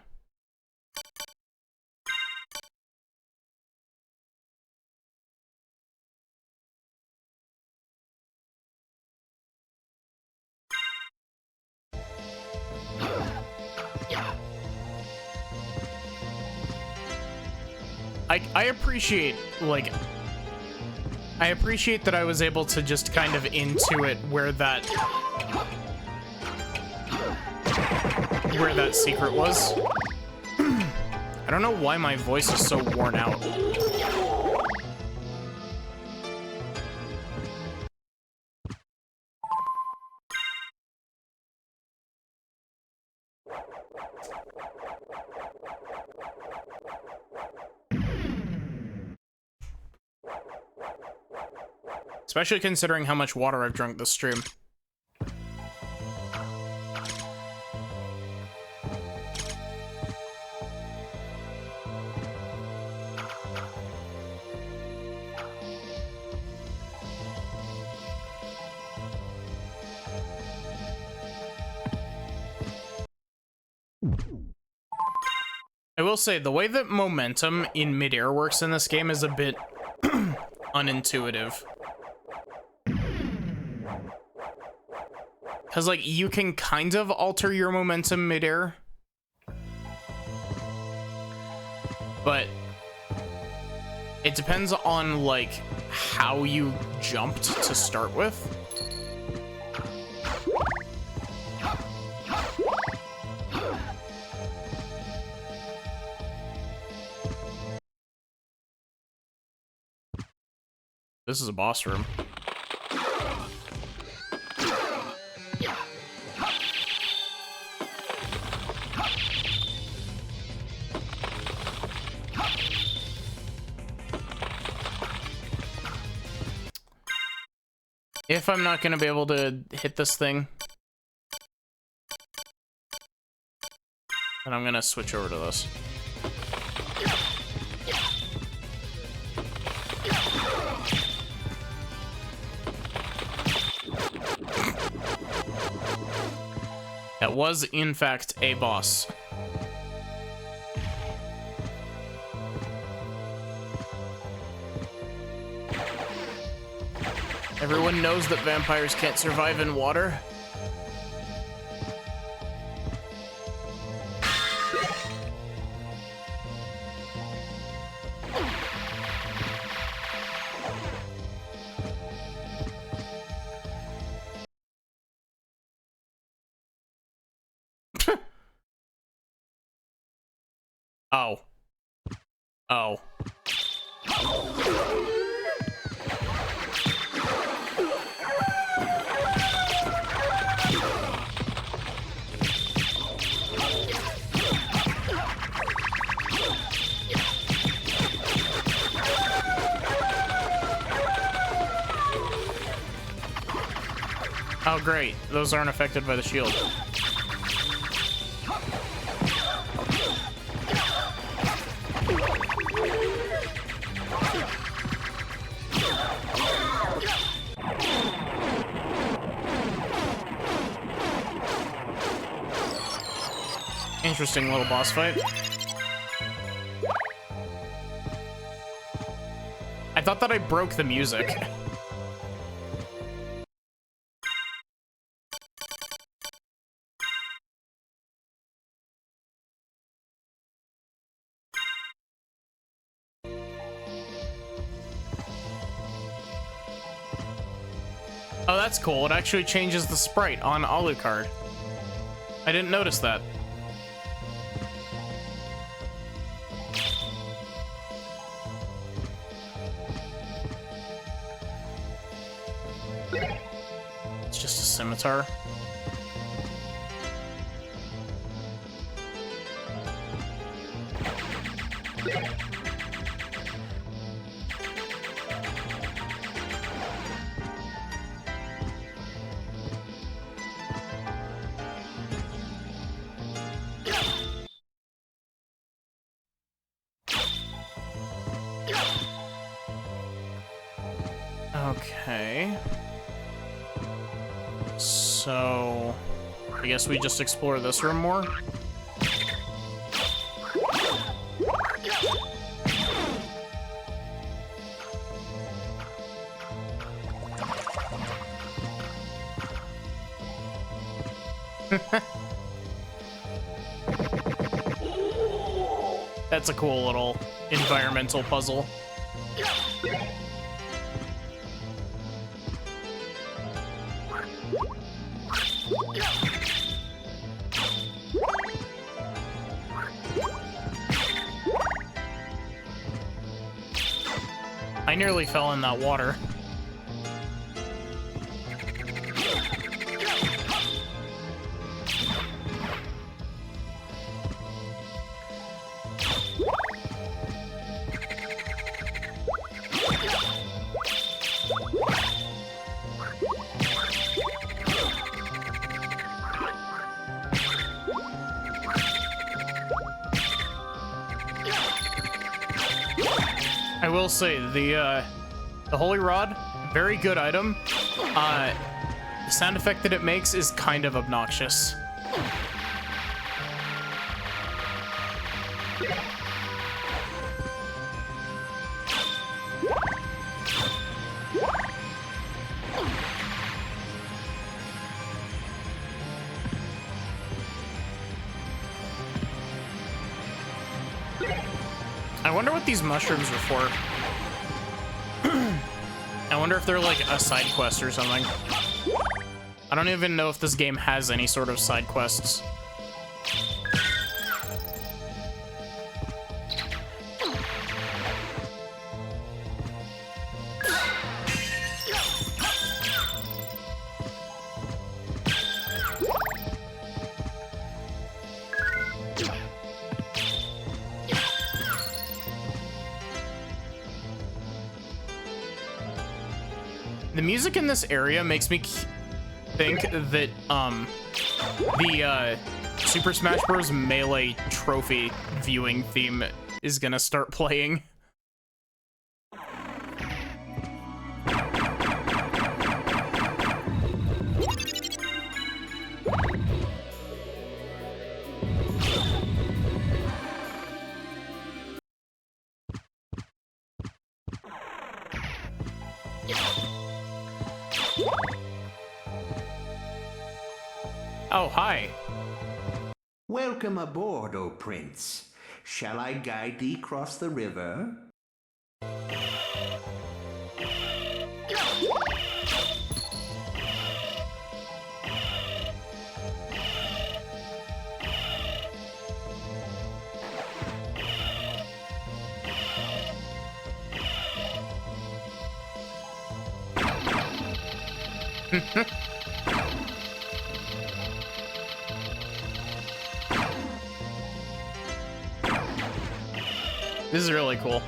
I appreciate, like, I appreciate that I was able to just kind of intuit where that secret was. I don't know why my voice is so worn out. Especially considering how much water I've drunk this stream. I will say, the way that momentum in midair works in this game is a bit unintuitive. Because, like, you can kind of alter your momentum midair, but it depends on, like, how you jumped to start with. This is a boss room. If I'm not gonna be able to hit this thing, then I'm gonna switch over to this. That was, in fact, a boss. Everyone knows that vampires can't survive in water. Oh. Oh. Oh, great. Those aren't affected by the shield. Interesting little boss fight. I thought that I broke the music. Oh, that's cool. It actually changes the sprite on Alucard. I didn't notice that. It's just a scimitar. Okay. So, I guess we just explore this room more. That's a cool little environmental puzzle. I nearly fell in that water. I will say, the Holy Rod, very good item. The sound effect that it makes is kind of obnoxious. I wonder what these mushrooms are for. I wonder if they're like a side quest or something. I don't even know if this game has any sort of side quests. The music in this area makes me think that the Super Smash Bros. Melee trophy viewing theme is gonna start playing. Oh, hi. Welcome aboard, O Prince. Shall I guide thee across the river? This is really cool.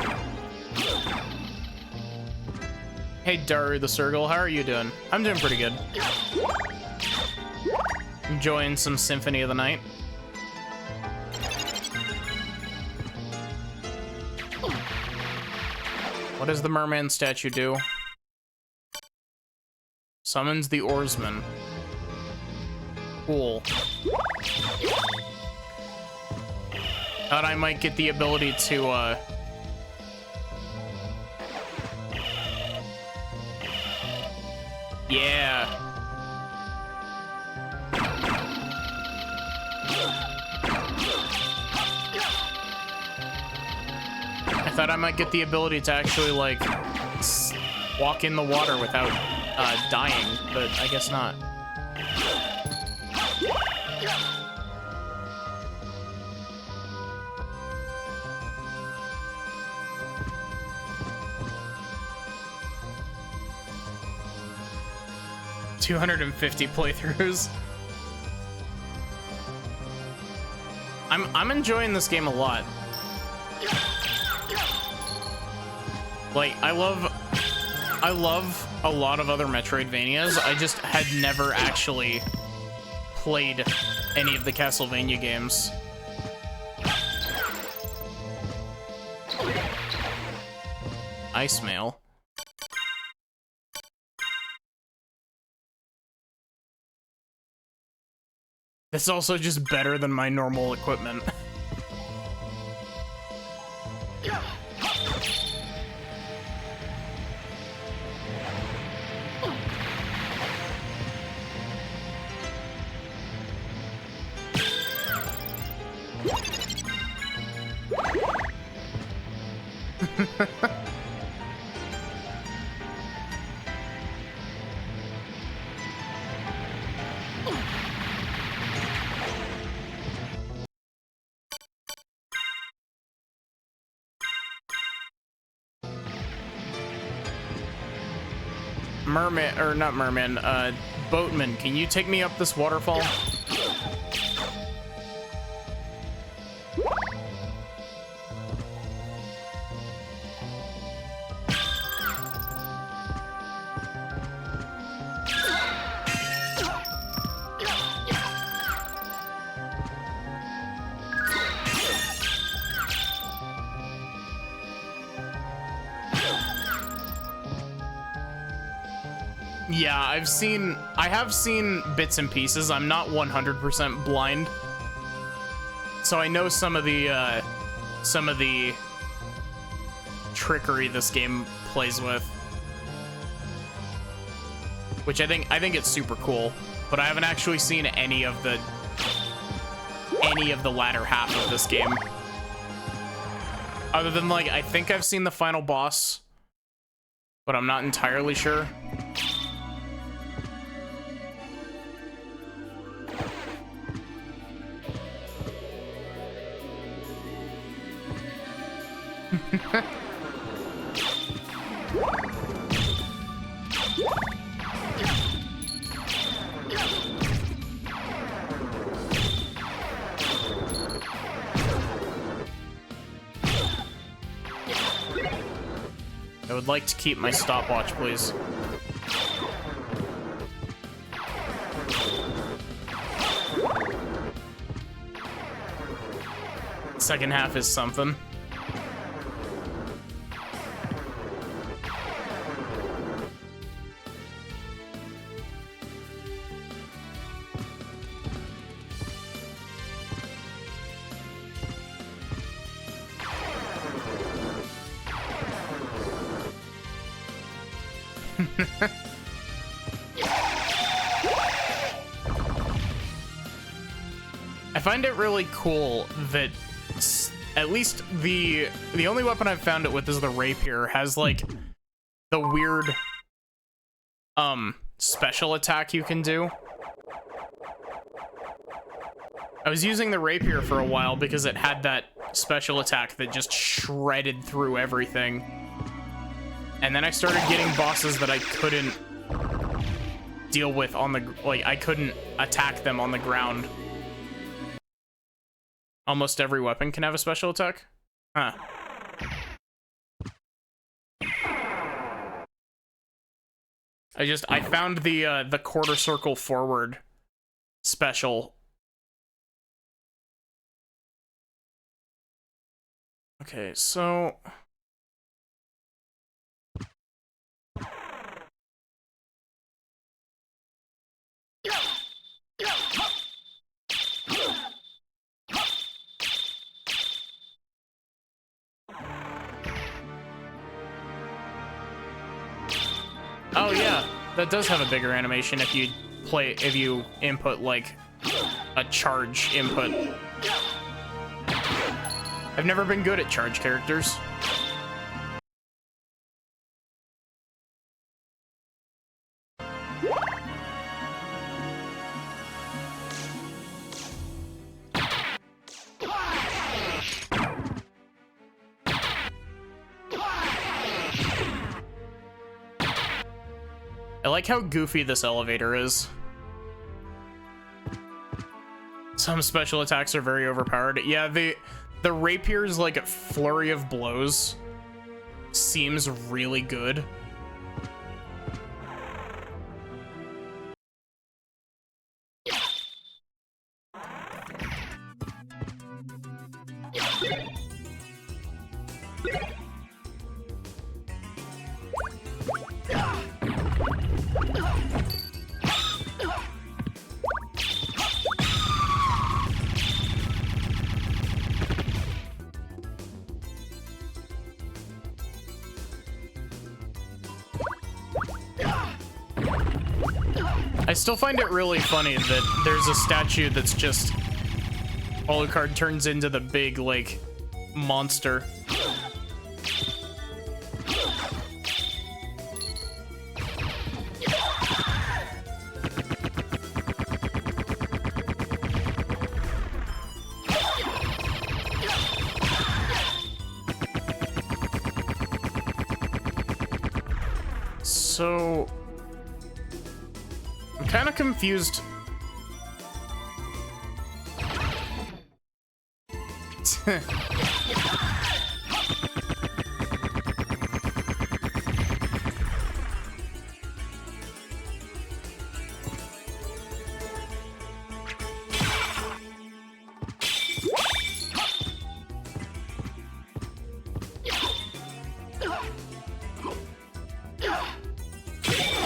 Hey, Daru the Circle, how are you doing? I'm doing pretty good. Enjoying some Symphony of the Night. What does the merman statue do? Summons the oarsman. Cool. Thought I might get the ability to, yeah. I thought I might get the ability to actually, like, walk in the water without, dying, but I guess not. $250 playthroughs. I'm enjoying this game a lot. Like, I love a lot of other Metroidvanias. I just had never actually played any of the Castlevania games. Ice mail. It's also just better than my normal equipment. Merman, or not merman, boatman, can you take me up this waterfall? Yeah, I have seen bits and pieces. I'm not 100% blind, so I know some of the trickery this game plays with, which I think it's super cool. But I haven't actually seen any of the latter half of this game, other than like I think I've seen the final boss, but I'm not entirely sure. I would like to keep my stopwatch, please. Second half is something. I find it really cool that at least the only weapon I've found it with is the rapier has like the weird special attack you can do. I was using the rapier for a while because it had that special attack that just shredded through everything. And then I started getting bosses that I couldn't deal with on the, like, I couldn't attack them on the ground. Almost every weapon can have a special attack? Huh. I found the quarter circle forward special. Okay, so oh yeah, that does have a bigger animation if you input like a charge input. I've never been good at charge characters. I like how goofy this elevator is. Some special attacks are very overpowered. Yeah, the rapier's like a flurry of blows seems really good. I still find it really funny that there's a statue that's just Alucard turns into the big, like, monster. So I'm kind of confused.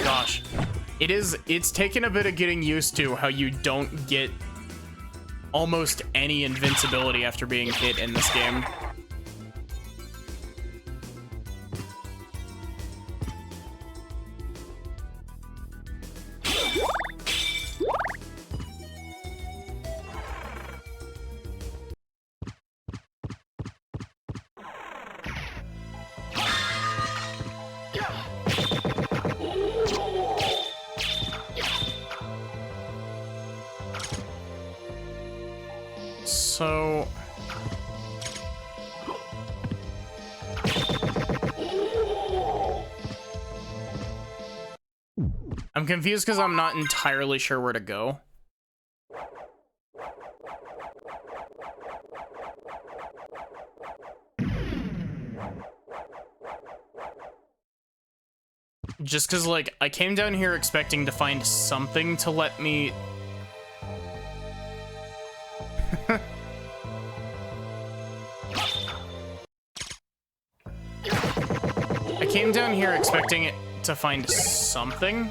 Gosh, it's taken a bit of getting used to how you don't get almost any invincibility after being hit in this game. So I'm confused because I'm not entirely sure where to go. Just because, like, I came down here expecting to find something to let me... I came down here expecting it to find something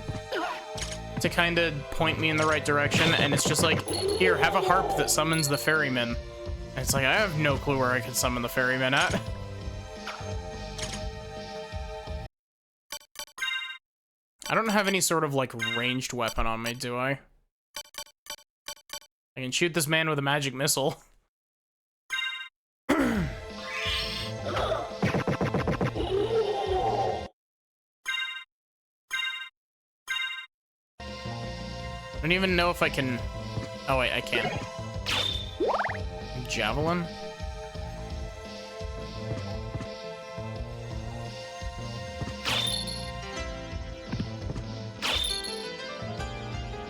to kind of point me in the right direction, and it's just like, here, have a harp that summons the ferryman. And it's like, I have no clue where I can summon the ferryman at. I don't have any sort of, like, ranged weapon on me, do I? I can shoot this man with a magic missile. I don't even know if I can... Oh, wait, I can. Javelin?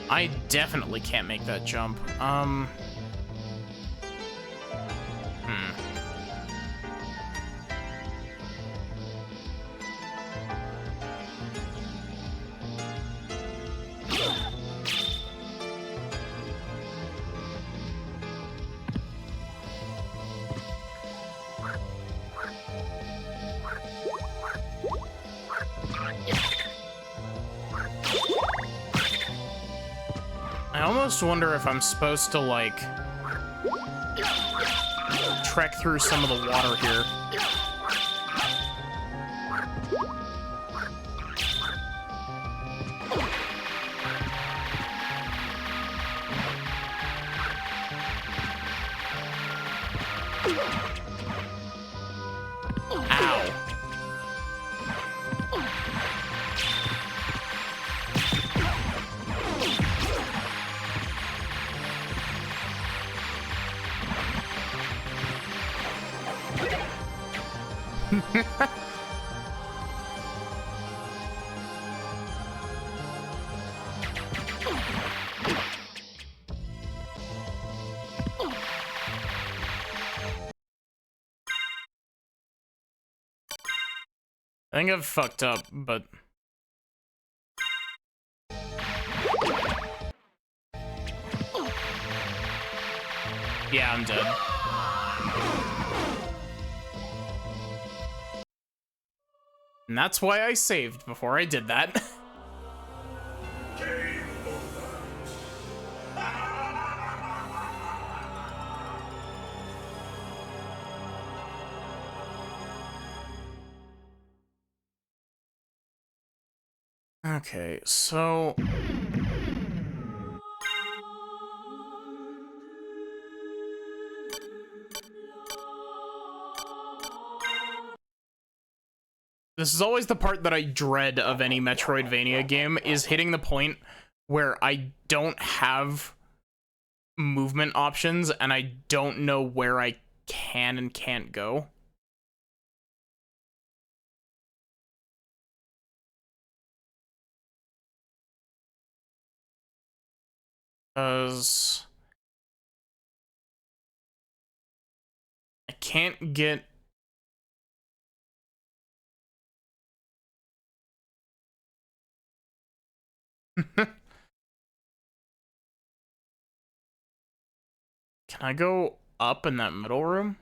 I definitely can't make that jump. I almost wonder if I'm supposed to, like, trek through some of the water here. Ow. I think I've fucked up, but... Yeah, I'm dead. And that's why I saved before I did that. Okay, so... This is always the part that I dread of any Metroidvania game, is hitting the point where I don't have movement options and I don't know where I can and can't go. Because I can't get... Can I go up in that middle room?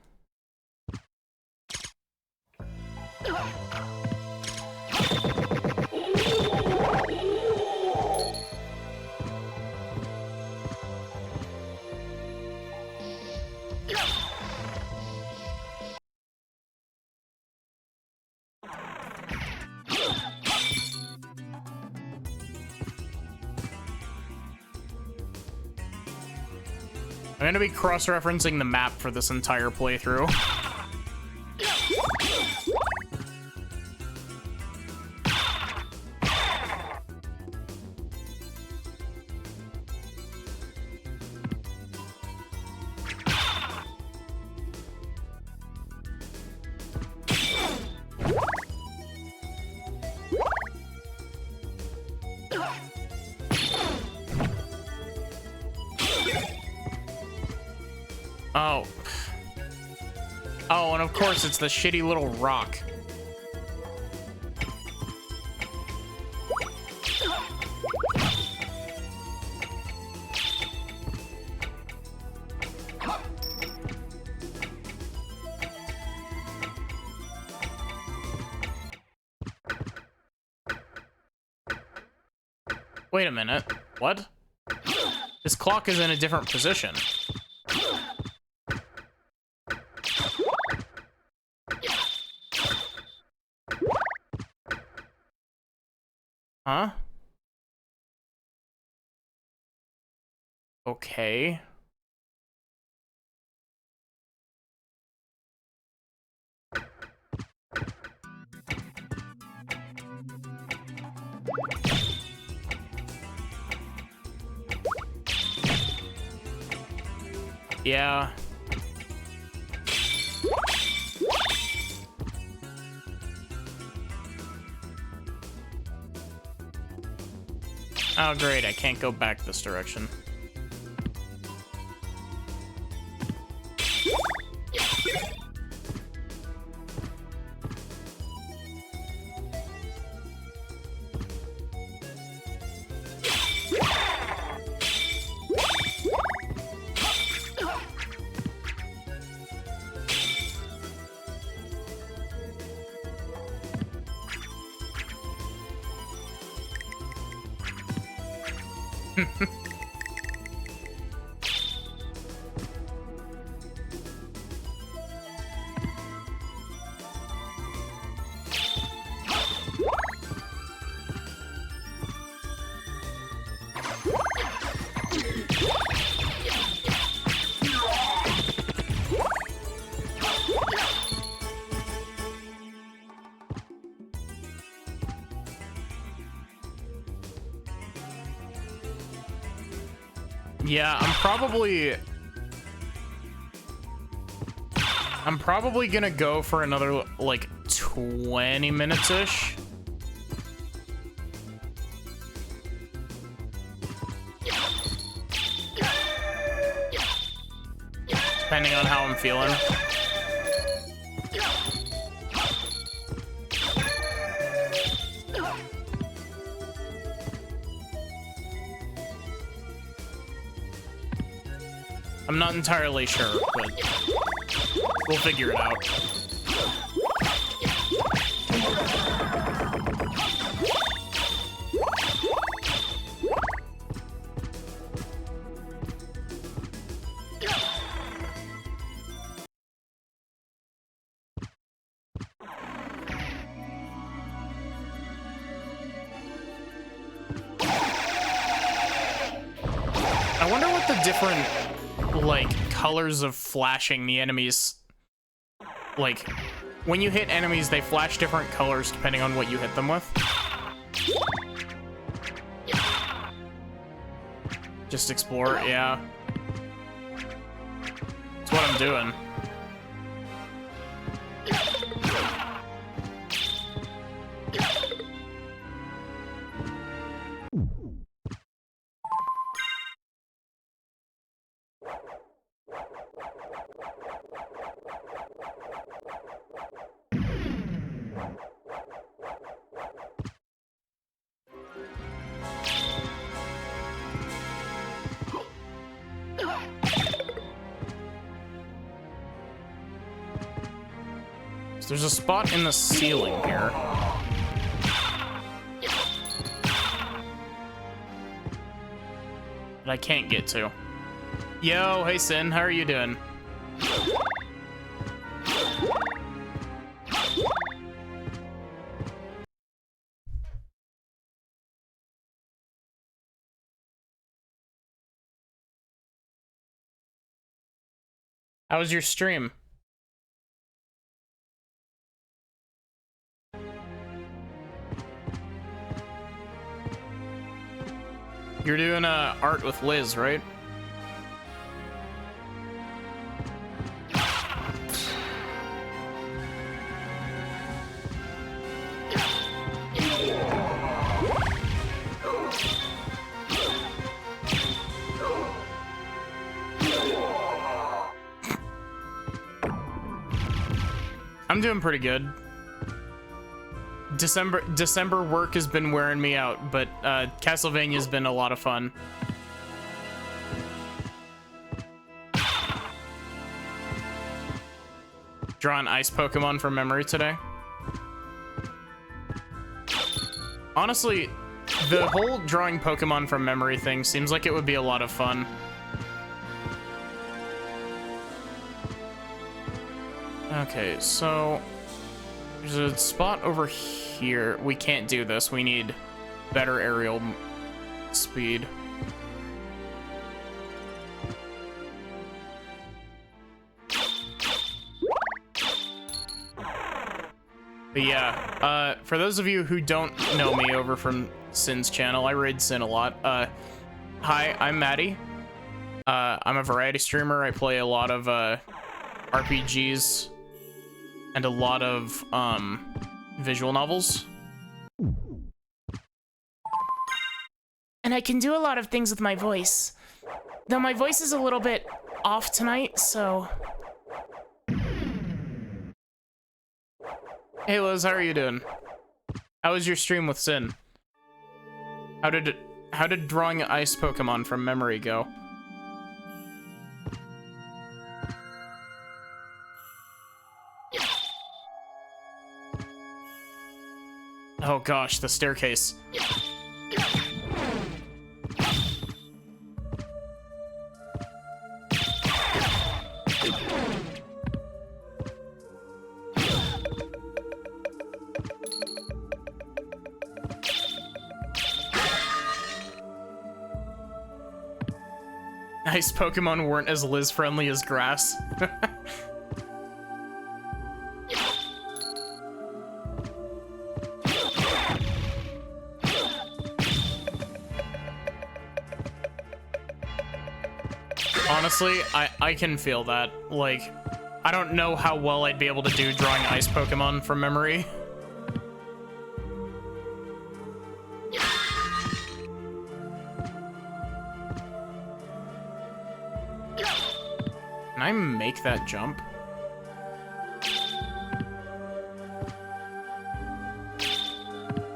I'm gonna be cross-referencing the map for this entire playthrough. Oh. Oh, and of course it's the shitty little rock. Wait a minute. What? This clock is in a different position. Huh? Okay. Yeah. Oh, great, I can't go back this direction. Yeah, I'm probably gonna go for another, like, 20 minutes-ish. Depending on how I'm feeling. I'm not entirely sure, but we'll figure it out. I wonder what the different, like, colors of flashing the enemies, like, when you hit enemies, they flash different colors depending on what you hit them with. Just explore, yeah. That's what I'm doing. So there's a spot in the ceiling here. That I can't get to. Yo, hey Sin, how are you doing? How was your stream? You're doing art with Liz, right? I'm doing pretty good. December work has been wearing me out, but Castlevania's been a lot of fun. Drawn ice Pokemon from memory today. Honestly, the whole drawing Pokemon from memory thing seems like it would be a lot of fun. Okay, so there's a spot over here. We can't do this. We need better aerial speed. But yeah, for those of you who don't know me over from Sin's channel, I raid Sin a lot. Hi, I'm Maddie. I'm a variety streamer. I play a lot of RPGs and a lot of visual novels. And I can do a lot of things with my voice. Though my voice is a little bit off tonight, so... Hey Liz, how are you doing? How was your stream with Sin? How did drawing ice Pokemon from memory go? Oh gosh, the staircase. Ice Pokemon weren't as Liz friendly as grass. Honestly, I can feel that. Like, I don't know how well I'd be able to do drawing ice Pokemon from memory. Can I make that jump?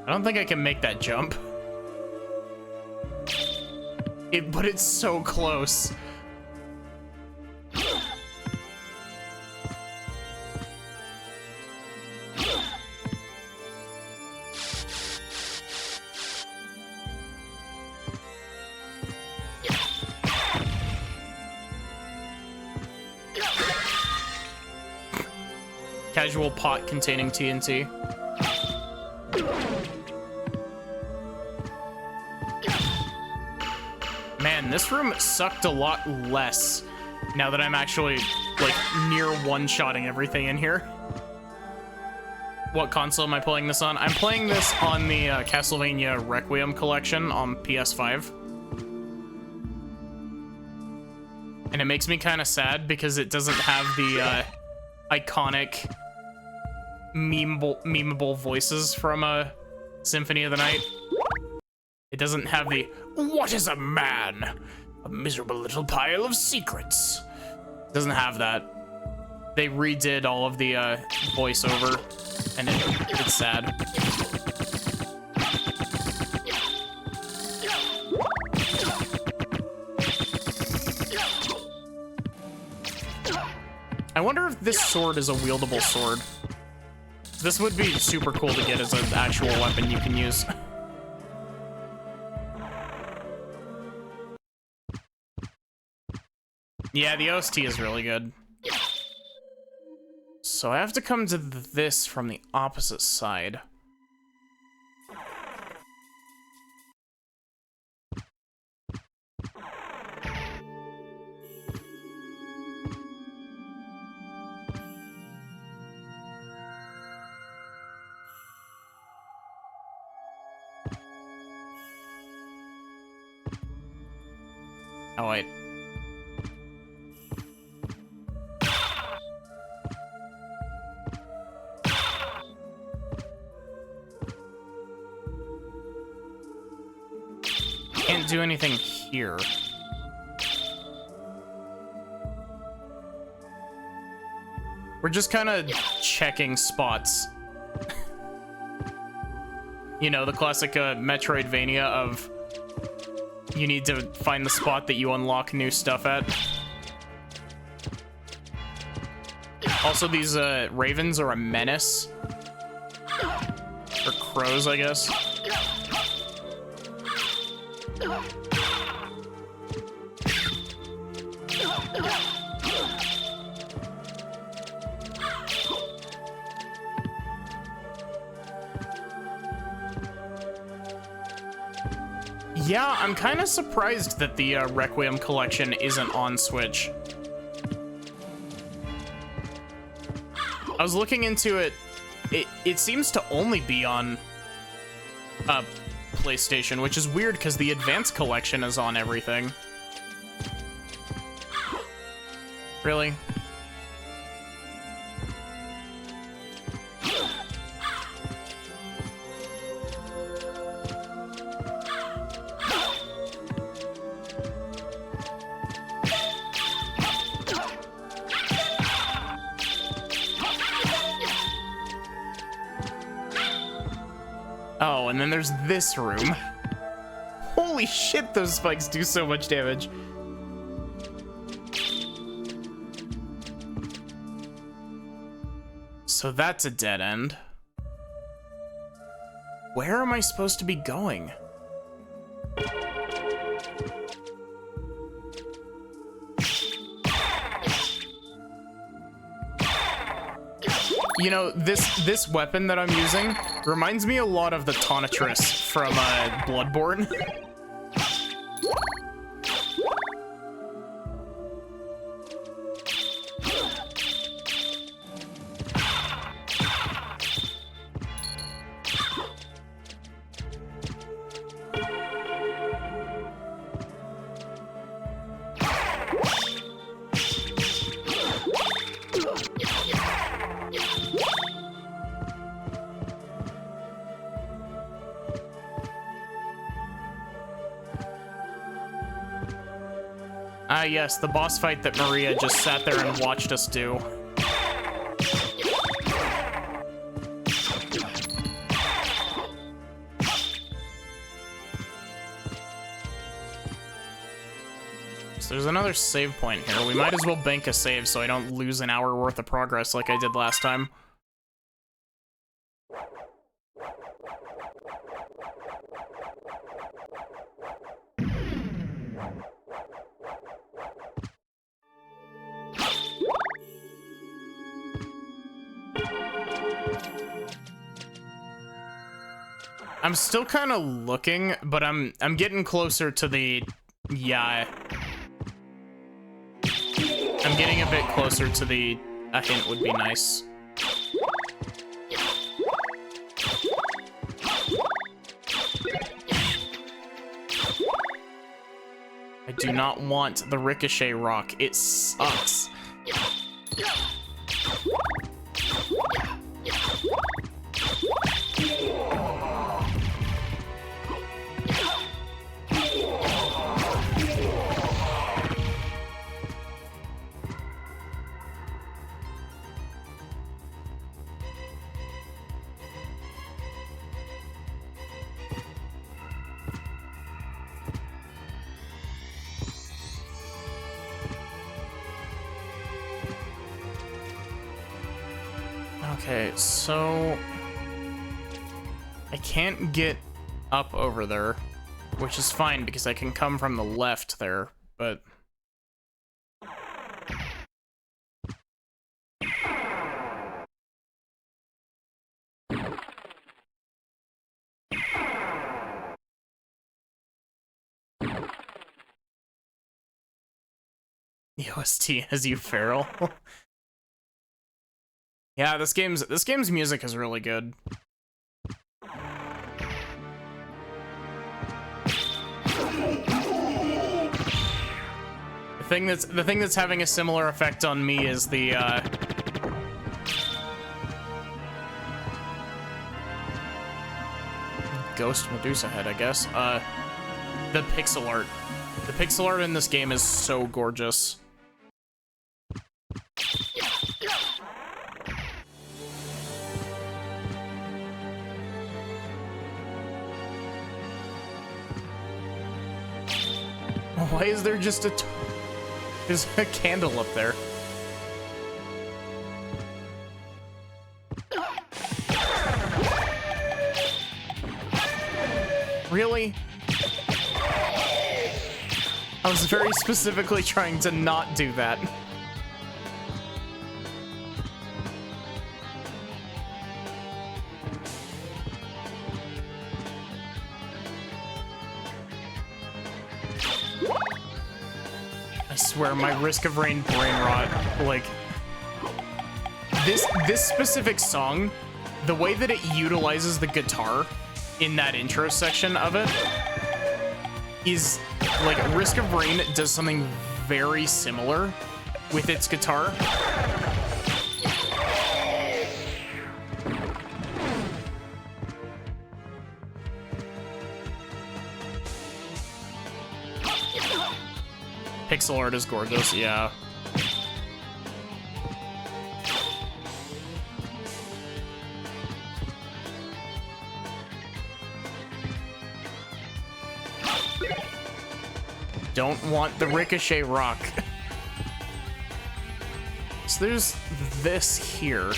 I don't think I can make that jump. But it's so close. Casual pot containing TNT. Man, this room sucked a lot less now that I'm actually, like, near one-shotting everything in here. What console am I playing this on? I'm playing this on the Castlevania Requiem collection on PS5. And it makes me kind of sad because it doesn't have the iconic memeable voices from Symphony of the Night. It doesn't have the "What is a man? A miserable little pile of secrets." It doesn't have that. They redid all of the voiceover, and it's sad. I wonder if this sword is a wieldable sword. This would be super cool to get as an actual weapon you can use. Yeah, the OST is really good. So I have to come to this from the opposite side. Oh, wait. Can't do anything here. We're just kind of checking spots. You know, the classic Metroidvania of you need to find the spot that you unlock new stuff at. Also, these ravens are a menace. Or crows, I guess. Yeah, I'm kind of surprised that the Requiem collection isn't on Switch. I was looking into it. It seems to only be on PlayStation, which is weird because the Advanced collection is on everything. Really? Oh, and then there's this room. Holy shit, those spikes do so much damage. So that's a dead end. Where am I supposed to be going? You know, this weapon that I'm using reminds me a lot of the Tonitrus from Bloodborne. Ah, yes, the boss fight that Maria just sat there and watched us do. So there's another save point here. We might as well bank a save so I don't lose an hour worth of progress like I did last time. I'm still kind of looking, but I'm getting closer to the, yeah. I'm getting a bit closer to the, a hint would be nice. I do not want the ricochet rock. It sucks. Okay, so I can't get up over there, which is fine because I can come from the left there, but the OST as you feral. Yeah, this game's music is really good. The thing that's having a similar effect on me is the Ghost Medusa head, I guess. The pixel art. The pixel art in this game is so gorgeous. Why is there just there's a candle up there? Really? I was very specifically trying to not do that. I swear, my Risk of Rain brain rot, like, this specific song, the way that it utilizes the guitar in that intro section of it is, like, Risk of Rain does something very similar with its guitar. Pixel art is gorgeous, yeah. Don't want the ricochet rock. So there's this here.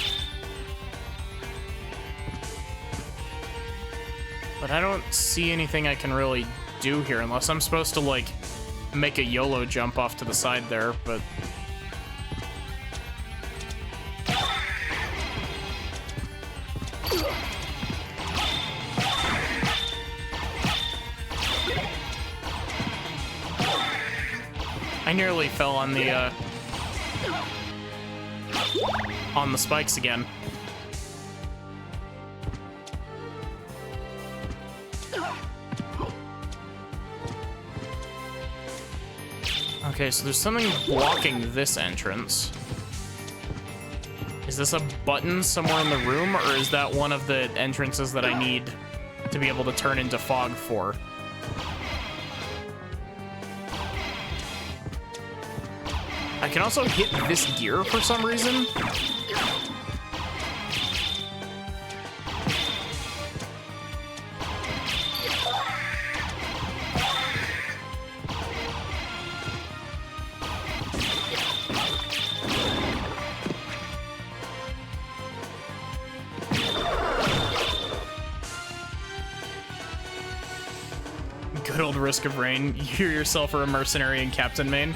But I don't see anything I can really do here unless I'm supposed to, like, make a YOLO jump off to the side there, but I nearly fell on the spikes again. Okay, so there's something blocking this entrance. Is this a button somewhere in the room, or is that one of the entrances that I need to be able to turn into fog for? I can also hit this gear for some reason. Good old Risk of Rain. You yourself are a mercenary in Captain main.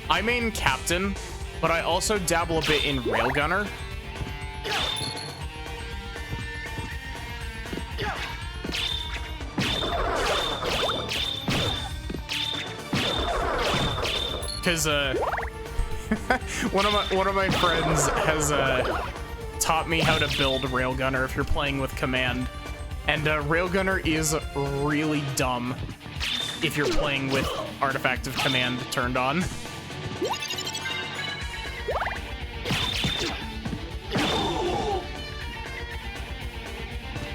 I main Captain, but I also dabble a bit in Railgunner. Because one of my friends has taught me how to build Railgunner if you're playing with command, and Railgunner is really dumb if you're playing with Artifact of Command turned on.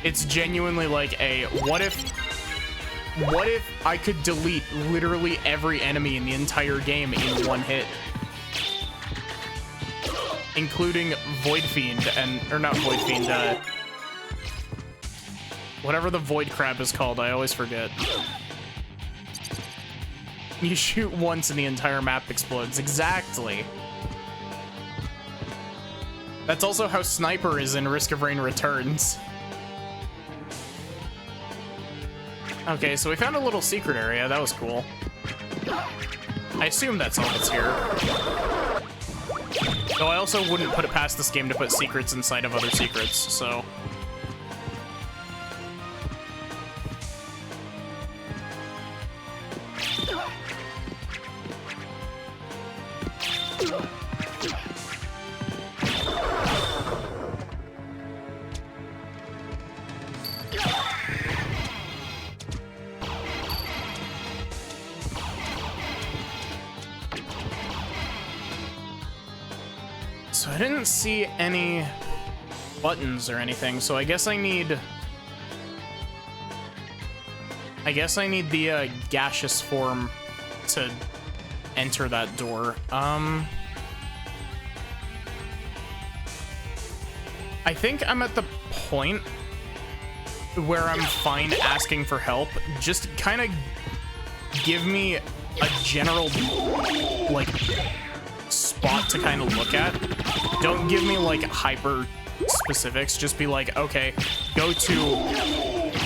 It's genuinely like a what if I could delete literally every enemy in the entire game in one hit, including Void Fiend or not Void Fiend, whatever the Void Crab is called, I always forget. You shoot once and the entire map explodes. Exactly. That's also how Sniper is in Risk of Rain Returns. Okay, so we found a little secret area. That was cool. I assume that's all that's here. Though I also wouldn't put it past this game to put secrets inside of other secrets, so... So I didn't see any buttons or anything, so I guess I need the gaseous form to enter that door. I think I'm at the point where I'm fine asking for help. Just kind of give me a general, like, spot to kind of look at. Don't give me, like, hyper specifics. Just be like, okay, go to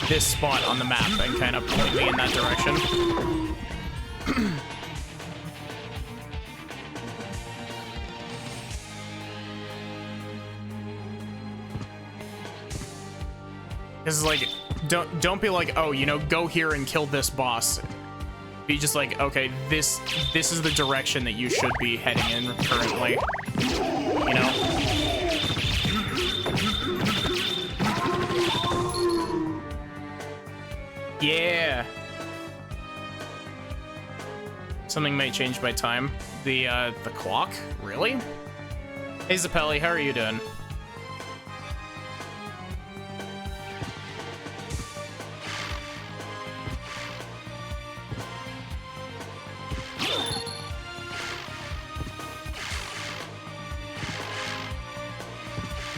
this spot on the map and kind of point me in that direction. Because, like, don't be like, oh, you know, go here and kill this boss. Be just like, okay, this is the direction that you should be heading in currently. You know? Yeah. Something may change by time. The clock? Really? Hey, Zappelli, how are you doing?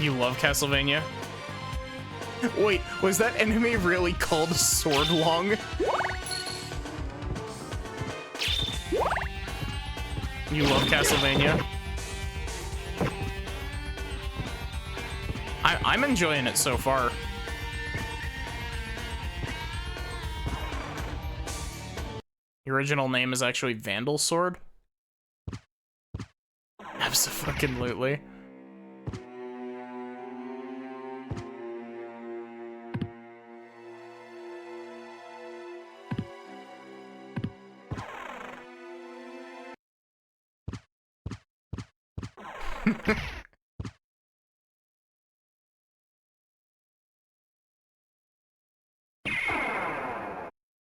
You love Castlevania? Wait, was that enemy really called Swordlong? You love Castlevania? I'm enjoying it so far. The original name is actually Vandal Sword? Abso-fucking-lutely.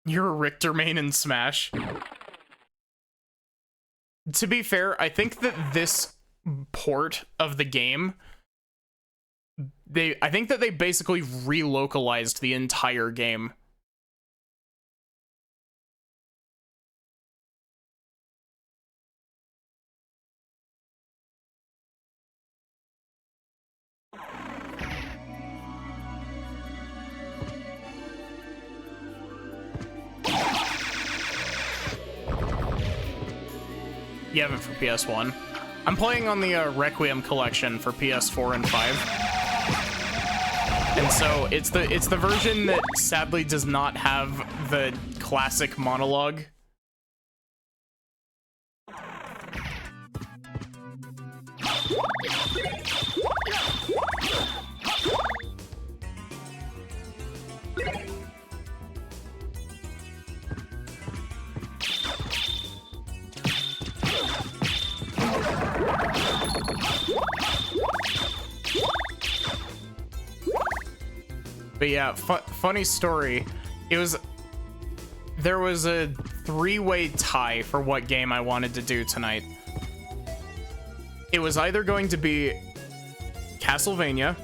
You're a Richter main in Smash. To be fair, I think that this port of the game, I think that they basically relocalized the entire game. You have it for PS1. I'm playing on the Requiem collection for PS4 and 5. And so it's the version that sadly does not have the classic monologue. But yeah, funny story. There was a three-way tie for what game I wanted to do tonight. It was either going to be Castlevania,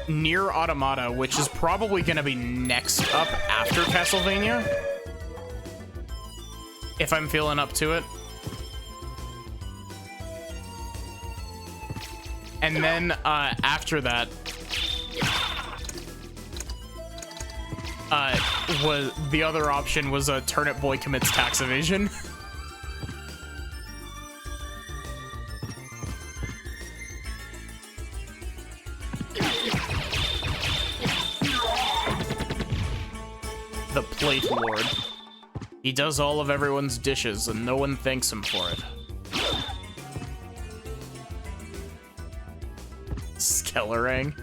Nier Automata, which is probably going to be next up after Castlevania, if I'm feeling up to it. And then after that was the other option was a Turnip Boy Commits Tax Evasion. plate lord. He does all of everyone's dishes, and no one thanks him for it. Skellerang.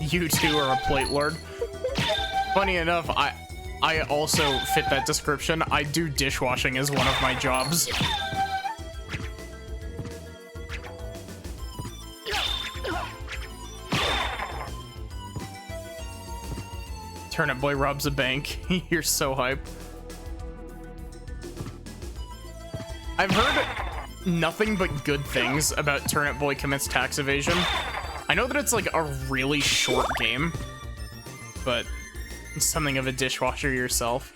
You two are a plate lord. Funny enough, I also fit that description. I do dishwashing as one of my jobs. Turnip Boy robs a bank. You're so hype. I've heard nothing but good things about Turnip Boy Commits Tax Evasion. I know that it's like a really short game, but it's something of a dishwasher yourself.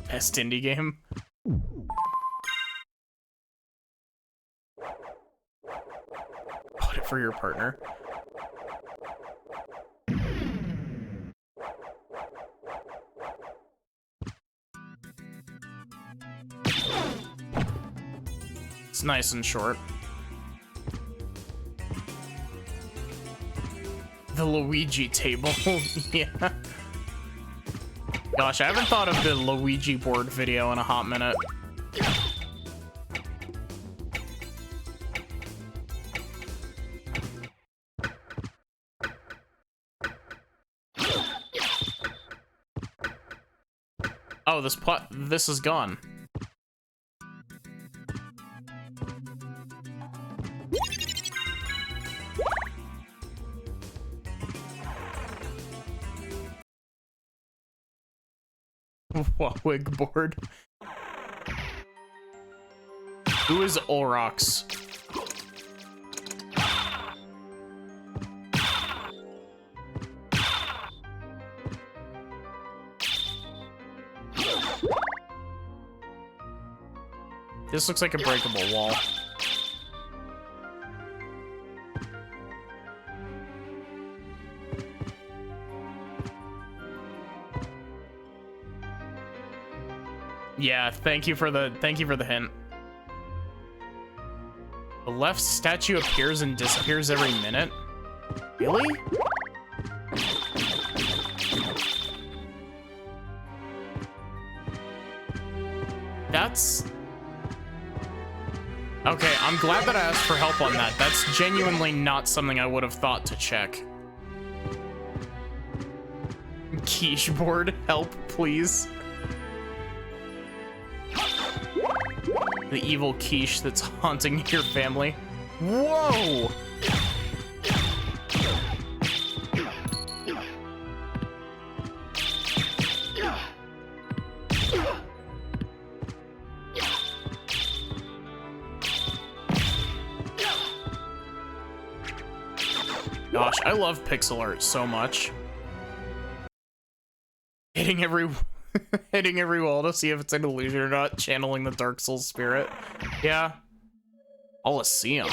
Best indie game. Bought it for your partner. It's nice and short. The Luigi table. Yeah. Gosh, I haven't thought of the Luigi board video in a hot minute. Oh, this is gone. Wig board. Who is Olrox? This looks like a breakable wall. Yeah, thank you for the hint. The left statue appears and disappears every minute. Really? That's... Okay, I'm glad that I asked for help on that. That's genuinely not something I would have thought to check. Quiche board, help, please. The evil quiche that's haunting your family. Whoa! Gosh, I love pixel art so much. Hitting every wall to see if it's an illusion or not, channeling the Dark Souls spirit. Yeah. Coliseum.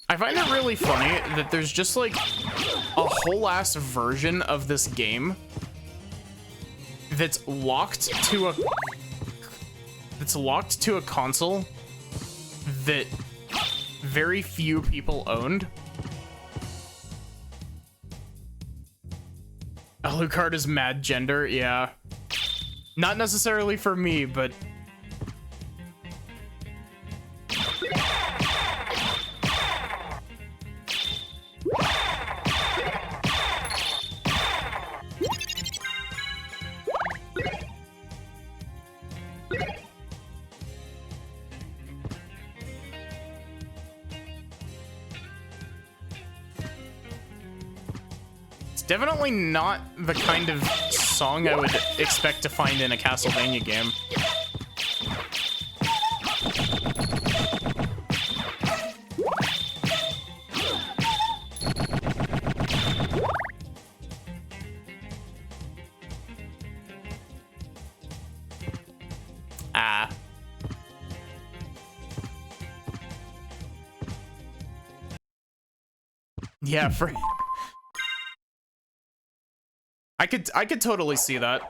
I find it really funny that there's just like a whole ass version of this game that's locked to a console that very few people owned. Alucard is mad gender, yeah. Not necessarily for me, but... Definitely not the kind of song I would expect to find in a Castlevania game. Yeah, for I could totally see that.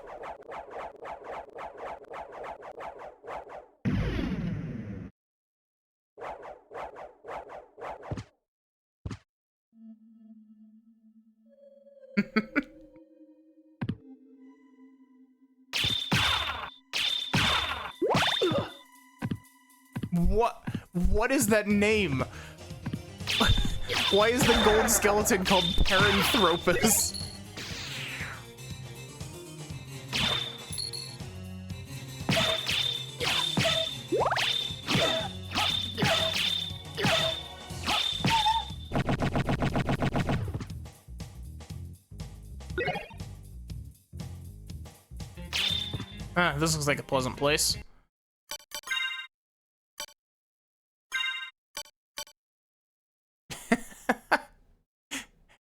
What is that name? Why is the gold skeleton called Paranthropus? Ah, this looks like a pleasant place.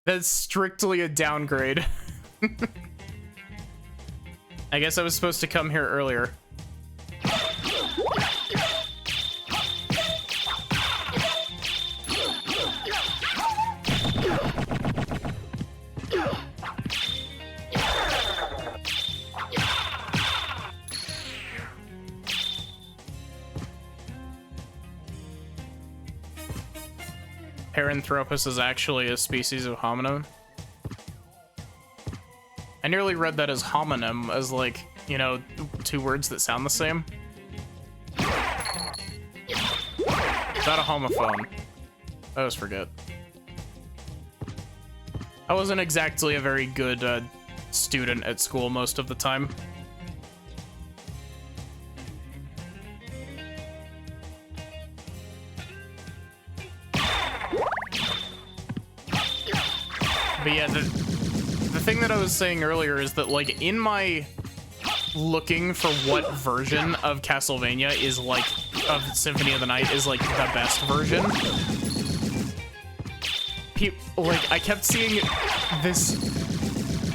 That's strictly a downgrade. I guess I was supposed to come here earlier. Paranthropus is actually a species of hominid. I nearly read that as homonym, as like, you know, two words that sound the same. Not a homophone. I always forget. I wasn't exactly a very good student at school most of the time. But yeah, the thing that I was saying earlier is that, like, in my looking for what version of Castlevania is, like, of Symphony of the Night is, like, the best version, like, I kept seeing this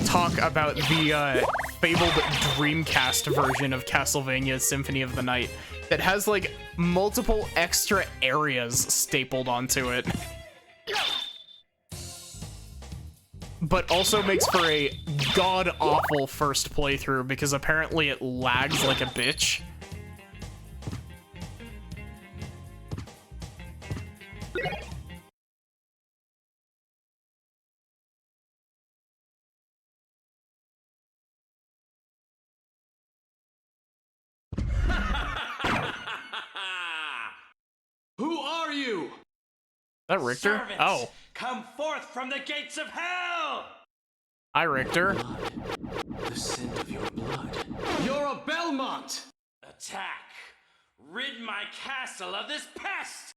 talk about the fabled Dreamcast version of Castlevania Symphony of the Night that has, like, multiple extra areas stapled onto it. But also makes for a god-awful first playthrough because apparently it lags like a bitch. Who are you? Is that Richter? Servants, Oh. come forth from the gates of hell! Hi, Richter. The scent of your blood. You're a Belmont! Attack! Rid my castle of this pest!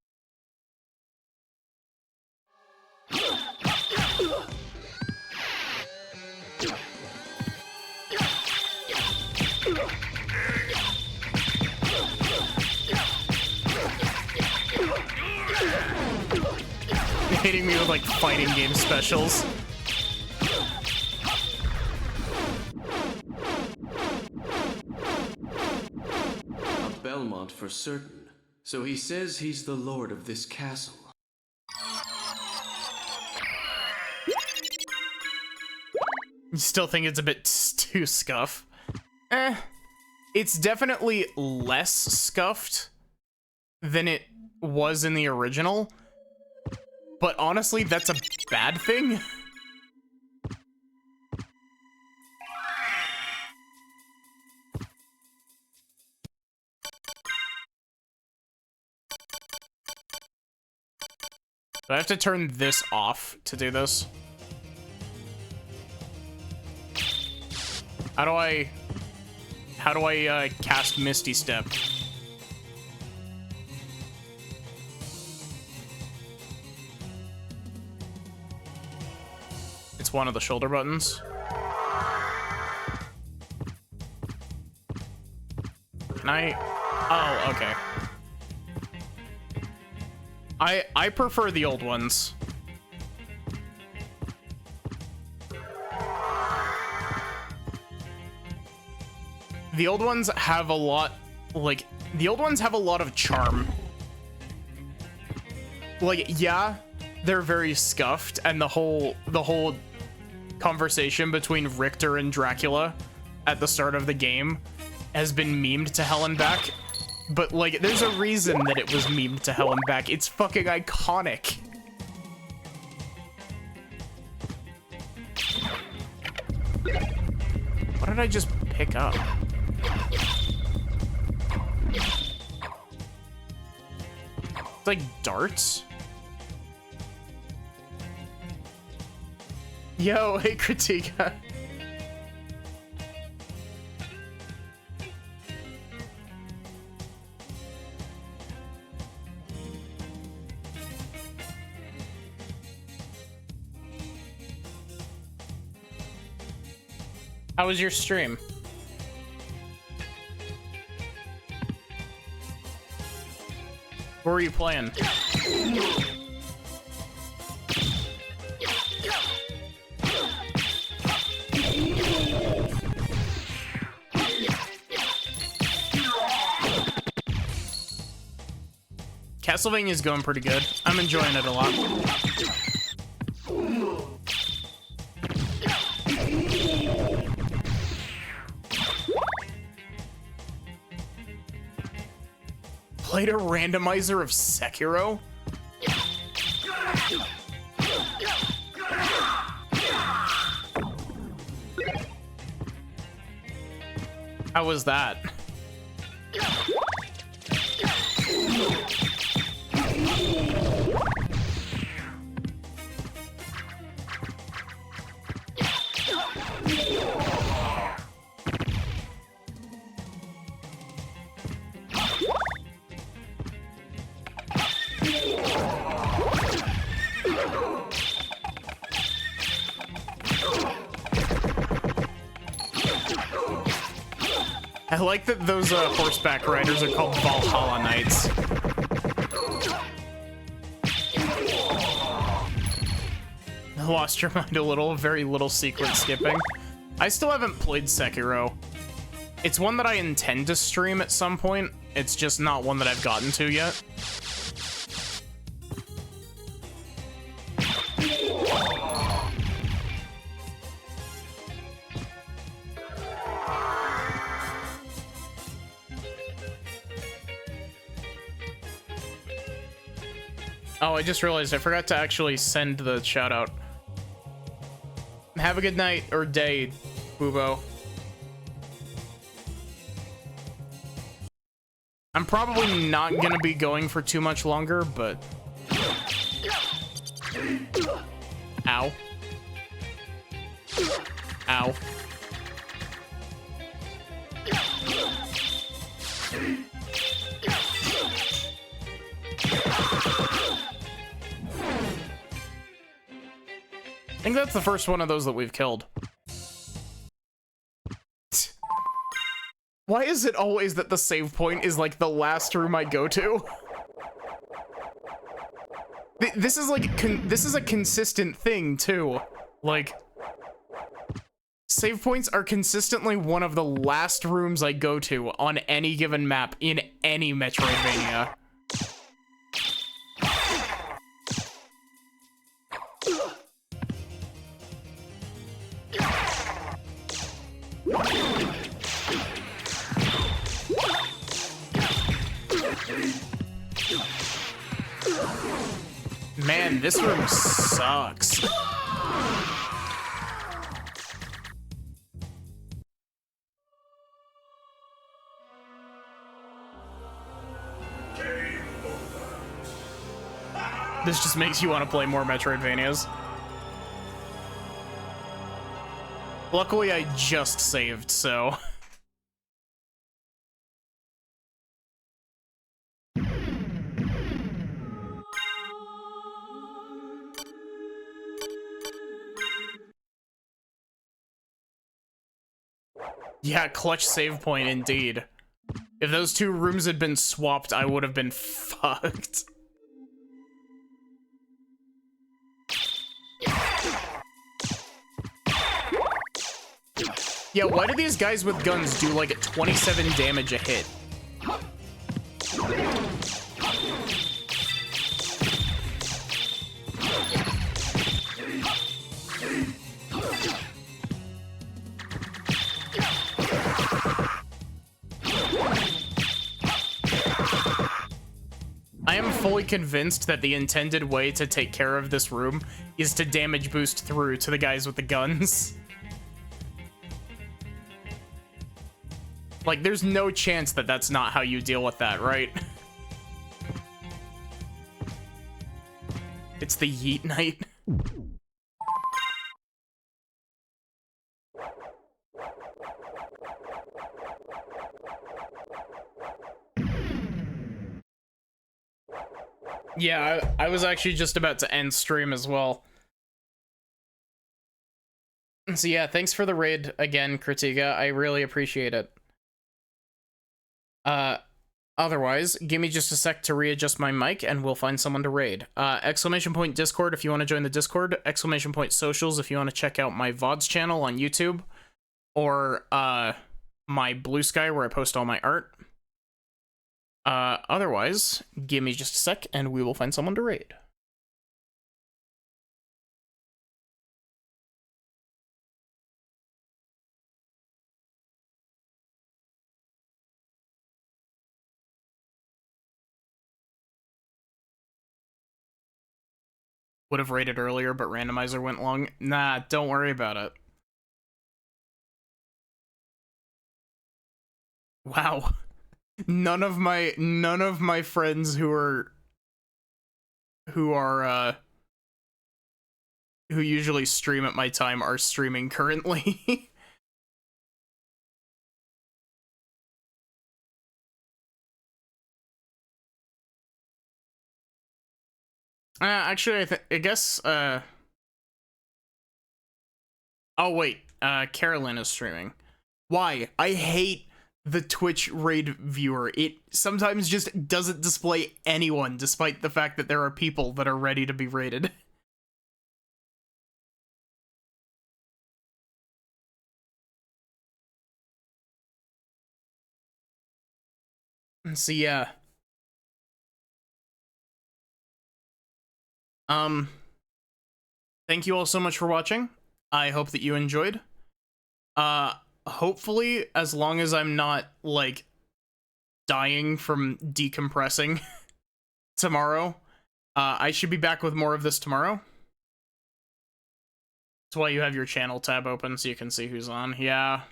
Hitting me with, like, fighting game specials. A Belmont for certain. So he says he's the lord of this castle. You still think it's a bit too scuff? It's definitely less scuffed than it was in the original. But honestly, that's a bad thing. Do I have to turn this off to do this? How do I cast Misty Step? It's one of the shoulder buttons. Can I? Oh, okay. I prefer the old ones. The old ones have a lot, like, the old ones have a lot of charm. Like, yeah, they're very scuffed, and the whole conversation between Richter and Dracula at the start of the game has been memed to hell and back. But like, there's a reason that it was memed to hell and back. It's fucking iconic. What did I just pick up? It's like darts? Yo, hey Kritika. How was your stream? What were you playing? Castlevania's going pretty good. I'm enjoying it a lot. Played a randomizer of Sekiro? How was that? I like that those horseback riders are called Valhalla Knights. I lost your mind a little, very little secret skipping. I still haven't played Sekiro. It's one that I intend to stream at some point. It's just not one that I've gotten to yet. Oh, I just realized I forgot to actually send the shout out. Have a good night or day, Boobo. I'm probably not gonna be going for too much longer, but... Ow. Ow. I think that's the first one of those that we've killed. Why is it always that the save point is like the last room I go to? This is like this is a consistent thing too. Like, save points are consistently one of the last rooms I go to on any given map in any Metroidvania. Man, this room sucks. This just makes you want to play more Metroidvanias. Luckily, I just saved, so... Yeah, clutch save point indeed. If those two rooms had been swapped, I would have been fucked. Yeah, why do these guys with guns do like 27 damage a hit? fully convinced that the intended way to take care of this room is to damage boost through to the guys with the guns. Like, there's no chance that that's not how you deal with that, right? It's the Yeet Knight. Yeah, I was actually just about to end stream as well. So yeah, thanks for the raid again, Kritika. I really appreciate it. Otherwise, give me just a sec to readjust my mic and we'll find someone to raid. Exclamation point Discord if you want to join the Discord. Exclamation point socials if you want to check out my VODs channel on YouTube. Or, my Blue Sky where I post all my art. Otherwise, give me just a sec and we will find someone to raid. Would have raided earlier, but randomizer went long. Nah, don't worry about it. Wow. None of my friends who usually stream at my time are streaming currently. Actually, I guess, oh wait, Carolyn is streaming. Why? I hate the Twitch raid viewer. It sometimes just doesn't display anyone, despite the fact that there are people that are ready to be raided. So yeah. Thank you all so much for watching. I hope that you enjoyed. Hopefully, as long as I'm not, like, dying from decompressing tomorrow, I should be back with more of this tomorrow. That's why you have your channel tab open, so you can see who's on. Yeah.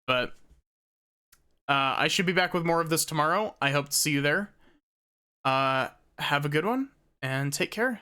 But, I should be back with more of this tomorrow. I hope to see you there. Have a good one, and take care.